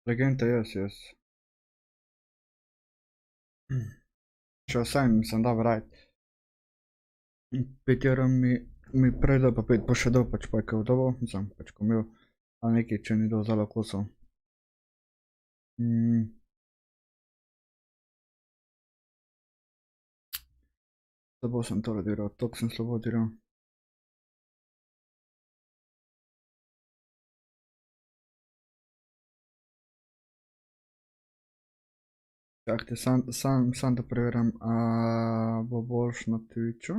Legenda, yes. Če vsem sem dal right. 5 evrov mi prej dal, pa 5 bo še dal, pač pa je kao dobo, mislim, pač ko imel, ali nekaj, če ni dal zalo kosov. Slabo sem to odiral, toliko sem slabo odiral. Čakajte, sam da preveram, bo boljš na Twitchu.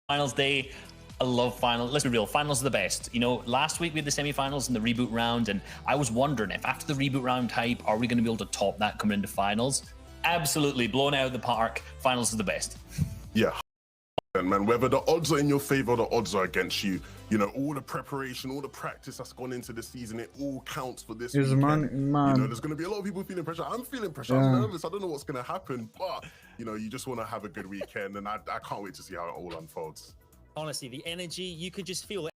Finals day, I love finals. Let's be real, finals are the best. You know, last week we had the semi-finals and the reboot round, and I was wondering if after the reboot round hype, are we going to be able to top that coming into finals? Absolutely, blown out of the park. Finals are the best. Yeah, man, whether the odds are in your favor or the odds are against you, you know, all the preparation, all the practice that's gone into the season, it all counts for this weekend. You know, there's going to be a lot of people feeling pressure. I'm feeling pressure. I'm nervous. I don't know what's going to happen, but, you know, you just want to have a good weekend, and I can't wait to see how it all unfolds. Honestly, the energy, you could just feel it.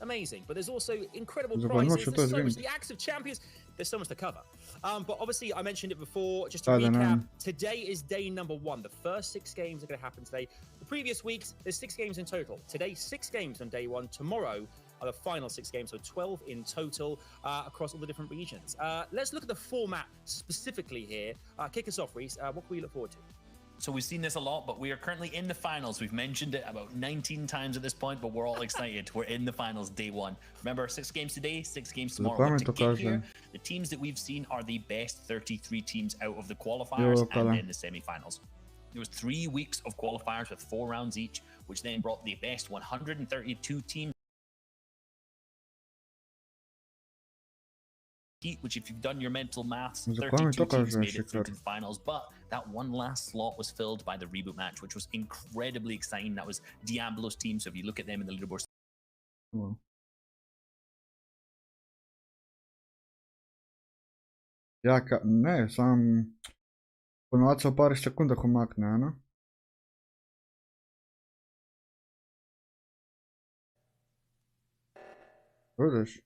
Amazing, but there's also incredible prizes. There's so much, the acts of champions. There's so much to cover. But obviously, I mentioned it before. Just to recap, today is day number 1. The first 6 games are going to happen today. The previous weeks, there's 6 games in total. Today, 6 games on day 1. Tomorrow are the final 6 games, so 12 in total across all the different regions. Let's look at the format specifically here. Kick us off, Reese. What can we look forward to? So we've seen this a lot, but we are currently in the finals. We've mentioned it about 19 times at this point, but we're all excited. We're in the finals day 1. Remember, 6 games today, 6 games tomorrow. To get here, the teams that we've seen are the best 33 teams out of the qualifiers and then the semi-finals. There was 3 weeks of qualifiers with 4 rounds each, which then brought the best 132 teams. Which, if you've done your mental maths, 32 teams made it through to the finals, but that one last slot was filled by the reboot match, which was incredibly exciting. That was Diablo's team, so if you look at them in the leaderboard. Ja, ne, sam ponovadi se v parih sekundah umakne, ne? Vidiš?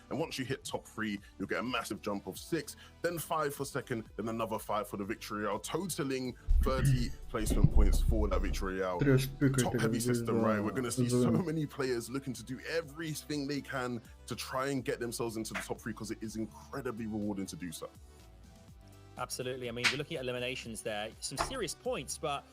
And once you hit top 3, you'll get a massive jump of 6, then 5 for second, then another 5 for the victory royale, totaling 30 placement points for that victory royale. Top heavy system, right? We're going to see so many players looking to do everything they can to try and get themselves into the top 3 because it is incredibly rewarding to do so. Absolutely. I mean, we're looking at eliminations there. Some serious points, but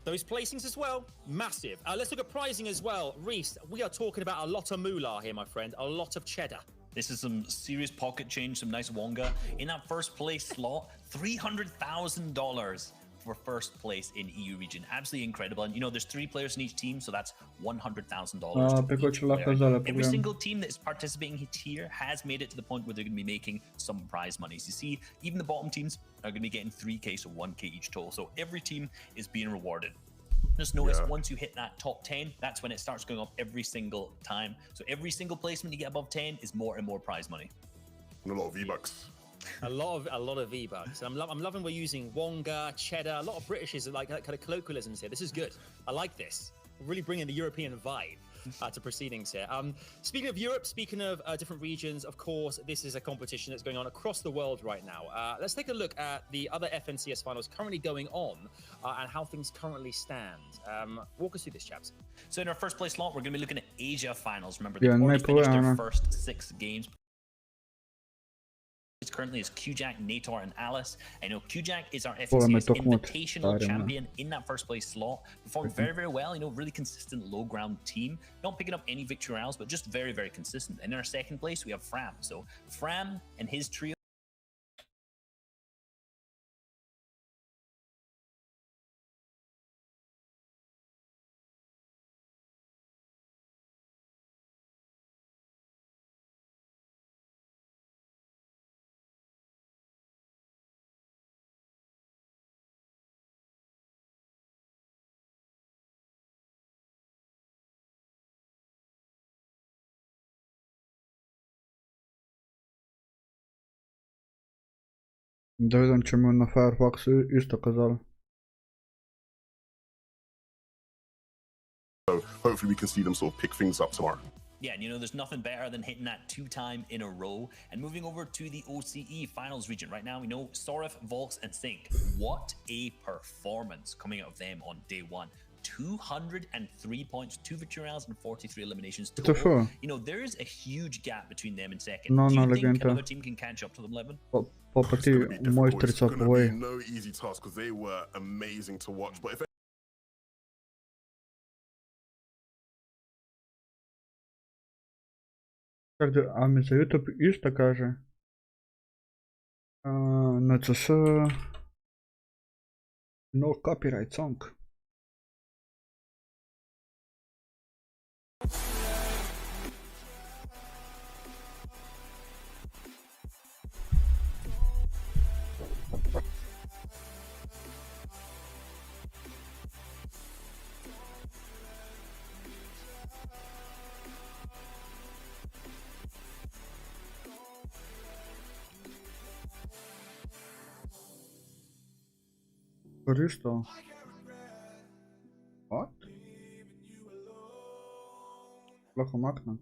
those placings as well, massive. Let's look at pricing as well. Reese, we are talking about a lot of moolah here, my friend, a lot of cheddar. This is some serious pocket change, some nice wonga. In that first place slot, $300,000 for first place in EU region. Absolutely incredible. And you know, there's 3 players in each team, so that's $100,000. Every single team that is participating here has made it to the point where they're going to be making some prize monies. You see, even the bottom teams are going to be getting 3K, so 1K each total. So every team is being rewarded. Just notice once you hit that top 10, that's when it starts going up every single time. So every single placement you get above 10 is more and more prize money. And a lot of V-Bucks. A lot of V-Bucks. I'm loving we're using wonga, cheddar, a lot of Britishes, like kind of colloquialisms here. This is good. I like this. We're really bringing the European vibe to proceedings here. Speaking of Europe, speaking of different regions, of course, this is a competition that's going on across the world right now. Let's take a look at the other FNCS finals currently going on and how things currently stand. Walk us through this, chaps. So in our first place slot, we're going to be looking at Asia finals. Remember, they've already finished their first 6 games. Currently is Kujak, Nator, and Alice. I know Kujak is our FNCS Invitational champion in that first place slot. Performed very, very well. You know, really consistent low ground team. Not picking up any victory royales, but just very, very consistent. And in our second place, we have Fram. So Fram and his trio Da vidim, če mi na Firefoxu isto kazalo. So hopefully we can see them sort of pick things up tomorrow. Yeah, and you know, there's nothing better than hitting that 2-time in a row. And moving over to the OCE finals region. Right now, we know Sorif, Volks, and Sync. What a performance coming out of them on day one. 203 points, 2 victory rounds, and 43 eliminations total. You know, there is a huge gap between them and second. Do you think another team can catch up to them, Levin? Pa ti mojstrica povej. No easy task because they were amazing to watch. But if A mi za YouTube isto kaže? NCS no copyright song. Isto. What? Lahko maknem.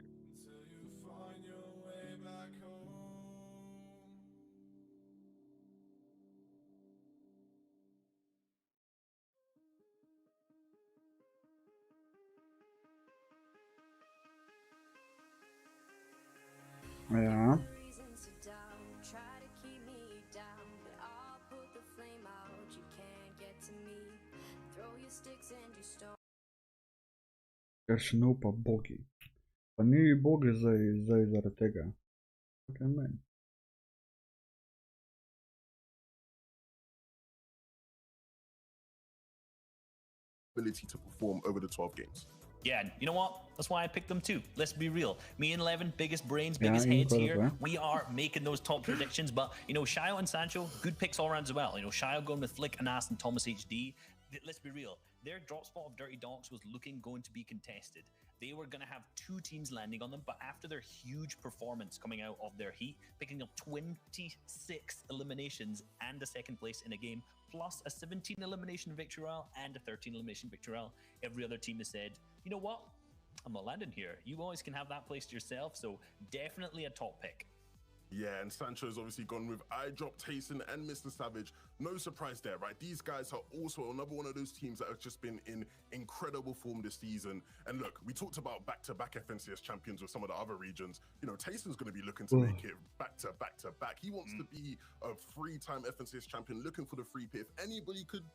Ja. Ker še ne upa bogi. Pa ni bogi zdaj zaradi tega. Kaj meni? ability to perform over the 12 games. Yeah, you know what? That's why I picked them too. Let's be real. Me and Levin, biggest brains, biggest heads here. We are making those top predictions. But, you know, Shayo and Sancho, good picks all around as well. You know, Shayo going with Flick, Anas, and Thomas HD. Let's be real. Their drop spot of Dirty Donks was going to be contested. They were going to have 2 teams landing on them, but after their huge performance coming out of their heat, picking up 26 eliminations and a second place in a game, plus a 17 elimination victory royale and a 13 elimination victory royale, every other team has said, you know what? I'm not landing here. You always can have that place to yourself, so definitely a top pick. Yeah, and Sancho's obviously gone with iDrop, Tayson, and Mr. Savage. No surprise there, right? These guys are also another one of those teams that have just been in incredible form this season. And look, we talked about back-to-back FNCS champions with some of the other regions. You know, Tayson's going to be looking to make it back-to-back. He wants to be a 3-time FNCS champion, looking for the 3 pit. If anybody could,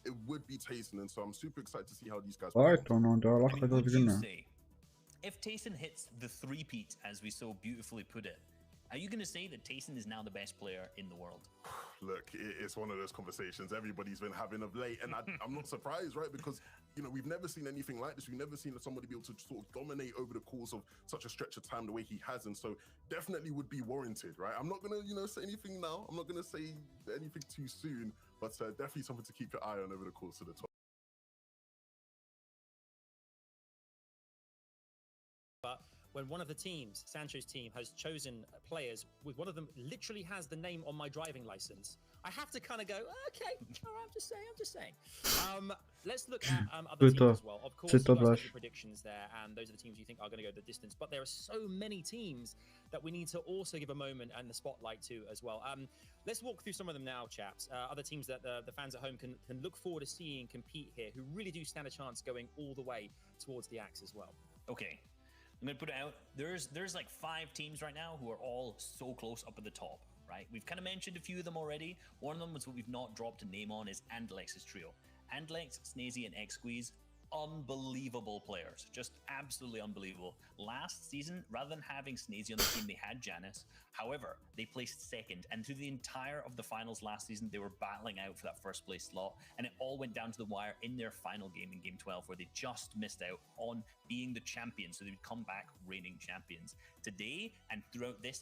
it would be Tayson. And so I'm super excited to see how these guys play. Would you say, if Tayson hits the 3-peat, as we so beautifully put it, are you going to say that Tayson is now the best player in the world? Look, it's one of those conversations everybody's been having of late, and I'm not surprised, right? Because, you know, we've never seen anything like this. We've never seen somebody be able to sort of dominate over the course of such a stretch of time the way he has, and so definitely would be warranted, right? I'm not going to, you know, say anything now. I'm not going to say anything too soon, but definitely something to keep your eye on over the course of the top. But when one of the teams, Sancho's team, has chosen players with one of them literally has the name on my driving license, I have to kind of go, okay, all right, I'm just saying. Let's look at other teams as well. Of course, you guys have your predictions there, and those are the teams you think are going to go the distance. But there are so many teams that we need to also give a moment and the spotlight to as well. Let's walk through some of them now, chaps. Other teams that the fans at home can look forward to seeing compete here, who really do stand a chance going all the way towards the axe as well. Okay. I'm going to put it out. There's like 5 teams right now who are all so close up at the top, right? We've kind of mentioned a few of them already. One of them was what we've not dropped a name on is Andalex's trio. Andalex, Snazy, and X-Squeeze, unbelievable players. Just absolutely unbelievable. Last season, rather than having Snazy on the team, they had Janice. However, they placed second, and through the entire of the finals last season, they were battling out for that first place slot, and it all went down to the wire in their final game in Game 12, where they just missed out on being the champions, so they would come back reigning champions. Today, and throughout this,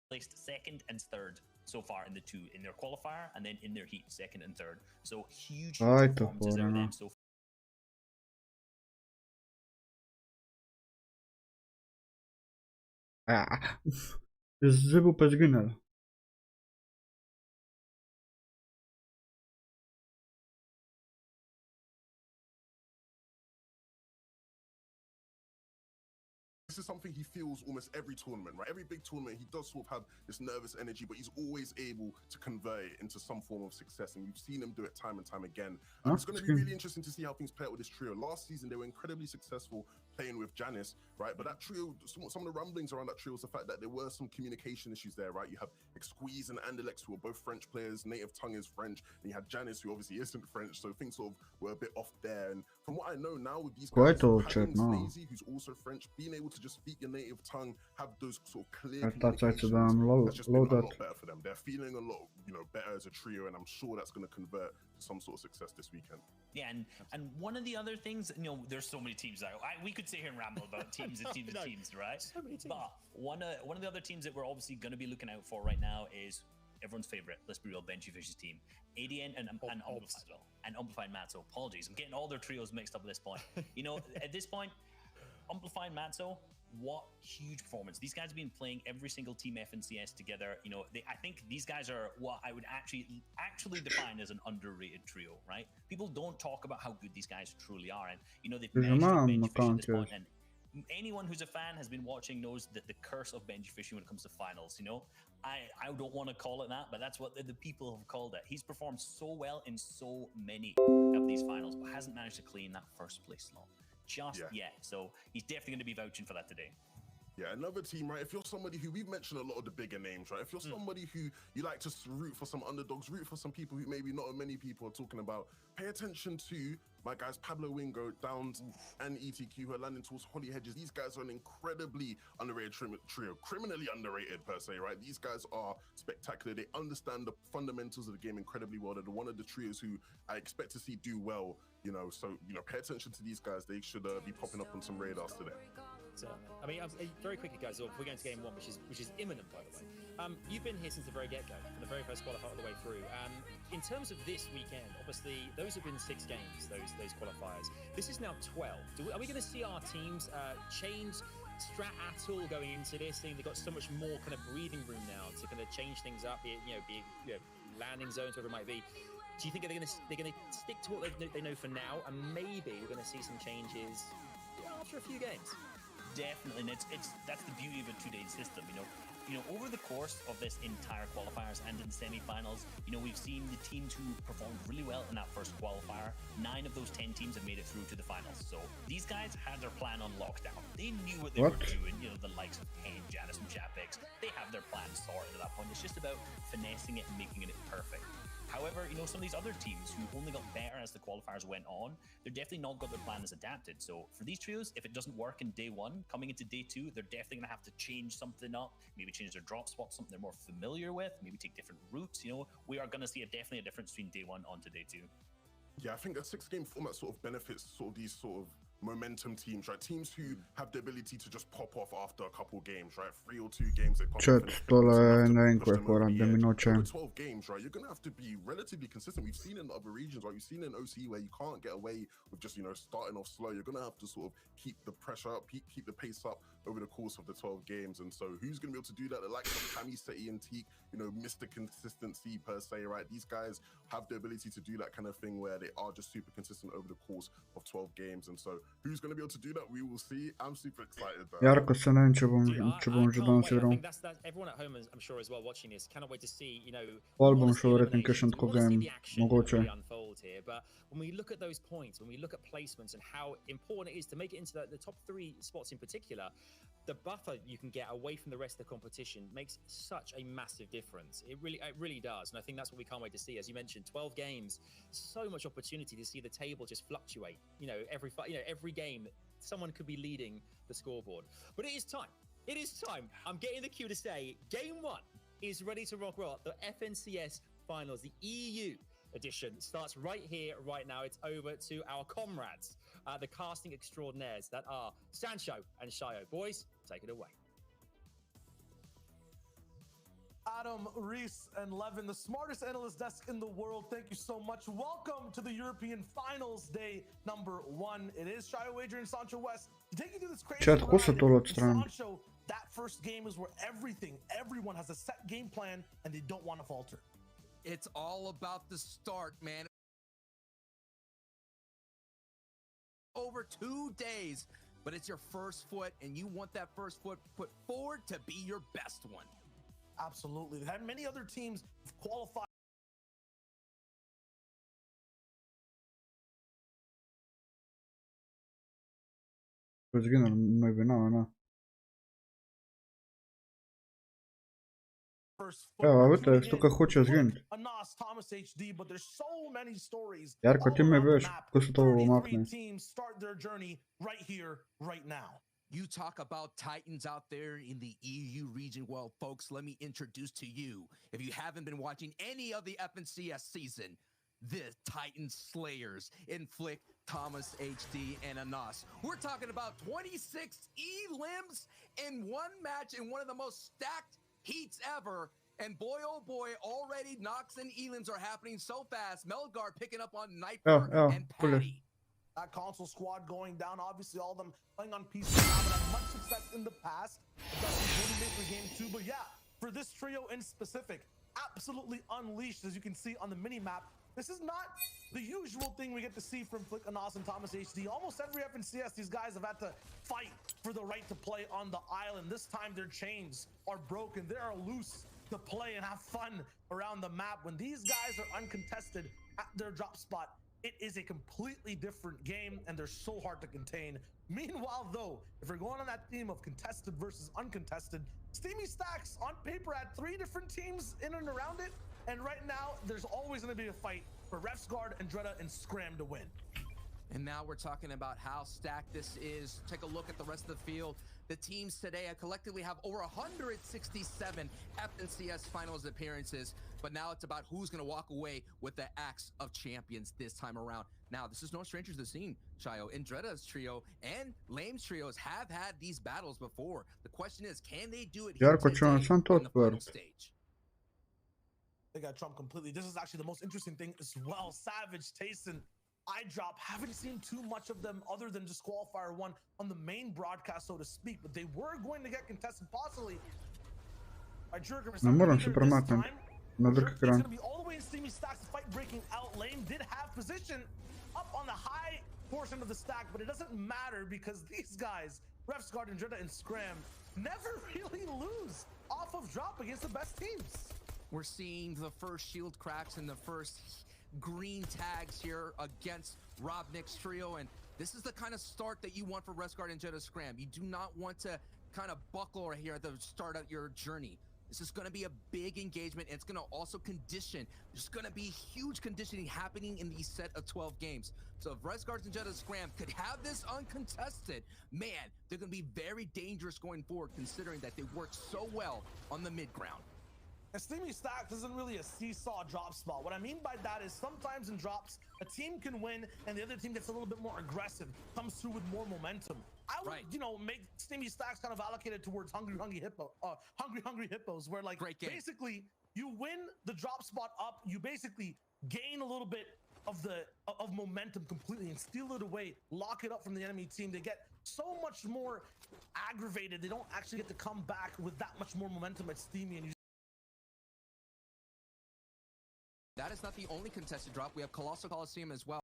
placed second and third so far in their qualifier, and then in their heat, second and third. So huge performances out of them so far. Zdaj bo pa zginil. this is something he feels almost every tournament, right? Every big tournament, he does sort of have this nervous energy, but he's always able to convert it into some form of success. And we've seen him do it time and time again. It's going to be really interesting to see how things play out with this trio. Last season, they were incredibly successful playing with Janice, right? But that trio, some of the rumblings around that trio was the fact that there were some communication issues there, right? You have Exquise and Andalex, who are both French players, native tongue is French, and you had Janice, who obviously isn't French, so things sort of were a bit off there. And from what I know now with these guys, having Snazy, who's also French, being able to just speak your native tongue, have those sort of clear communications, that's just been a lot better for them. They're feeling a lot, better as a trio, and I'm sure that's going to convert to some sort of success this weekend. Yeah, and one of the other things, there's so many teams now. We could sit here and ramble about teams and teams and teams, right? So many teams. But one of the other teams that we're obviously going to be looking out for right now is everyone's favorite, let's be real, Benjyfish's team. ADN and Amplified as well. And Amplified Matzo. Apologies, I'm getting all their trios mixed up at this point. At this point, Amplified Matzo, what huge performance. These guys have been playing every single team FNCS together. I think these guys are what I would actually define as an underrated trio, right? People don't talk about how good these guys truly are. And, they've managed Benjyfish at this point. And anyone who's a fan has been watching knows that the curse of Benjyfish when it comes to finals, I don't want to call it that, but that's what the people have called it. He's performed so well in so many of these finals, but hasn't managed to claim that first place slot just yet. So he's definitely going to be vouching for that today. Yeah, another team, right? If you're somebody who, we've mentioned a lot of the bigger names, right? If you're somebody who you like to root for some underdogs, root for some people who maybe not many people are talking about, pay attention to my guys Pablo Wingo, Downs, and ETQ, who are landing towards Holly Hedges. These guys are an incredibly underrated trio, criminally underrated per se, right? These guys are spectacular. They understand the fundamentals of the game incredibly well. They're one of the trios who I expect to see do well, so, pay attention to these guys. They should be popping up on some radars today. I mean, very quickly, guys, we're going to game one, which is imminent, by the way. You've been here since the very get-go, from the very first qualifier all the way through. In terms of this weekend, obviously, those have been 6 games, those qualifiers. This is now 12. Are we going to see our teams change strat at all going into this thing? They've got so much more kind of breathing room now to kind of change things up, be it landing zones, whatever it might be. Do you think they're going to stick to what they know for now, and maybe we're going to see some changes after a few games? Definitely, and that's the beauty of a 2-day system. Over the course of this entire qualifiers and in semi-finals, we've seen the teams who performed really well in that first qualifier. 9 of those 10 teams have made it through to the finals. So these guys had their plan on lockdown. They knew what they were doing. The likes of Kane, Janice, and Chapix, they have their plan sorted at that point. It's just about finessing it and making it perfect. However, some of these other teams who only got better as the qualifiers went on, they're definitely not got their plan as adapted. So for these trios, if it doesn't work in day 1, coming into day 2, they're definitely going to have to change something up, maybe change their drop spot, something they're more familiar with, maybe take different routes. We are going to see definitely a difference between day 1 onto day 2. Yeah, I think a 6-game format sort of benefits these sort of momentum teams, right? Teams who have the ability to just pop off after a couple games, right? 3 or 2 games they pop off. 12 games, right? You're gonna have to be relatively consistent. We've seen in other regions, right? We've seen in OC where you can't get away with just starting off slow. You're gonna have to sort of keep the pressure up, keep the pace up over the course of the 12 games. And so who's gonna be able to do that? The likes of Kami, Seti, and Teak, Mr. Consistency per se, right? These guys have the ability to do that kind of thing where they are just super consistent over the course of 12 games. And so who's going to be able to do that? We will see. I'm super excited though. Jarko se ne će bom I think that's everyone at home, I'm sure as well watching this, cannot wait to see, album show rating kažem game mogoče. Unfold here. But when we look at those points, when we look at placements and how important it is to make it into the top 3 spots in particular, the buffer you can get away from the rest of the competition makes such a massive difference. It really does. And I think that's what we can't wait to see. As you mentioned, 12 games, so much opportunity to see the table just fluctuate. Every game, someone could be leading the scoreboard. But it is time. It is time. I'm getting the cue to say game 1 is ready to rock. The FNCS finals, the EU edition, starts right here, right now. It's over to our comrades, the casting extraordinaires that are Sancho and Shayo. Boys, take it away. Adam, Reese, and Levin, the smartest analyst desk in the world. Thank you so much. Welcome to the European Finals Day number 1. It is Shayo, Adrian, Sancho West. To take you through this crazy Sancho, that first game is where everyone has a set game plan and they don't want to falter. It's all about the start, man. Over 2 days but it's your first foot, and you want that first foot put forward to be your best one. Absolutely. They had many other teams qualify. Zginul, maybe, no. Evo, vidite, što kad hoće zginut. Jarko, ti me veš, ko se to omakne. You talk about Titans out there in the EU region. Well, folks, let me introduce to you, if you haven't been watching any of the FNCS season, the Titan Slayers inflict Thomas HD and Anas. We're talking about 26 E-limbs in one match in one of the most stacked heats ever. And boy, oh boy, already Nox and Elims are happening so fast. Melgar picking up on Nightmare and Patty. That console squad going down. Obviously, all of them playing on PC now, but had much success in the past. For game 2, but yeah, for this trio in specific, absolutely unleashed, as you can see on the mini map. This is not the usual thing we get to see from Flick, Anas, and Thomas HD. Almost every FNCS, these guys have had to fight for the right to play on the island. This time, their chains are broken. They are loose to play and have fun around the map. When these guys are uncontested at their drop spot, it is a completely different game, and they're so hard to contain. Meanwhile, though, if we're going on that theme of contested versus uncontested, Steamy Stacks on paper had 3 different teams in and around it, and right now there's always going to be a fight for Refsguard and Dreta and Scram to win. And now we're talking about how stacked this is. Take a look at the rest of the field. The teams today collectively have over 167 FNCS finals appearances, but now it's about who's going to walk away with the Axe of Champions this time around. Now, this is no stranger to the scene, Chayo. Indreta's trio and Lame's trios have had these battles before. The question is, can they do it here today in the final stage? They got Trump completely. This is actually the most interesting thing as well. Savage, Tayson, iDrop, haven't seen too much of them other than just qualifier 1 on the main broadcast, so to speak, but they were going to get contested possibly by Jerker. No moram se premaknem na drug ekran. Going to be all the way in Steamy Stacks, the fight breaking out. Lame did have position up on the high portion of the stack, but it doesn't matter because these guys, Refsguard and Dreta and Scram, never really lose off of drop against the best teams. We're seeing the first shield cracks and the first green tags here against Robnik's trio, and this is the kind of start that you want for Refsguard and Dreta Scram. You do not want to kind of buckle right here at the start of your journey. This is going to be a big engagement, and it's going to also condition. There's going to be huge conditioning happening in these set of 12 games. So if Refsguard and Dreta Scram could have this uncontested, man, they're going to be very dangerous going forward, considering that they work so well on the mid ground. And Steamy Stacks isn't really a seesaw drop spot. What I mean by that is sometimes in drops, a team can win and the other team gets a little bit more aggressive, comes through with more momentum. I would, you know, make Steamy Stacks kind of allocated towards Hungry Hippos, where like basically you win the drop spot up, you basically gain a little bit of momentum completely and steal it away, lock it up from the enemy team. They get so much more aggravated. They don't actually get to come back with that much more momentum at Steamy, and you that is not the only contested drop. We have Colossal Coliseum as well.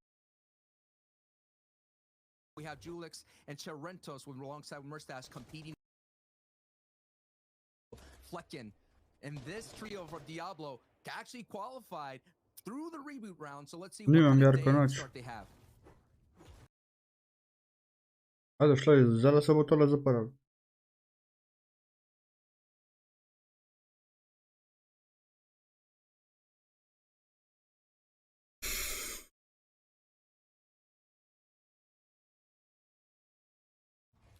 We have Julix and Charentos alongside Murstache competing. Flecken. And this trio for Diablo actually qualified through the reboot round. So let's see what kind of start they have. Ajde, šlej, zaraz se bo tole zaprl.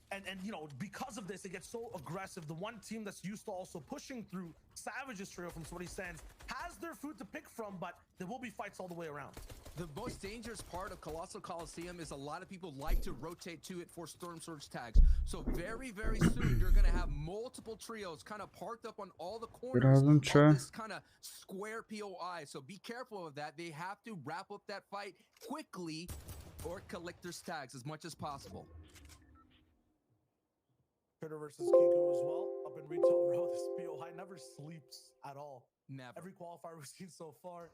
And you know, because of this, it gets so aggressive. The one team that's used to also pushing through Savage's trio from Sweaty Sands has their food to pick from, but there will be fights all the way around. The most dangerous part of Colossal Coliseum is a lot of people like to rotate to it for Storm Surge tags. So very, very soon, you're going to have multiple trios kind of parked up on all the corners of this kind of square POI. So be careful of that. They have to wrap up that fight quickly or collect their tags as much as possible. Critter versus Kiku as well, up in Retail Row. This POI never sleeps at all. Never. Every qualifier we've seen so far,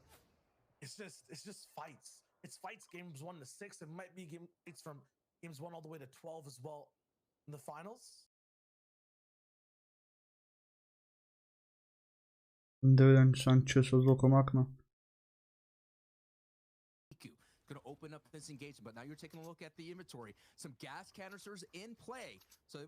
it's just fights. It's fights games 1 to 6. It might be game 8 from Games won all the way to 12 as well in the finals. Da vidim če se zvuk omakne. Going to open up this engagement, but now you're taking a look at the inventory. Some gas canisters in play. So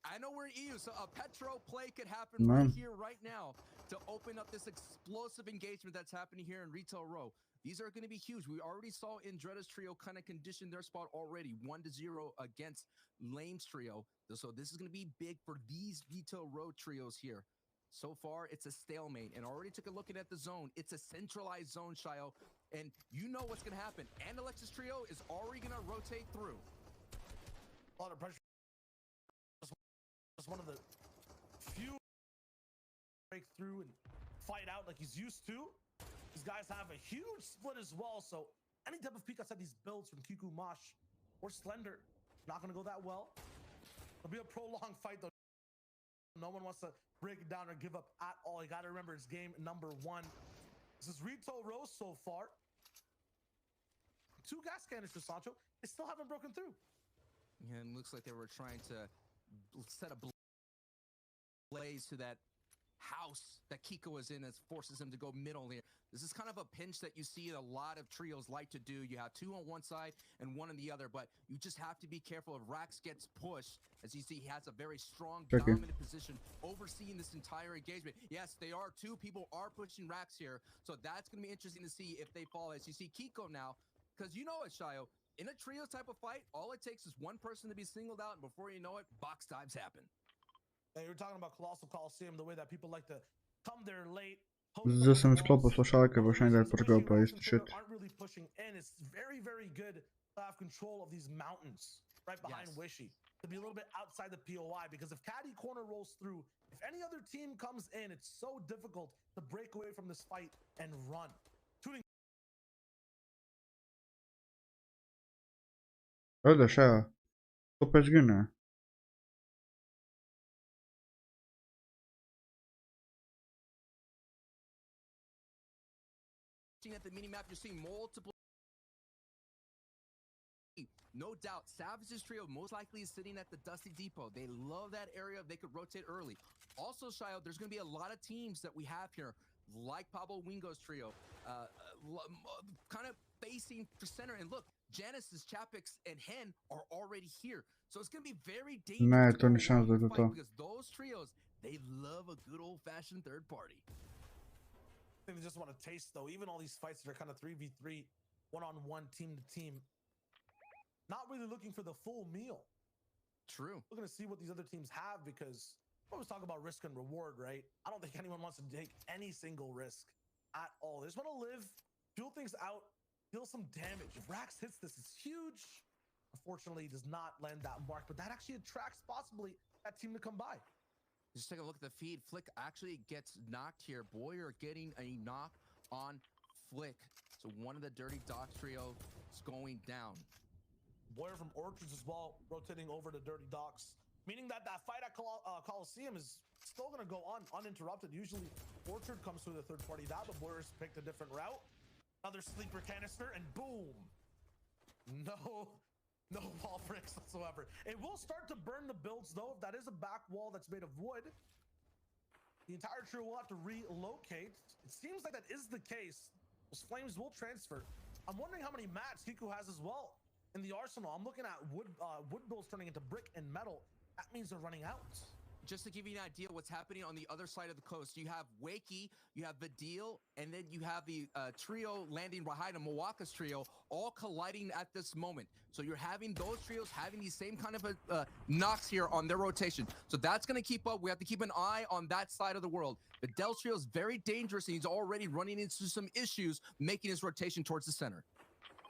I know we're in EU, so a petro play could happen right here, right now, to open up this explosive engagement that's happening here in Retail Row. These are going to be huge. We already saw Andretta's trio kind of condition their spot already, 1-0 against Lame's trio. So this is going to be big for these Retail Row trios here. So far, it's a stalemate, and already took a look at the zone. It's a centralized zone, Shio, and you know what's going to happen. And Alexis trio is already going to rotate through. A lot of pressure. Just one of the few break through and fight out like he's used to. These guys have a huge split as well, so any type of peek outside these builds from Kiku, Mosh, or Slender, not going to go that well. It'll be a prolonged fight, though. No one wants to break it down or give up at all. You got to remember it's game number 1. This is Retail Row so far. 2 gas canisters, Sancho. They still haven't broken through. Yeah, and looks like they were trying to set a blaze to that house that Kiko was in that forces him to go middle here. This is kind of a pinch that you see a lot of trios like to do. You have 2 on one side and 1 on the other, but you just have to be careful if Rax gets pushed. As you see, he has a very strong, dominant position overseeing this entire engagement. Yes, they are 2 people are pushing Rax here, so that's going to be interesting to see if they fall. As you see Kiko now, because you know it, Shio, in a trio type of fight, all it takes is one person to be singled out, and before you know it, box times happen. Hey, you're talking about Colossal Coliseum, the way that people like to come there late. Zdaj sem sklopil slušalke, bo še enkrat prgal pa isti shit. Aren't really pushing in. It's very, very good to have control of these mountains right behind Wishy. To be a little bit outside the POI, because if Caddy Corner rolls through, if any other team comes in, it's so difficult to break away from this fight and run. Öyle şey ya. Top ezgine. At the mini map, you're seeing multiple. No doubt, Savage's trio most likely is sitting at the Dusty Depot. They love that area. They could rotate early. Also, Shio, there's going to be a lot of teams that we have here, like Pablo Wingo's trio, kind of facing for center. And look, Janice's, Chapix, and Hen are already here. So it's going to be very dangerous because those trios, they love a good old-fashioned third party. I think they just want to taste, though. Even all these fights that are kind of 3v3, one-on-one, team-to-team. Not really looking for the full meal. True. Looking to see what these other teams have, because we always talk about risk and reward, right? I don't think anyone wants to take any single risk at all. They just want to live, feel things out, deal some damage. If Rax hits this, it's huge. Unfortunately, he does not land that mark, but that actually attracts possibly that team to come by. Just take a look at the feed. Flick actually gets knocked here. Boyer getting a knock on Flick. So one of the Dirty Dogs trio is going down. Boyer from Orchards as well, rotating over to Dirty Dogs, meaning that that fight at Coliseum is still going to go on uninterrupted. Usually Orchard comes through the third party that, but Boyer's picked a different route. Another sleeper canister, and boom. No wall breaks whatsoever. It will start to burn the builds, though. If that is a back wall that's made of wood, the entire trio will have to relocate. It seems like that is the case. Those flames will transfer. I'm wondering how many mats Kiku has as well in the arsenal. I'm looking at wood builds turning into brick and metal. That means they're running out. Just to give you an idea what's happening on the other side of the coast, you have Wakey, you have Vidil, and then you have the trio landing behind Milwaukee's trio, all colliding at this moment. So you're having those trios having these same kind of knocks here on their rotation. So that's going to keep up. We have to keep an eye on that side of the world. Vidil's trio is very dangerous, and he's already running into some issues, making his rotation towards the center.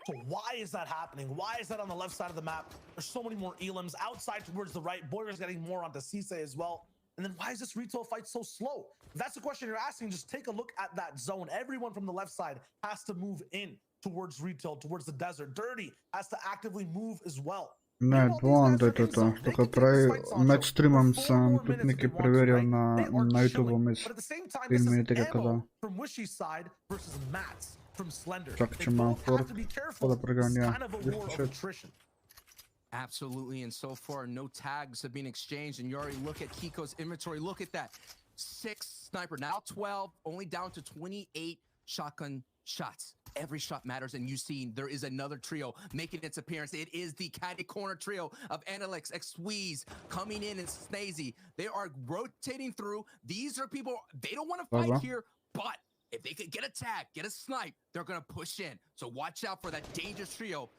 So why is that happening? Why is that on the left side of the map? There's so many more elims outside towards the right. Boyer's getting more onto Cisse as well. And then why is this retail fight so slow? If that's the question you're asking, just take a look at that zone. Everyone from the left side has to move in towards retail, towards the desert. Dirty has to actively move as well. Не, двондо это. Только над стримом съм тут некий проверил на YouTube мисс. Фильм минутика когда. From Wishy's side versus Matt's. From Slender. Так, чем фор. Подо программе. Absolutely, and so far no tags have been exchanged, and you already look at Kiko's inventory. Look at that. 6 sniper, now 12, only down to 28 shotgun shots. Every shot matters, and you see there is another trio making its appearance. It is the caddy corner trio of Analyx, Swoj coming in, and Snazy. They are rotating through. These are people, they don't want to fight here, but if they could get a tag, get a snipe, they're going to push in. So watch out for that dangerous trio.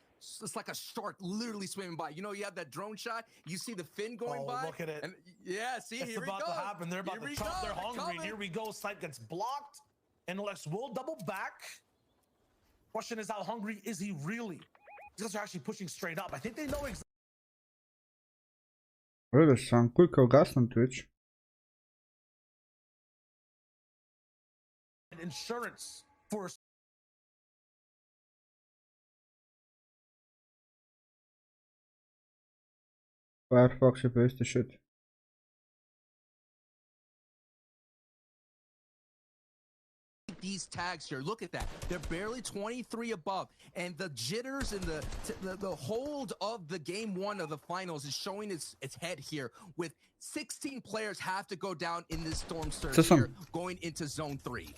It's like a shark literally swimming by. You know, you have that drone shot, you see the fin going by. Look at it. And yeah, see, it's here about we go. to happen. They're about to chop. They're hungry. Here we go. Snipe gets blocked. Analyx will double back. Question is, how hungry is he really? These guys are actually pushing straight up. I think they know exactly. Öyle sen quick ugasnę Twitch. Insurance for Firefox yapıyor the shit. These tags here, look at that. They're barely 23 above, and the jitters and the hold of the game 1 of the finals is showing its head here. With 16 players have to go down in this storm surge here, going into zone 3.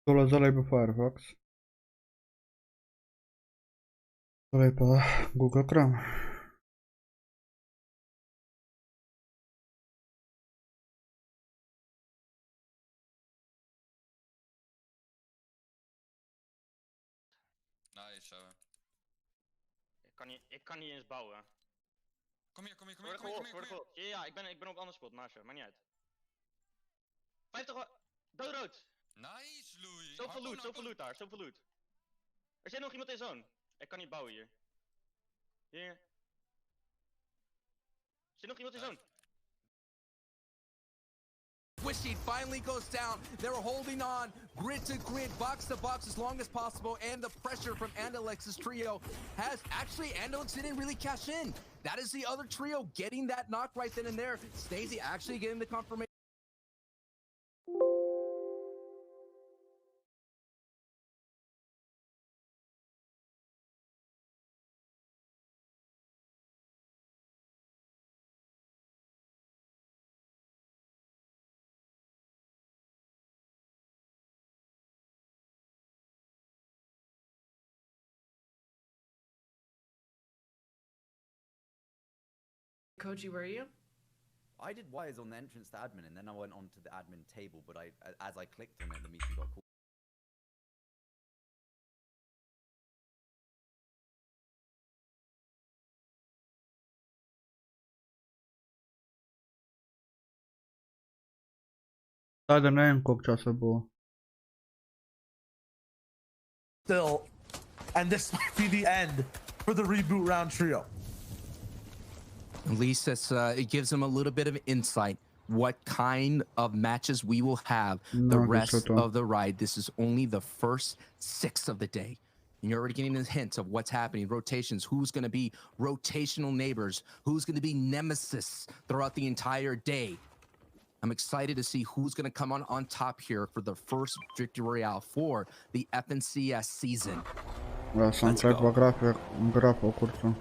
Zalej po Firefox. Zalej po Google Chrome. Ik kan niet eens bouwen. Kom hier. Ja, ik ben op anders spot, maakt niet uit. 50 doodrood. Nice, Louis. Zoveel loot daar, zoveel loot. Er zit nog iemand in zone. Ik kan niet bouwen hier. Hier. Er zit nog iemand in zone. Swishy finally goes down. They're holding on grid to grid, box to box as long as possible, and the pressure from Analyx's trio has actually, Analyx didn't really cash in. That is the other trio getting that knock right then and there. Snazy actually getting the confirmation. Koji, where are you? I did wires on the entrance to admin, and then I went on to the admin table, but as I clicked on it, the meeting got called. Sada ne vem koliko časa bo. Still, and this might be the end for the reboot round trio. At least it gives them a little bit of insight what kind of matches we will have the rest of the ride. This is only the first 6 of the day. And you're already getting a hint of what's happening. Rotations, who's going to be rotational neighbors, who's going to be nemesis throughout the entire day. I'm excited to see who's going to come on top here for the first victory royale for the FNCS season. Ja sam treba grafo kurcu.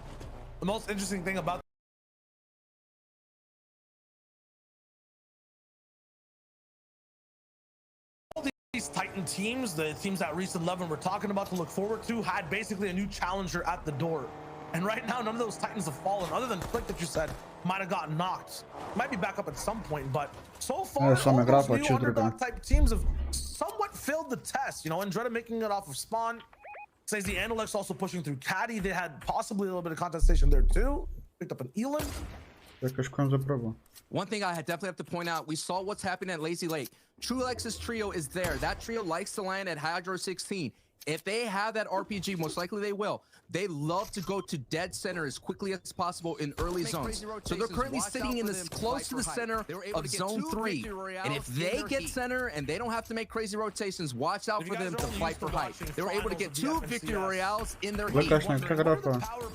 The most interesting thing about these Titan teams, the teams that Reese and 11 were talking about to look forward to, had basically a new challenger at the door. And right now, none of those Titans have fallen, other than Flick that you said might have gotten knocked. Might be back up at some point, but so far, all those new underdog type teams have somewhat failed the test. You know, Andretta making it off of spawn. Says the Analyx also pushing through Caddy. They had possibly a little bit of contestation there too. Picked up an Elon. One thing I definitely have to point out, we saw what's happening at Lazy Lake. Trulex's trio is there. That trio likes to land at Hydro 16. If they have that RPG, most likely they will. They love to go to dead center as quickly as possible in early zones. So they're currently sitting in this close to the center of zone 3. And if they get center and they don't have to make crazy rotations, watch out for them to fight for height. They were able to get 2 victory royales in their heat. If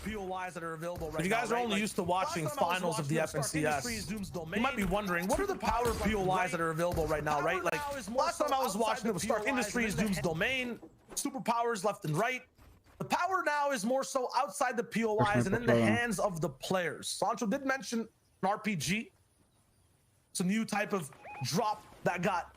you guys are only used to watching finals of the FNCS, you might be wondering, what are the power POIs that are available right now, right? Like, last time I was watching, it was Stark Industries, Doom's Domain, superpowers left and right. The power now is more so outside the POIs and in the hands of the players. Sancho did mention an RPG. It's a new type of drop that got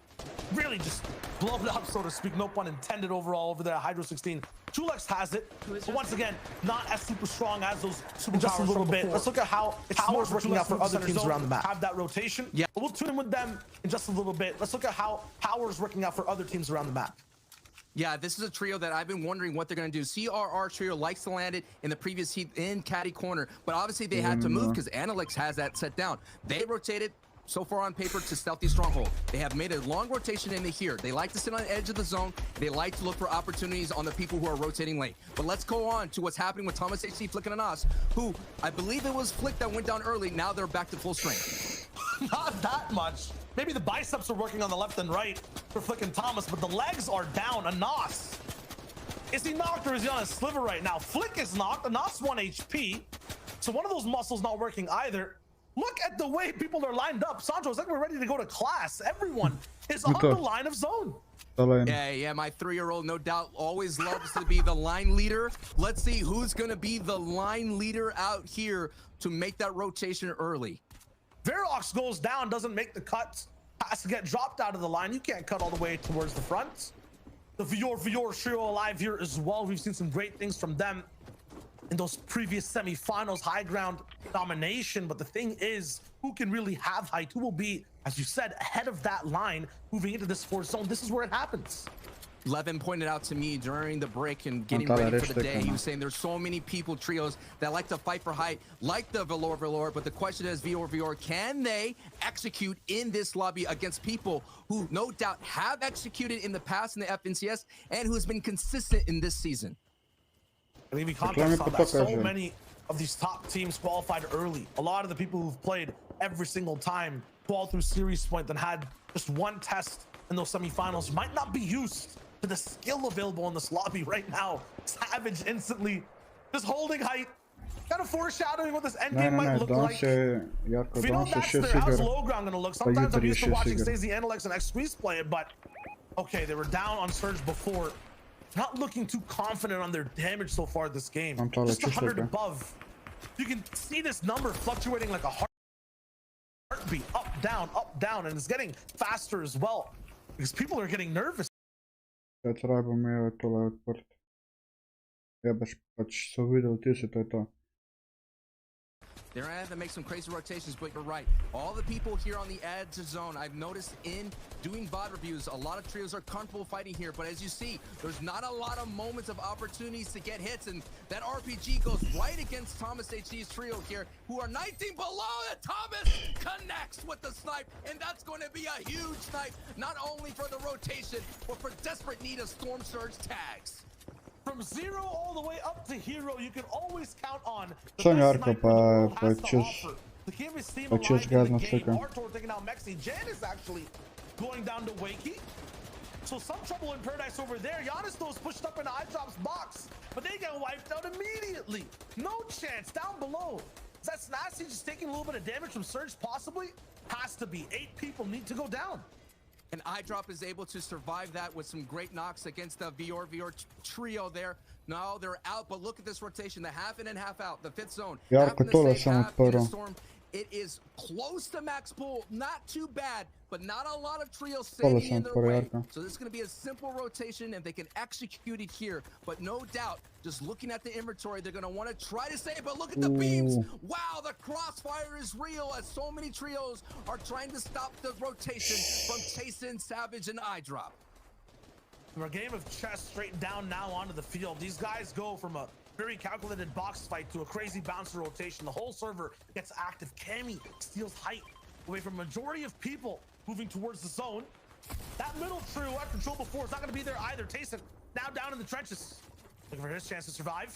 really just blown up, so to speak. No pun intended overall over there at Hydro 16. Chulex has it, but once again, not as super strong as those superpowers. Just a little bit. Let's look at how power's working out for other teams around the map. Have that rotation. Yeah, we'll tune in with them in just a little bit. Let's look at how power's working out for other teams around the map. Yeah, this is a trio that I've been wondering what they're going to do. CRR trio likes to land it in the previous heat in caddy corner, but obviously they had to move because Analyx has that set down. They rotated so far on paper to Stealthy Stronghold. They have made a long rotation into here. They like to sit on the edge of the zone. They like to look for opportunities on the people who are rotating late. But let's go on to what's happening with Thomas HC flicking on us, who I believe it was Flick that went down early. Now they're back to full strength. Not that much. Maybe the biceps are working on the left and right for Flick and Thomas, but the legs are down. Anas, is he knocked or is he on a sliver right now? Flick is knocked. Anas 1 HP. So one of those muscles not working either. Look at the way people are lined up. Sancho, it's like we're ready to go to class. Everyone is on the line of zone. Yeah, my 3-year-old, no doubt, always loves to be the line leader. Let's see who's going to be the line leader out here to make that rotation early. Verox goes down, doesn't make the cut, has to get dropped out of the line. You can't cut all the way towards the front. The Vior trio alive here as well. We've seen some great things from them in those previous semifinals, high ground domination. But the thing is, who can really have height? Who will be, as you said, ahead of that line moving into this fourth zone? This is where it happens. Levin pointed out to me during the break and getting ready for the day, he was saying there's so many people, trios, that like to fight for height, like the Velour, but the question is, Vior, can they execute in this lobby against people who no doubt have executed in the past in the FNCS and who's been consistent in this season? I mean, we context on that. So many of these top teams qualified early. A lot of the people who've played every single time, qualified through series point, and had just one test in those semifinals might not be used to the skill available in this lobby right now. Savage instantly just holding height, kind of foreshadowing what this endgame might look like. If you know that's there, how's low ground gonna look? Sometimes I'm used to watching Stacey, Analyx, and X-Squeeze play it, but okay, they were down on Surge before. Not looking too confident on their damage so far this game. Just 100 above. You can see this number fluctuating like a heartbeat, up, down, and it's getting faster as well because people are getting nervous. Treba mi je tole odprt. Jebaš, pač so videl, ti si, to je to. They're gonna have to make some crazy rotations, but you're right. All the people here on the edge zone, I've noticed in doing VOD reviews, a lot of trios are comfortable fighting here, but as you see, there's not a lot of moments of opportunities to get hits, and that RPG goes right against Thomas HC's trio here, who are 19 below, and Thomas connects with the snipe, and that's going to be a huge snipe, not only for the rotation, but for desperate need of Storm Surge tags. From 0 all the way up to hero, you can always count on the Sonjarko pa čez gazna slika. Artur taking out Mexi. Jan is actually going down to Wakey. So some trouble in Paradise over there. Giannis though is pushed up in iDrop's box, but they get wiped out immediately. No chance down below. Is that Snasty just taking a little bit of damage from Surge? Possibly. Has to be. 8 people need to go down. And iDrop is able to survive that with some great knocks against the Vior trio there. No, they're out, but look at this rotation. The half in and half out. The 5th zone. It is close to max pull. Not too bad, but not a lot of trios standing in their way. So this is going to be a simple rotation, and they can execute it here. But no doubt, just looking at the inventory, they're going to want to try to save. But look at the beams. Wow, the crossfire is real as so many trios are trying to stop the rotation from Chasing, Savage, and iDrop. We're a game of chess straight down now onto the field. These guys go from a very calculated box fight to a crazy bouncer rotation. The whole server gets active. Cammy steals height away from majority of people moving towards the zone. That middle trio had control before. It's not going to be there either. Tayson now down in the trenches, looking for his chance to survive.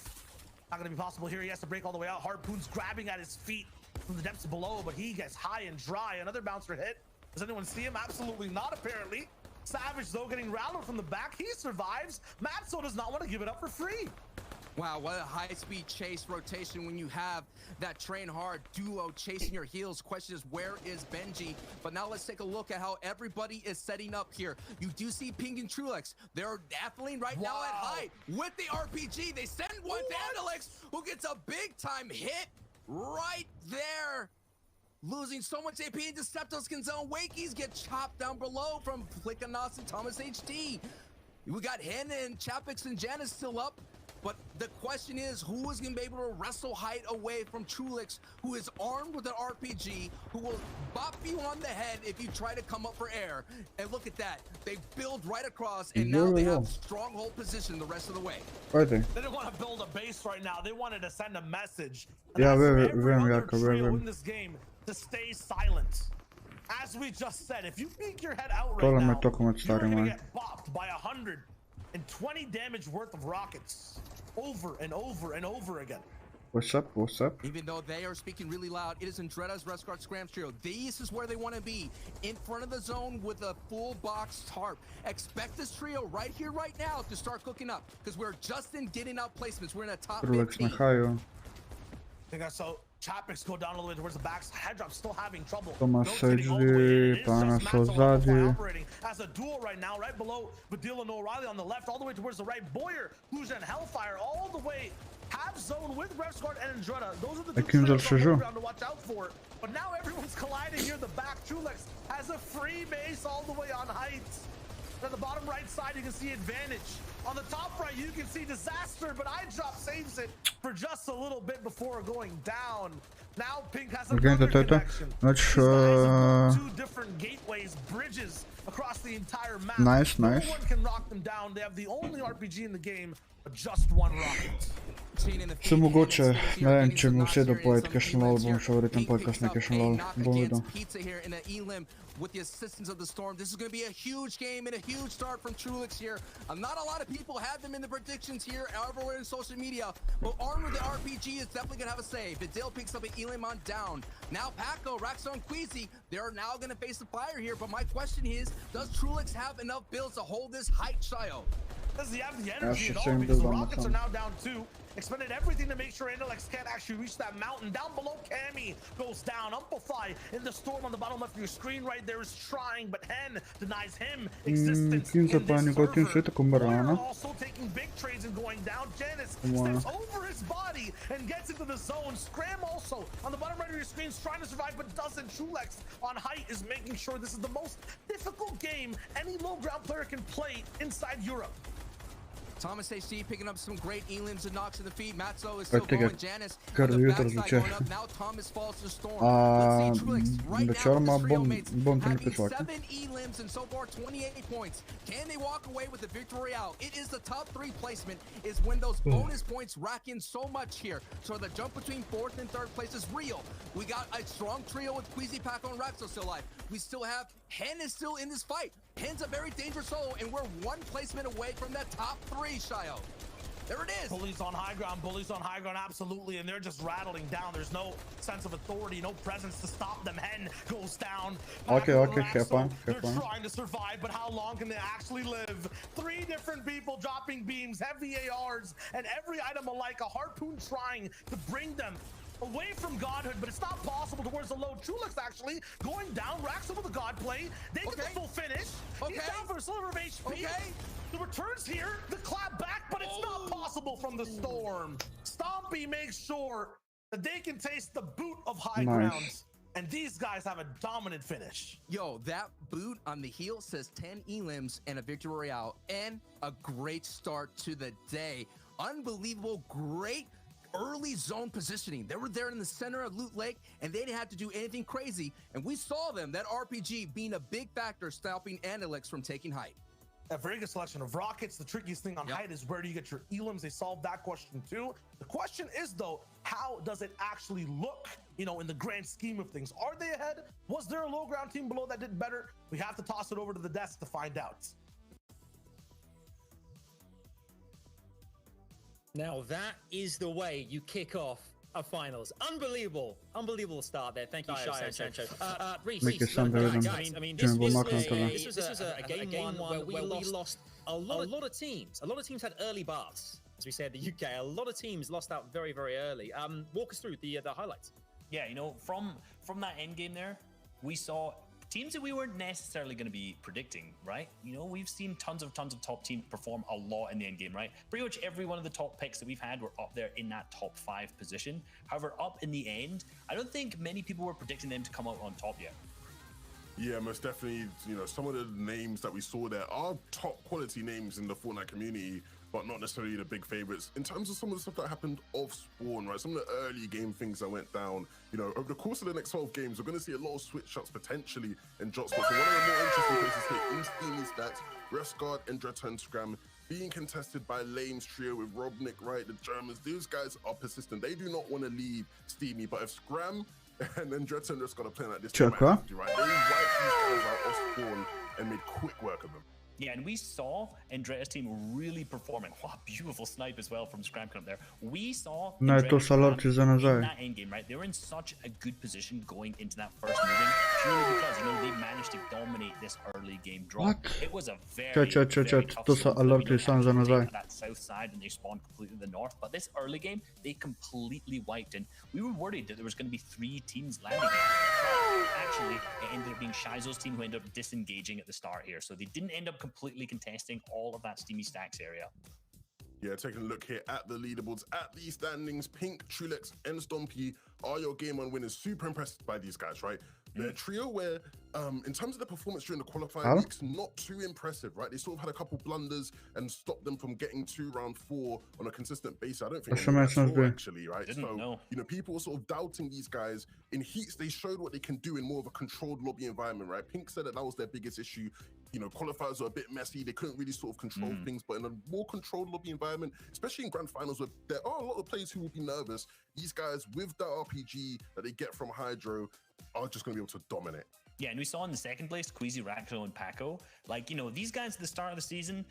Not going to be possible here. He has to break all the way out. Harpoon's grabbing at his feet from the depths below, but he gets high and dry. Another bouncer hit. Does anyone see him? Absolutely not, apparently. Savage, though, getting rattled from the back. He survives. Matzo does not want to give it up for free. Wow, what a high-speed chase rotation when you have that train hard duo chasing your heels. Question is, where is Benji? But now let's take a look at how everybody is setting up here. You do see Ping and Trulex. They're definitely right now at height with the RPG. They send one to Alex, who gets a big-time hit right there. Losing so much AP into Septoskin zone. Wakies get chopped down below from Flickanos and Thomas HD. We got Hen and Chapix and Janice still up. But the question is, who is going to be able to wrestle height away from Trulix, who is armed with an RPG, who will bop you on the head if you try to come up for air. And look at that. They build right across, and now they have stronghold position the rest of the way. Are they? They didn't want to build a base right now. They wanted to send a message. Yeah, we're in this game to stay silent. As we just said, if you peek your head out right now, you're going to get bopped by 120 damage worth of rockets over and over and over again. What's up? What's up? Even though they are speaking really loud, it is Andretta's Resguard Scram trio. This is where they want to be, in front of the zone with a full box tarp. Expect this trio right here, right now, to start cooking up, because we're just in getting out placements. We're in a top 15. I think I saw Chapix go down all the way towards the backs. Headdrop still having trouble. Operating as a duel right now, right below Badil and O'Reilly on the left, all the way towards the right. Boyer, who's in Hellfire, all the way half zone with Resguard and Andretta. Those are the two to watch out for. But now everyone's colliding near the back. Trulex has a free base all the way on height. On the bottom right side, you can see advantage. On the top right, you can see disaster, but iDrop saves it for just a little bit before going down. Now Pink has another connection. Two different gateways, bridges across the entire map. Nice. No one can rock them down. They have the only RPG in the game, but just one rocket. Все mogoče, ne vem, če mi vse dopovedati, kakšen lol bom šel vriti ten podcast, ne kakšen lol, bom videl. With the assistance of the Storm, this is going to be a huge game and a huge start from Trulix here. Not a lot of people have them in the predictions here, everywhere in social media, but armed with the RPG is definitely going to have a say. Vidal picks up an Elim on down. Now Paco, Raxo, and Queasy, they're now going to face the fire here, but my question is, does Trulix have enough builds to hold this height, Shayo? Does he have the energy at all? Because the rockets are now down 2. Expended everything to make sure Alex can't actually reach that mountain. Down below, Cammy goes down. Amplify in the storm on the bottom left of your screen right there is trying, but Hen denies him existence in this server. Also taking big trades and going down. Janice steps over his body and gets into the zone. Scram also on the bottom right of your screen is trying to survive, but doesn't. Trulex on height is making sure this is the most difficult game any low ground player can play inside Europe. Thomas HD picking up some great elims and knocks in the feet. Matzo is still going. Janice on the backside going up. Now Thomas falls to Storm. Let's see Trulix right now with his trio mates having 7 elims and so far 28 points. Can they walk away with the victory out? It is the top 3 placement is when those bonus points rack in so much here. So the jump between 4th and 3rd place is real. We got a strong trio with Queasy, Paco, and Raxo still alive. We still have Hen is still in this fight. Hen's a very dangerous solo, and we're 1 placement away from that top 3, Shayo. There it is. Bullies on high ground, absolutely, and they're just rattling down. There's no sense of authority, no presence to stop them. Hen goes down. Okay, Raxo, they're trying to survive, but how long can they actually live? 3 different people dropping beams, heavy ARs, and every item alike. A harpoon trying to bring them away from godhood, but it's not possible towards the low. Trulix actually going down. Raxo with the god play. They get the full finish. He's down for a sliver of HP. The returns here, the clap back, but it's not possible from the Storm. Stompy makes sure that they can taste the boot of high ground. And these guys have a dominant finish. Yo, that boot on the heel says 10 elims and a victory royale and a great start to the day. Unbelievable, great early zone positioning. They were there in the center of Loot Lake, and they didn't have to do anything crazy. And we saw them, that RPG being a big factor, stopping Anilix from taking height. A very good selection of rockets. The trickiest thing on height is where do you get your elims? They solved that question too. The question is though, how does it actually look, you know, in the grand scheme of things? Are they ahead? Was there a low ground team below that did better? We have to toss it over to the desk to find out. Now that is the way you kick off a finals. Unbelievable start there. Thank you, Shayo Sancho. Reese, guys, I mean, this was a game one where we lost a lot of teams. A lot of teams had early buffs. as we say in the UK, a lot of teams lost out very, very early. Walk us through the highlights. Yeah, you know, from that end game there, we saw teams that we weren't necessarily going to be predicting, right? You know, we've seen tons of top teams perform a lot in the end game, right? Pretty much every one of the top picks that we've had were up there in that top 5 position. However, up in the end, I don't think many people were predicting them to come out on top yet. Yeah, most definitely. You know, some of the names that we saw there are top quality names in the Fortnite community, but not necessarily the big favorites. In terms of some of the stuff that happened off spawn, right? Some of the early game things that went down, you know, over the course of the next 12 games, we're going to see a lot of switch ups potentially in drop spots. So one of the more interesting places here in Steamy stats, Resguard and Rata and Scram being contested by Lame's trio with Robnik, right? The Germans, those guys are persistent. They do not want to leave Steamy, but if Scram and then Dreadton just got to play like this, right? They wiped these guys out off spawn and made quick work of them. Yeah, and we saw Andrea's team really performing. What a beautiful snipe as well from Scram up there. We saw in that endgame, right? They were in such a good position going into that first moving, purely because, you know, they managed to dominate this early game drop. It was a very tough that south side, and they spawned completely to the north. But this early game, they completely wiped, and we were worried that there was going to be 3 teams landing here. But actually, it ended up being Shizo's team who ended up disengaging at the start here, so they didn't end up completely contesting all of that Steamy Stacks area. Yeah, taking a look here at the leaderboards, at these standings, Pink, Trulex, and Stompy are your game 1 winners. Super impressed by these guys, right? They're a trio where, in terms of the performance during the qualifying weeks, not too impressive, right? They sort of had a couple blunders and stopped them from getting to round 4 on a consistent basis. I don't think that's all, actually, right? So, you know, people were sort of doubting these guys. In heats, they showed what they can do in more of a controlled lobby environment, right? Pink said that was their biggest issue. You know, qualifiers were a bit messy. They couldn't really sort of control things, but in a more controlled lobby environment, especially in grand finals where there are a lot of players who will be nervous, these guys with that RPG that they get from Hydro are just going to be able to dominate. Yeah, and we saw in the second place, Queasy, Racunalniku, and Paco. Like, you know, these guys at the start of the season,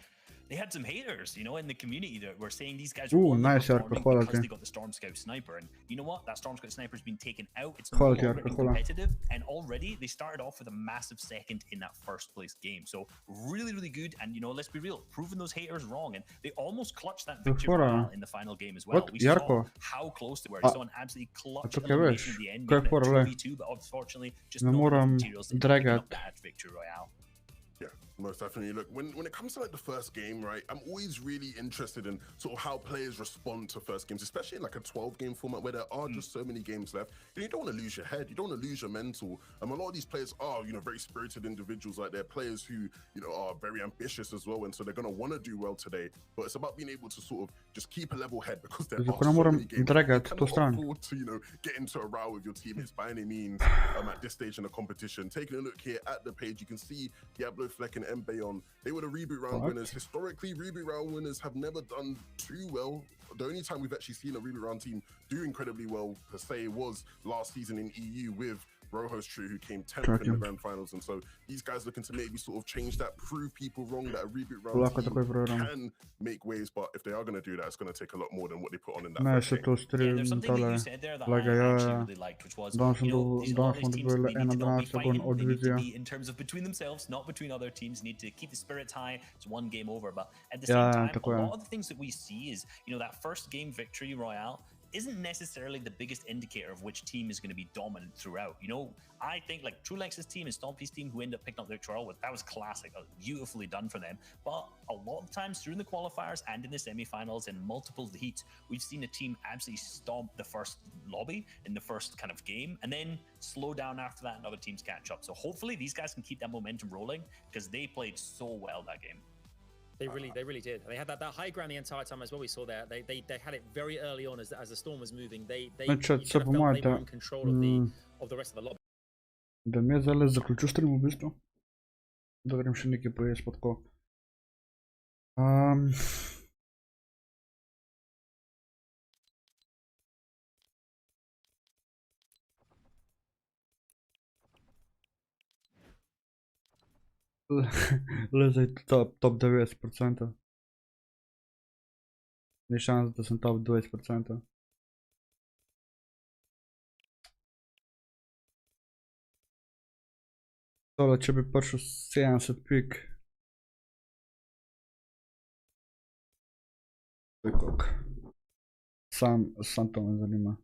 they had some haters, you know, in the community that were saying these guys were nice because they got the Storm Scout Sniper. And you know what? That Storm Scout Sniper's been taken out. It's no longer competitive. And already they started off with a massive second in that first place game. So really, really good. And, you know, let's be real, proving those haters wrong. And they almost clutched that victory in the final game as well. We saw how close they were. We saw an absolutely clutch elimination at the end game, 2v2, but unfortunately just no materials to pick up that victory royale. Yeah, most definitely. Look, when it comes to like the first game, right, I'm always really interested in sort of how players respond to first games, especially in like a 12-game format where there are just so many games left. And you don't want to lose your head, you don't want to lose your mental. A lot of these players are, you know, very spirited individuals. Like they're players who, you know, are very ambitious as well, and so they're going to want to do well today. But it's about being able to sort of just keep a level head because there are so many games. You cannot afford to, you know, get into a row with your teammates by any means at this stage in the competition. Taking a look here at the page, you can see Diablo, Fleck, and Mbayon. They were the reboot round winners. Historically, reboot round winners have never done too well. The only time we've actually seen a reboot round team do incredibly well per se was last season in EU with Rojo's True, who came 10th in the grand finals. And so these guys looking to maybe sort of change that, prove people wrong, that a reboot round team can make waves, but if they are going to do that, it's going to take a lot more than what they put on in that first game. Yeah, there's something that you said there that I actually really liked, which was, you know, these teams need to not be fighting, they need to be in terms of between themselves, not between other teams, need to keep the spirits high. It's one game over, but at the same time, a lot of the things that we see is, you know, that first game victory royale isn't necessarily the biggest indicator of which team is going to be dominant throughout. You know, I think like Trulex's team and Stompy's team who ended up picking up the victory, that was classic, that was beautifully done for them. But a lot of times during the qualifiers and in the semifinals and multiple heats, we've seen a team absolutely stomp the first lobby in the first kind of game and then slow down after that and other teams catch up. So hopefully these guys can keep that momentum rolling because they played so well that game. They really did. They had that high ground the entire time as well. We saw there. They had it very early on as the storm was moving. They were in control of the rest of the lobby. Да ми е залез заключил стрим убийство. Да видим ще Ники поесть под ко. Лезай топ 90%. Є шанс да съм топ 20%. Tole, če bi prišel 70 pik. Rekord. Sam to me zanima.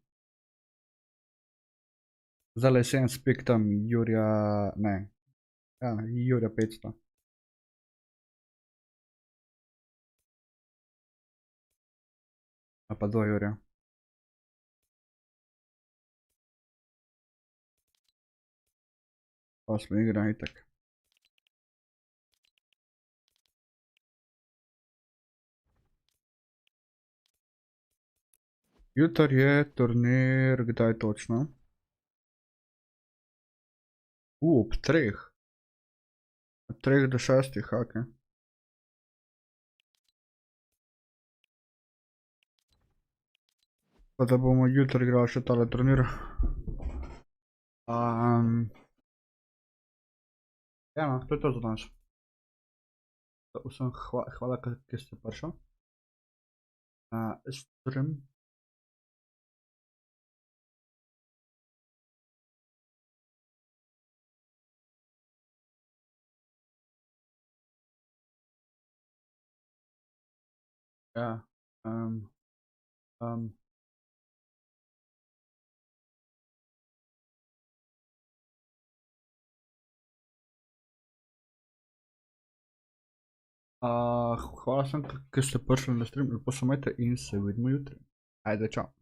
Zdaj je 7 spik tam Jurja, ne. Ja, Jurja 500. A pa 2 Jurja. Pa smo igra itak. Jutri je turnir, kdaj točno? Ob 3. Od 3 do 6, ok. Pa da bomo jutri igrali še tale turnir. Ja no, to je to za danes. Vsem hvala, ki ste prišli. Stream. Ja. Hvala vsem, ki ste prišli na stream, lepo se imejte in se vidimo jutri. Ajde, čau.